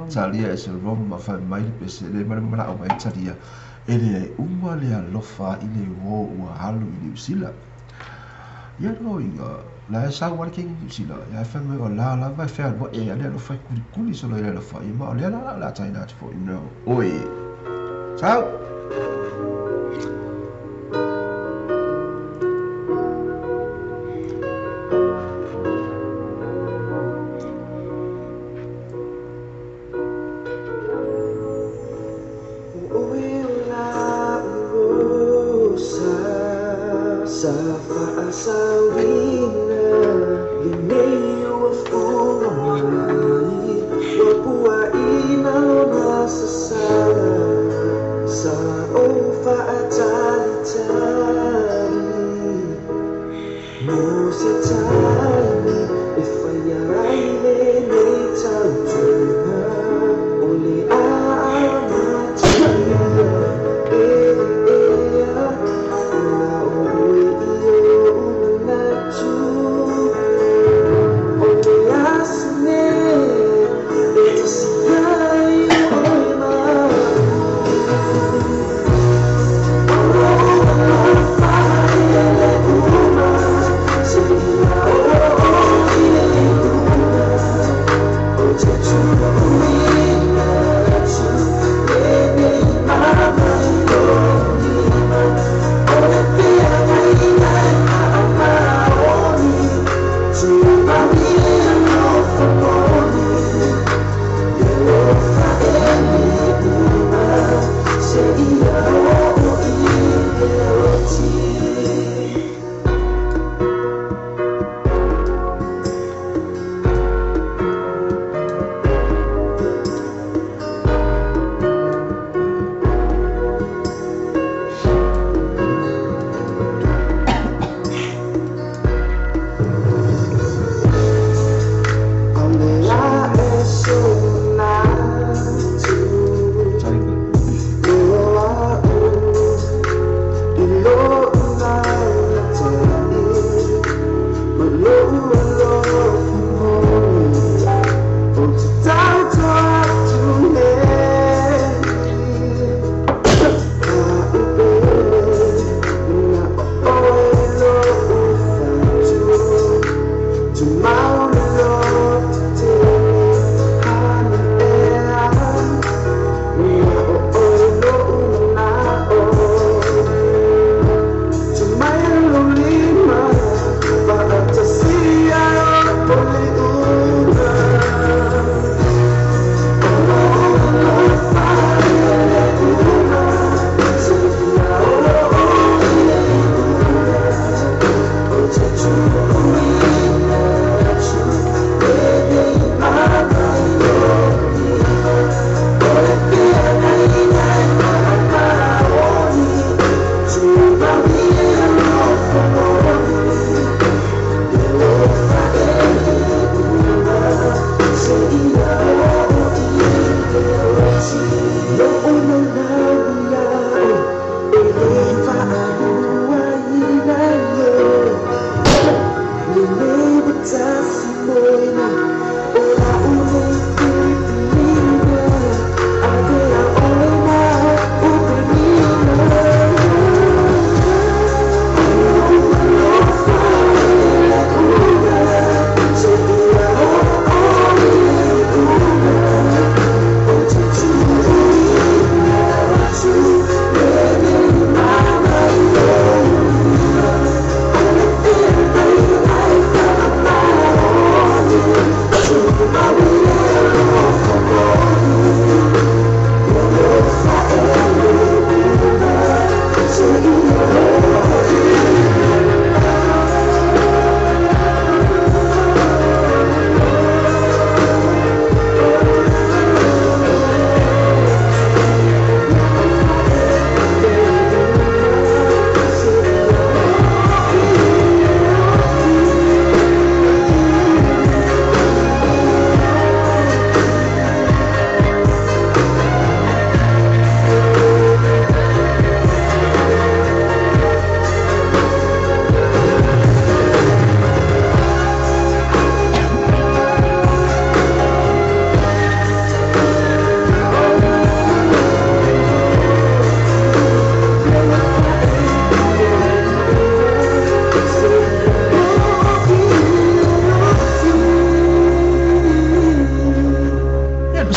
Speaker 2: Chalia is a rom ma fa mai pese le mana mana mai chalia. Ele uma le alofa ile wo wa halu ile sila. Ya no inga la sa wa king sila. Ya fa me la vai fa bo e ale lo fa kuli solo ile lo fa. Ma le la China for you know. Oi. Ciao.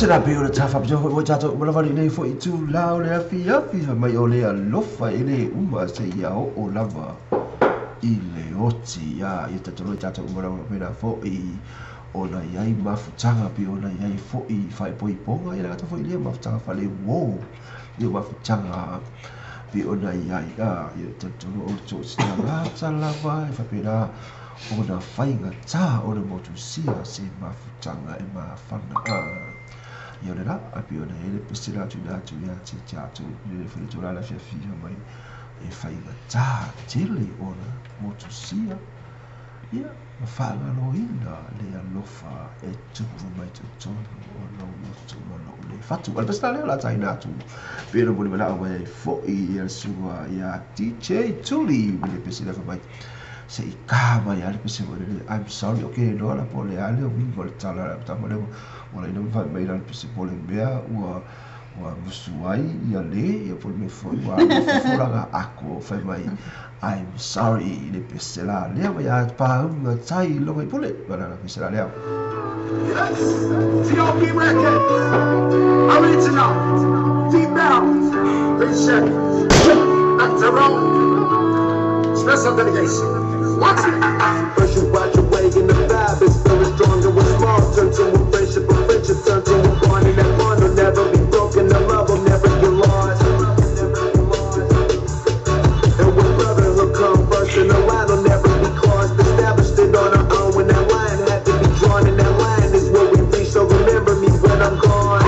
Speaker 2: sera be o ta fa jo o tato mo la vali nei fo i tu lao le afi mai o le alofa ele uma se ia o lava i le oti ia i tato mo la pena fo i ona iai mafutanga pe ona iai fo i fai poi ponga ila to fo i le mafutanga fa le wo i mafutanga pe ona iai i tato o to sta lava fa pena ona fainga ta ona motusia se mafutanga e mafana ia le la api ona ele pesira tu ya tu le fele tu la fia mai e fainga ta tele ona motusia ia mafanga no ina le alofa e tu mai tu ona motu ona le fatu al pesira le la taina tu pero boli mala mai fo i el sua ia DJ Tuli le pesira mai se ikama ya le pese mo le I'm sorry okay no la pole ale o vingo le tala ta mo le wala ina fa mai la pese pole bea wa musuai ya le ya pole me foi wa fora ako fa mai I'm sorry le pese la le ya pa un tai lo mai pole para la pese la le
Speaker 5: Yes, TOP Records, original, deep bounds, reset, that's around, special dedication. Watch it.
Speaker 4: First you watch your way in the vibe, it's feeling stronger when small turn to a friendship turn to a bond, and that bond will never be broken, the love will never get lost. And when brotherhood come first, and the line will never be crossed, established it on our own when that line had to be drawn, and that line is where we reach, so remember me when I'm gone.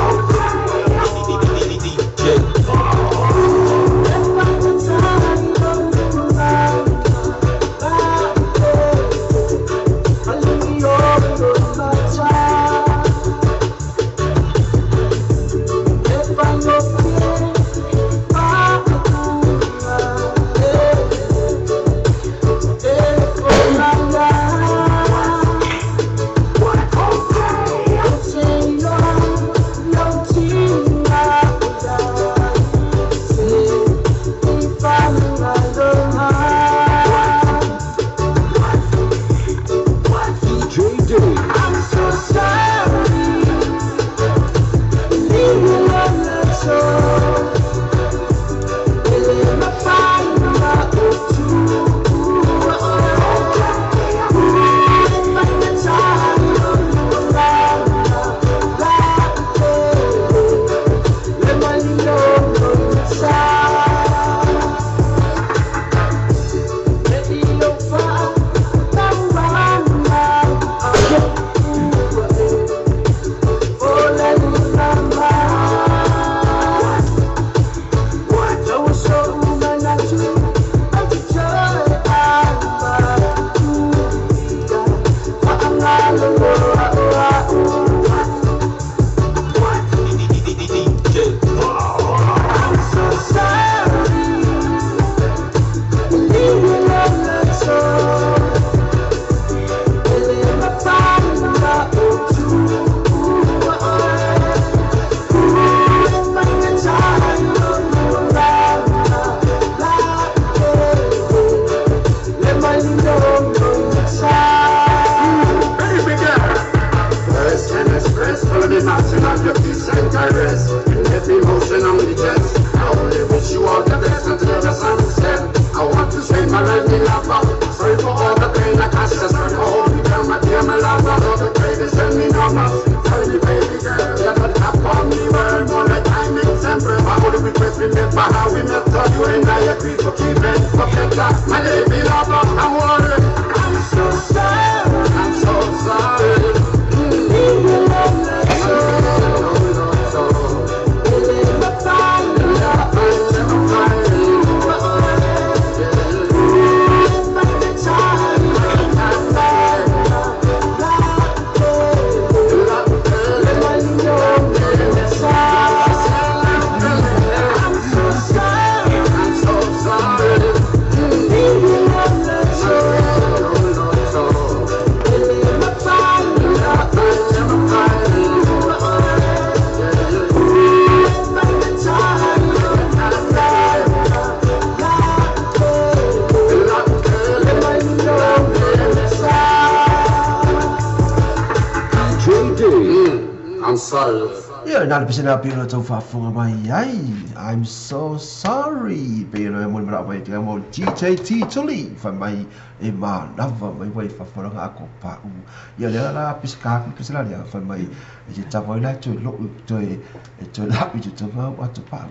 Speaker 5: I'm sorry.
Speaker 2: Ia nā le pisena pino tau whaafunga mai ai. I'm so sorry. Pino e mwana mai te mo GJT tuli. Wha mai e mā lava mai wai whawharanga ako pāu. Ia lea la pisa kāku pisena lea wha mai e te tawai lai tui loku tui e tui lapi tu tau mau atu pāu.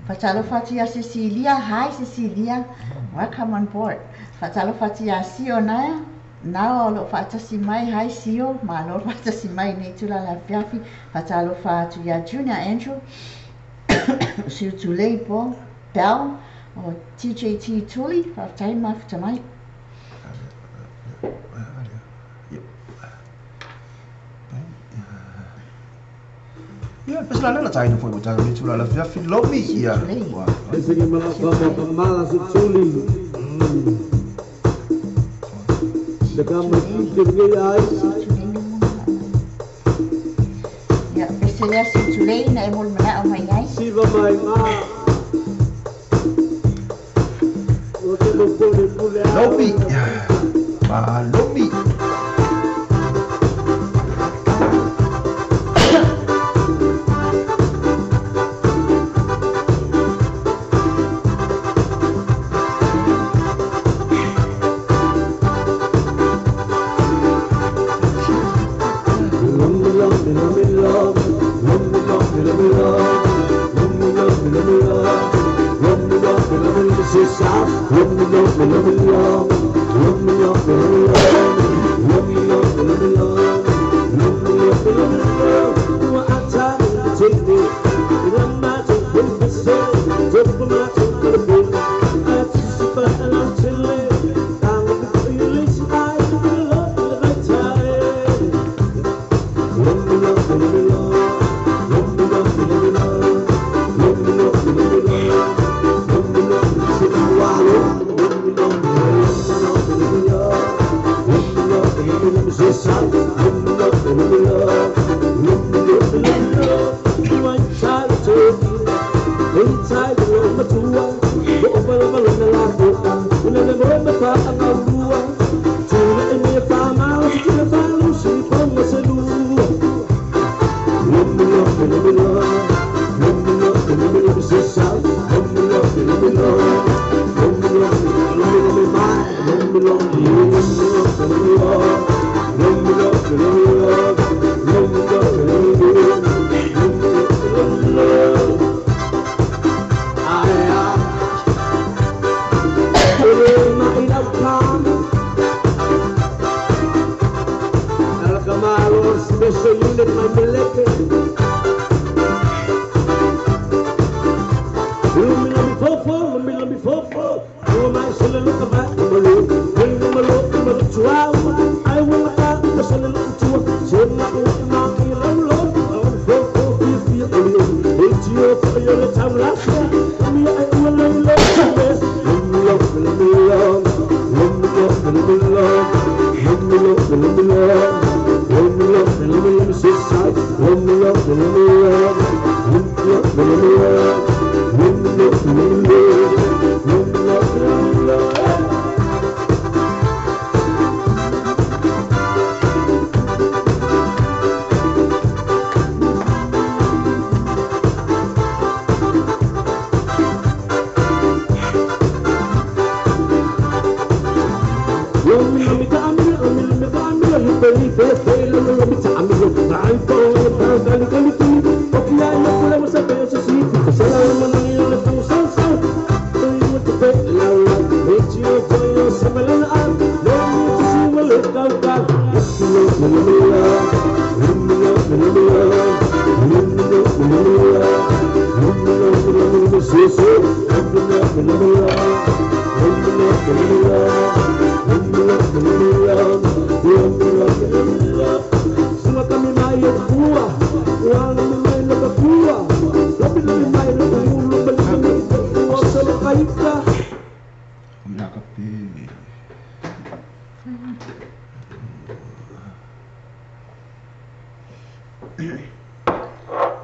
Speaker 1: Fatalo fatia Cecilia. Hi Cecilia. Welcome on board. Fatalo fatia Sio Naya. Now lo fatasi mai hi Sio. Ma lo fatasi mai nei tula la fiafi. Fatalo fatia Junior Andrew. Siu Tulei po. Bell. O TJT Tuli. Fatai mafta mai.
Speaker 2: Ia, pesa la taina foi mo tanga ni tula la fiafi lomi ia.
Speaker 5: Ese que mala su tuli. De cama que ai.
Speaker 1: Ya, pesa la Siu Tulei na emol mana o mai ai.
Speaker 5: Siva mai ma. O te lo pone
Speaker 2: Lomi. Ma lomi.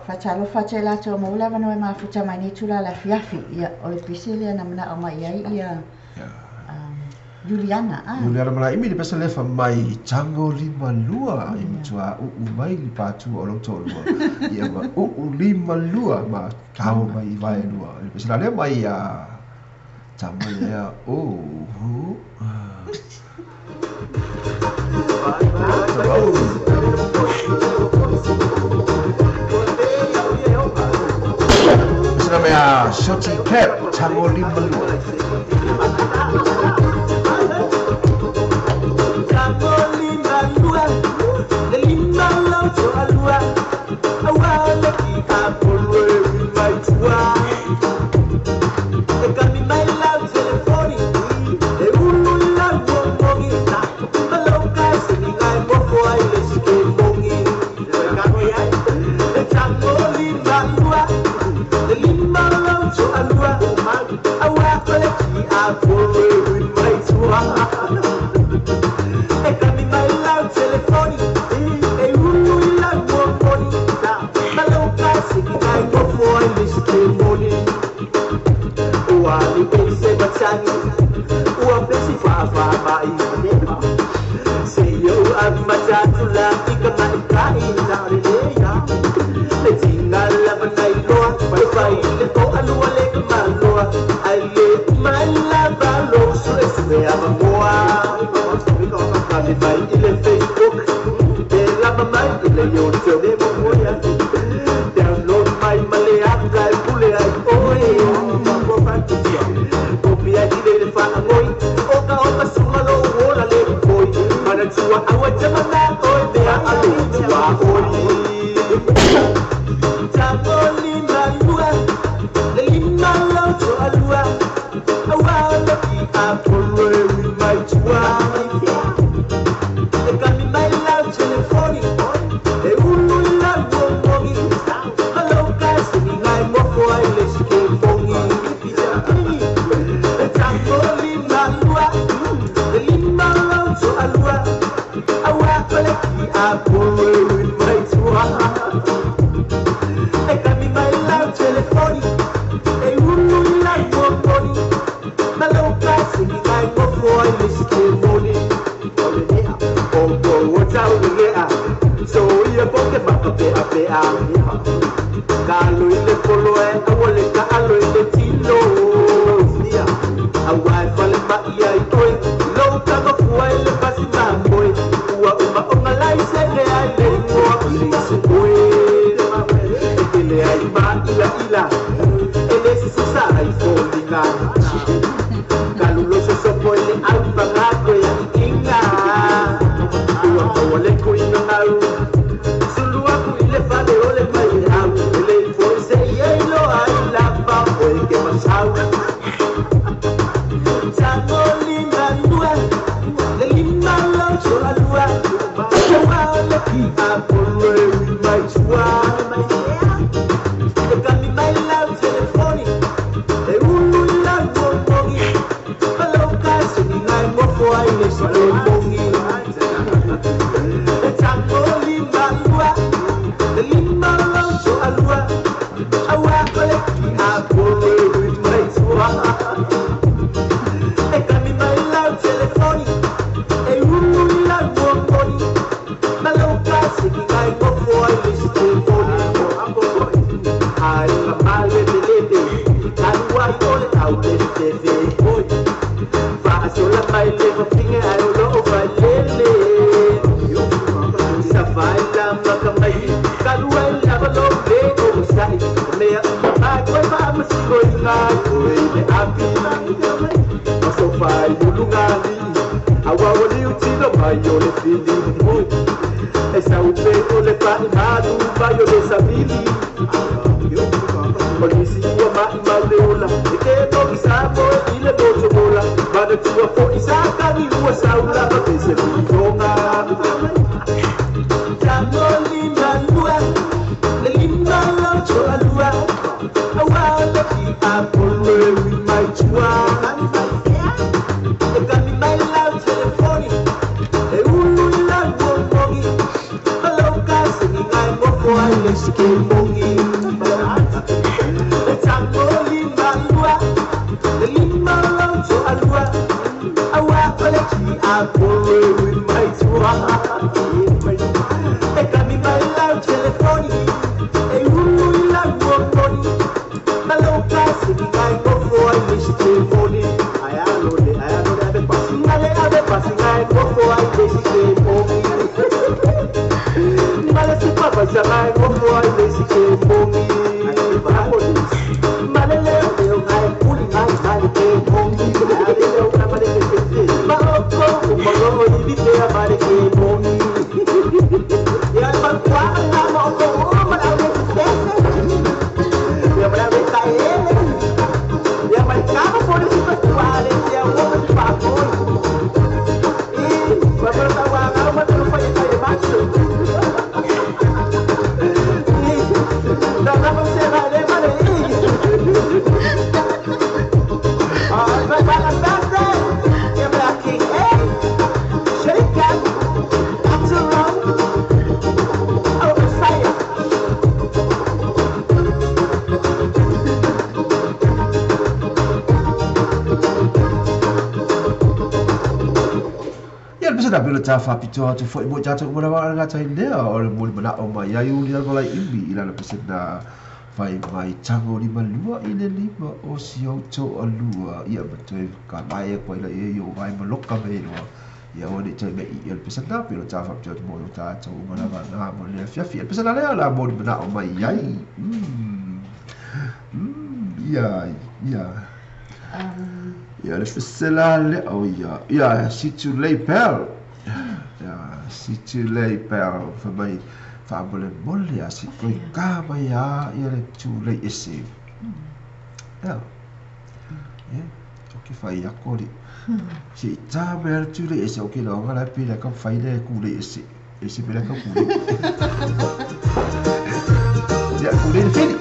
Speaker 1: Fatalo fache la to mo la vano ma futa mai ni tula la fiafi ia o le pisile na mana o mai ai ia Juliana
Speaker 2: mala imi le pesa lefa mai tango 52 imi tua mai li patu o lo tolu ia ma 52 ma tau mai vai lua le pesa le mai tama ya pesa me shorty cap tango 52
Speaker 4: Awa
Speaker 2: Bisa bila tafa pito tu foi mo jatuh mana mana ngata dia orang mul mana o mai ayu dia golai imbi ila pesena fai mai chango di malua ile lima o sio to alua ia betul ka mai ko ila yo vai melok ka be no ia o de tai be ia pesena bila tafa pito mo ta to mana mana mo le fia fia pesena la mo mana o mai ai ia ja, das ist le oh ja, si tu lei per. Ja, si tu lei per für mai fabule molle ja, si koi ka mai ja, le tu lei esse. Ja. Ja, okay fai ja kori. Si ta ber tu lei esse okay lo ngala pi la ka fai le ku lei esse. Esse pe la ka ku. Ja, ku lei fini.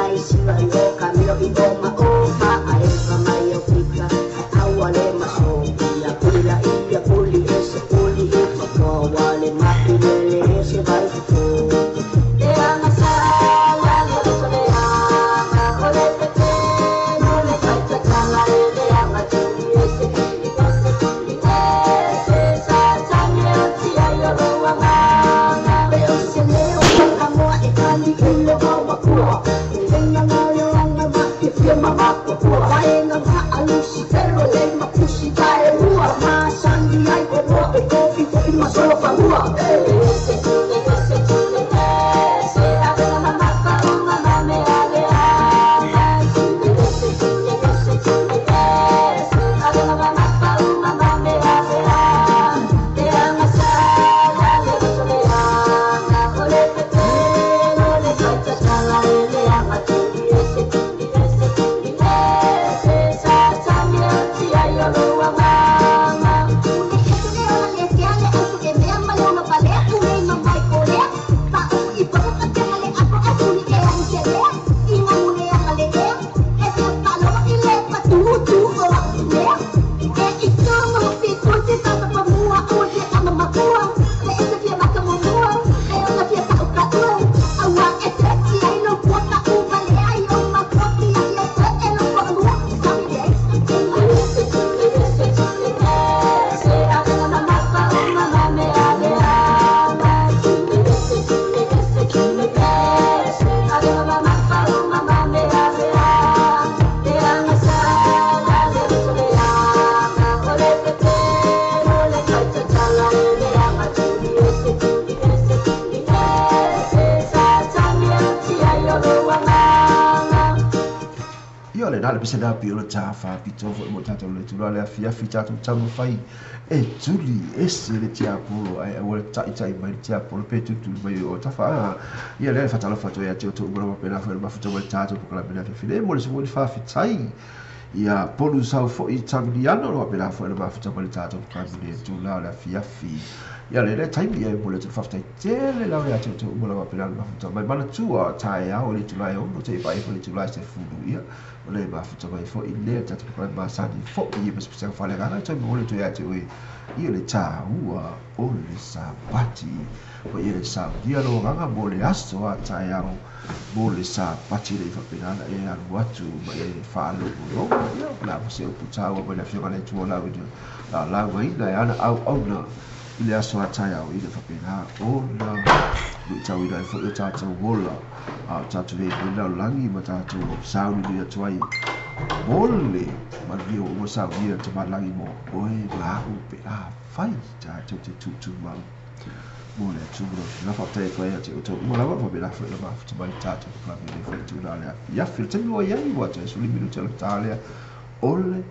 Speaker 7: Hãy subscribe cho kênh Ghiền Mì Gõ để không bỏ lỡ những video hấp dẫn.
Speaker 2: le pese na pi o le tafa pito fo mo tato le tula le afia fita tu tamu fai e tuli ese le tia polo ai o le tai mai tia polo pe tu mai o tafa ia le fatalo fato ia te o ngora pena fo ma futo le tato ko la pena fine mo le so di fa fitai ia polu sau fo I tamiliano lo pena fo ma futo le tato ko la tula le afia fi ia le taimi ia mo le te faftai tele la ia te ngora pena ma futo mai mana tua tai a o le tula e o no te pai fo le tula se fulu ia o le ma futo mai fo I le tato ko ma sani fo ia ma spesial fa le gana te mo le to ia te ia le tā ua o le sapati o ia le saudia lo ranga mo le aso a tai ao mo le sapati le whapinana e anu atu ma e whaalo o ia la mo se o putaua ma le whionga le tua lau ina la lau ina e ana au na I le aso a tai ao I le whapinana o na lui tau ina e fo i tātou wola a tātou le ina langi ma tātou sauni ni atuai Mole, ma rio o sa via te malangi mo oe lahu pe a fai ta te tutu mal. Mole tu no fa te ko ia te o to mo la va pe la fa la va te mai ta te la me fa tu la le. Ya fil te mo ia I wa te su li minuto la talia. Ole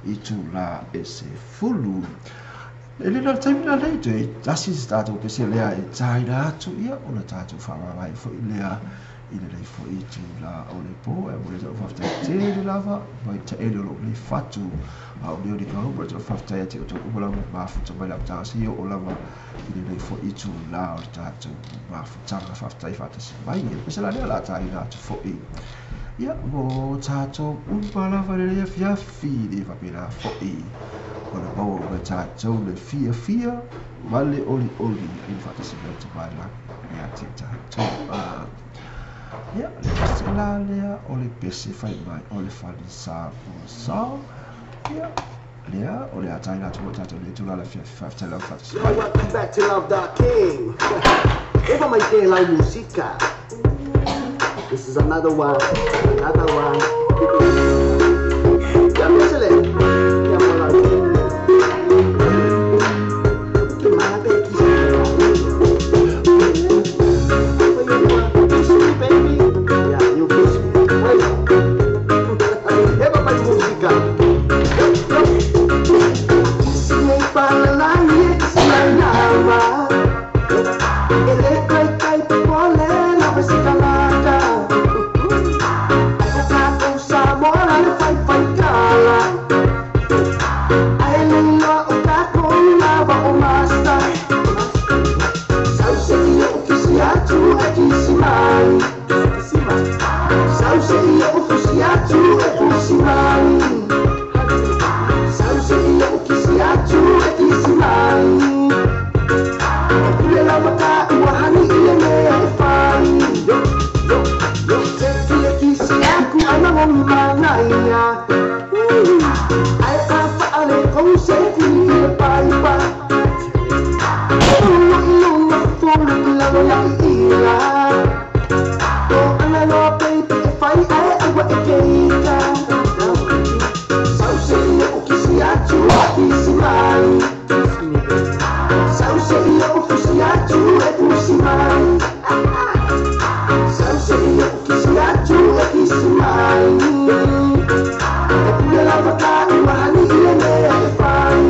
Speaker 2: I tu la ese fulu. E le la time la le te asi sta to pe se le ai tai da tu ia o la ta tu fa vai fo le I le fo I tu la o le po e mo le fa te le lava mai te e lo le fatu a o le ka o le fa te te o ko la ma fu te mai la ta si o la ma I le fo I tu la o ta tu ma fu ta la fa te fa te mai e se la la ta I la tu fo I ia mo ta to un pa la va le fia fi le va pe la fo I o le mo le ta to le fia ma le oli I fa te se te mai la ia te ta to ia le pasela lea o le pese fai mai o le fali sa o sa ia lea o le atai la tuwa tato le tula la fia te lau fata si
Speaker 4: Welcome back to Love the King. Eva mai te la musica. This is another one. Ya piénsele. Ya por la Qué mala te baby. Yeah, you kiss me. Eva mai musica. Si me parla la si la llama. Ele kai pole la musica nata. Ako sabora le fai kala. Ai no utako na va o masta. Sauce io kisi atu kisi mai. Sauce io kisi atu kisi mai. Sauce io kisi atu kisi mai. Ile la mata wahani ile me fai. Yo te kisi aku ana mo manaya. Ai ka fa ale ko se ti pai pa. No for la no ya ira. Do ana no baby fai ai agua ekeika. Sauce io kisi atu kisi mai. Sauce io kisi atu kisi mai. Sauce io kisi atu kisi mai. Ile la mata wahani ile me fai.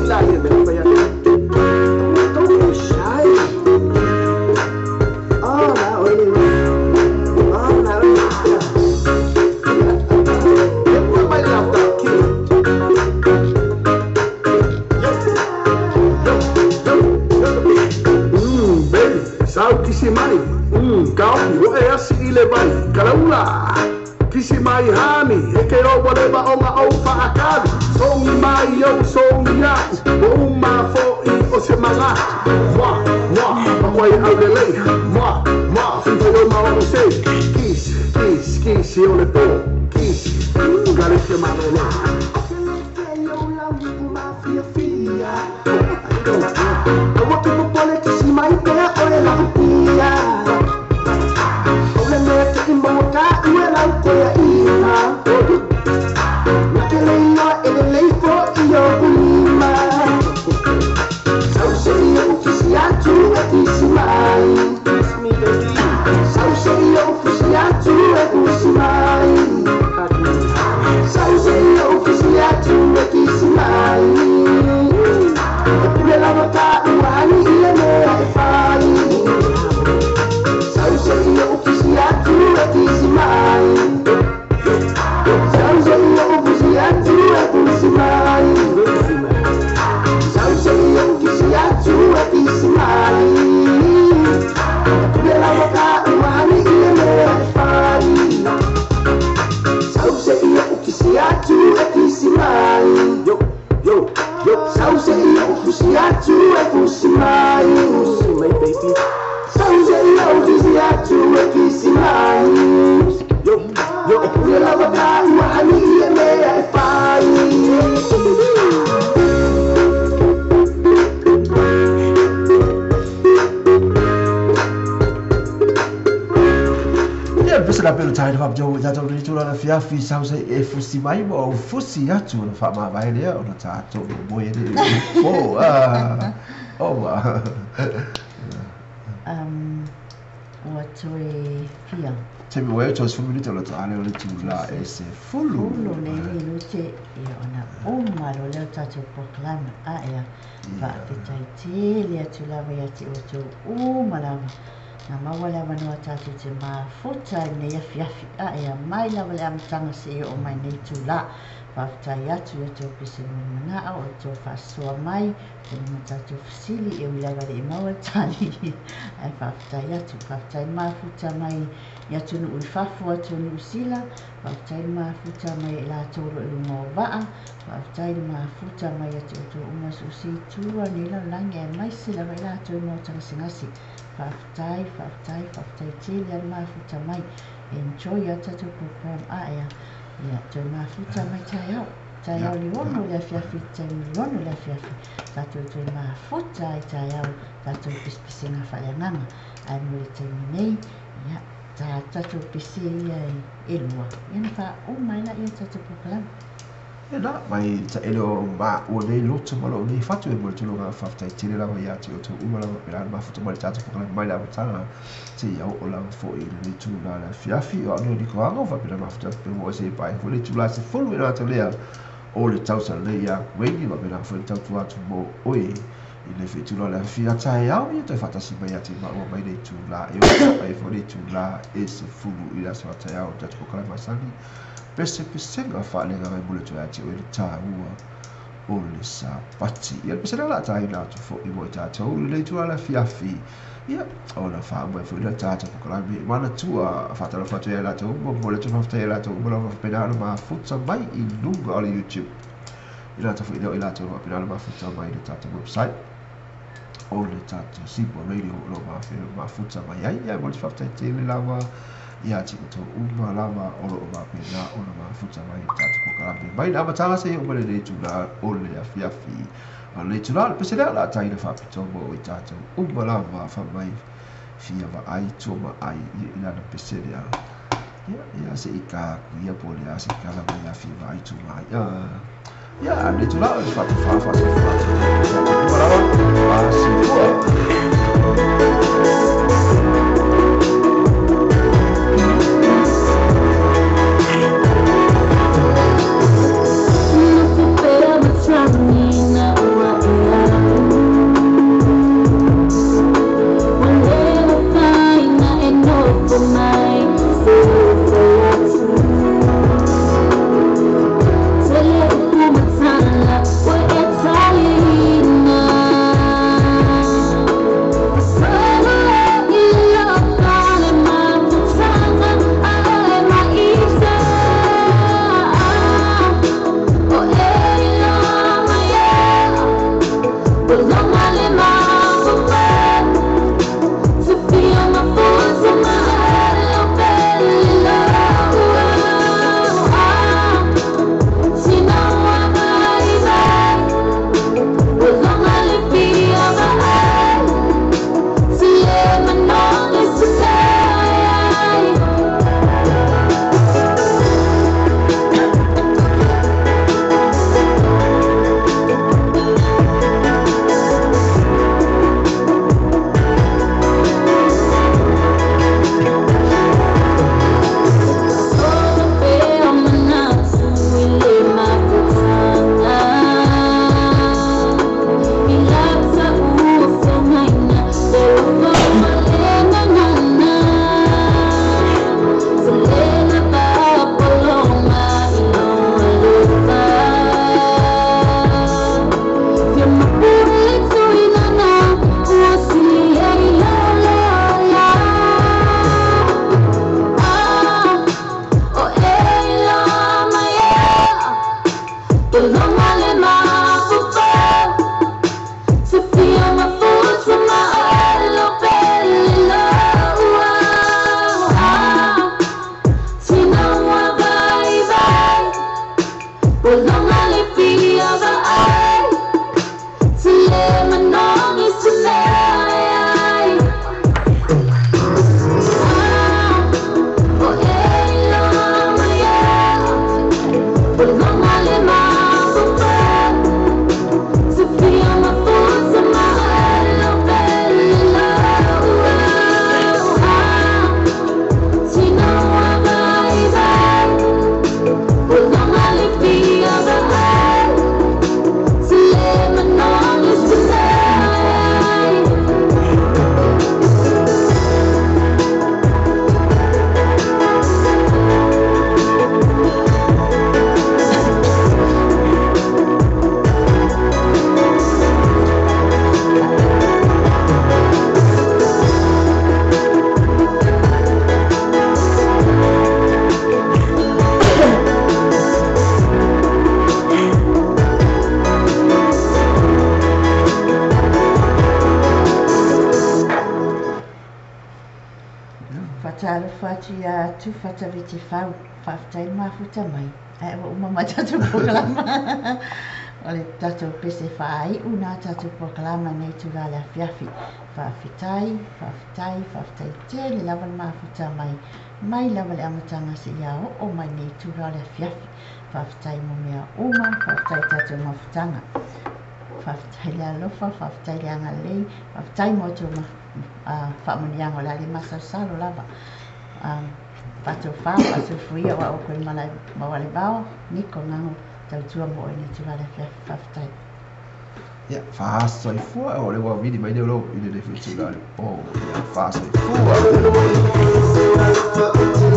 Speaker 4: La ile me fai. Don't be shy. Oh, now it is. Oh, now it is. Everybody love that kid. Baby, sao kisi mai. Kau o e asi ile vai. Kalaula. Kisi mai hani. Eke o whatever o nga o whaakari. Songi mai yo, songi atu. O ma fo I o se manga. Makwai au le lei. Finta yo ma o se. Kiss, o le po. Kiss. Gare ke ma o le. Awa pipo pole kisi mai pea o le la pia. O le me te imba waka ue la koea ina. Nakele ina ele leifo I o kulima. Sauce io kisi atu kisi mai. Sauce io kisi atu kisi mai. fusi atu e fusi mai baby. Sauze yo fusi atu e fusi mai. Yo we love a guy who I need and may I find.
Speaker 2: Pesa pelo tai fa jo ja jo ri tula na fia fi sau se e fusi mai mo fusi atu na fa ma vai le ona ta to mo ye ni
Speaker 1: what we feel
Speaker 2: te mi we to fu minuto la ta ale le tula e se fulu
Speaker 1: ne ni te e ona o malo le ta to proclama a ya va te tai te le tula va ti o to o malama na mawala manua tatu te ma futa ne ya fiafi a ya mai la wala amtanga se o mai nei tula fa tai atu ya to pise mana o to fa so mai ko mo tatu fisili e wila ga e mawa tani ai fa tai ma futa mai ya to no fa fu atu no sila fa tai ma futa mai la to ro mo va fa tai ma futa mai ya to o ma so si tu ni la lange mai sila la to mo tanga singasi Faftai tili al mafuta mai enjoy ya tatu program aya ya to mafuta mai tayao li wono le fiafi wono le fiafi tatu to mafuta tayao tatu pisinga falanganga ai mo te nei ya tatu pisi elua ina fa o mai na ya tatu program
Speaker 2: na mai ta elo ma o nei lotu malo nei fatu e mo tu lo fa ta tele la ya ti o tu uma la pela ma fatu mal tatu ko mai la tana ti ya o la fo e ni tu la fiafi o no di ko anga fa pela ma fatu pe mo se pai fo le tu la se fo le na to le o le tau sa le ya we ni va pela fo tau tu atu mo o e ile fe tu la fia ta ya o te fata si mai ati ma o mai le tu la e o pai fo le tu la e se fu ila sa ta ya o tatu ko ma sani pese nga fa le nga mo le tu ati o le ta ua o le sa pati ia pese la ta ina tu fo i mo ta to le tu ala fiafi ia o la fa mo fo le ta ko la mi mana tu fa ta la fa tu la to mo le tu fa ta la to mo la fa pedalo ma futsa mai i lunga ala YouTube ila ta fo ila to fa pedalo ma futsa mai le ta website o le ta si po radio lo ma futsa mai ia mo le fa ta te le lava ia ti to uma lava o lo ma pena o na ma futa mai tatu ko karambe mai na matanga se o le tu la o le afiafi a le tu la pese la tai na fa pito mo o tatu uma lava fa mai fia va ai to ma ai ina na pese ia se ika ku ia po le asi kala mai afi va ai to mai ia le tu la fa uma lava ma si
Speaker 1: fatalo fatu ya tu fata viti fau fatai mafuta mai ai o mama tatu proklama ole tatu pese fai una tatu proklama nei tu la fiafi fafitai te le lava mafuta mai lava le amatanga se ia o mai nei tu la fiafi fafitai mo mea uma fafitai tatu mafutanga fafitai le alofa fafitai le angalei fafitai mo tu whamuniango la li masasalo lava pato whao pato fuia wa o koe malai mawale bao niko ngango tau tua mo e ni tivale whaftai
Speaker 2: ia whaasoi fua o le wa vidi mai leo i le fitu lari o ia whaasoi fua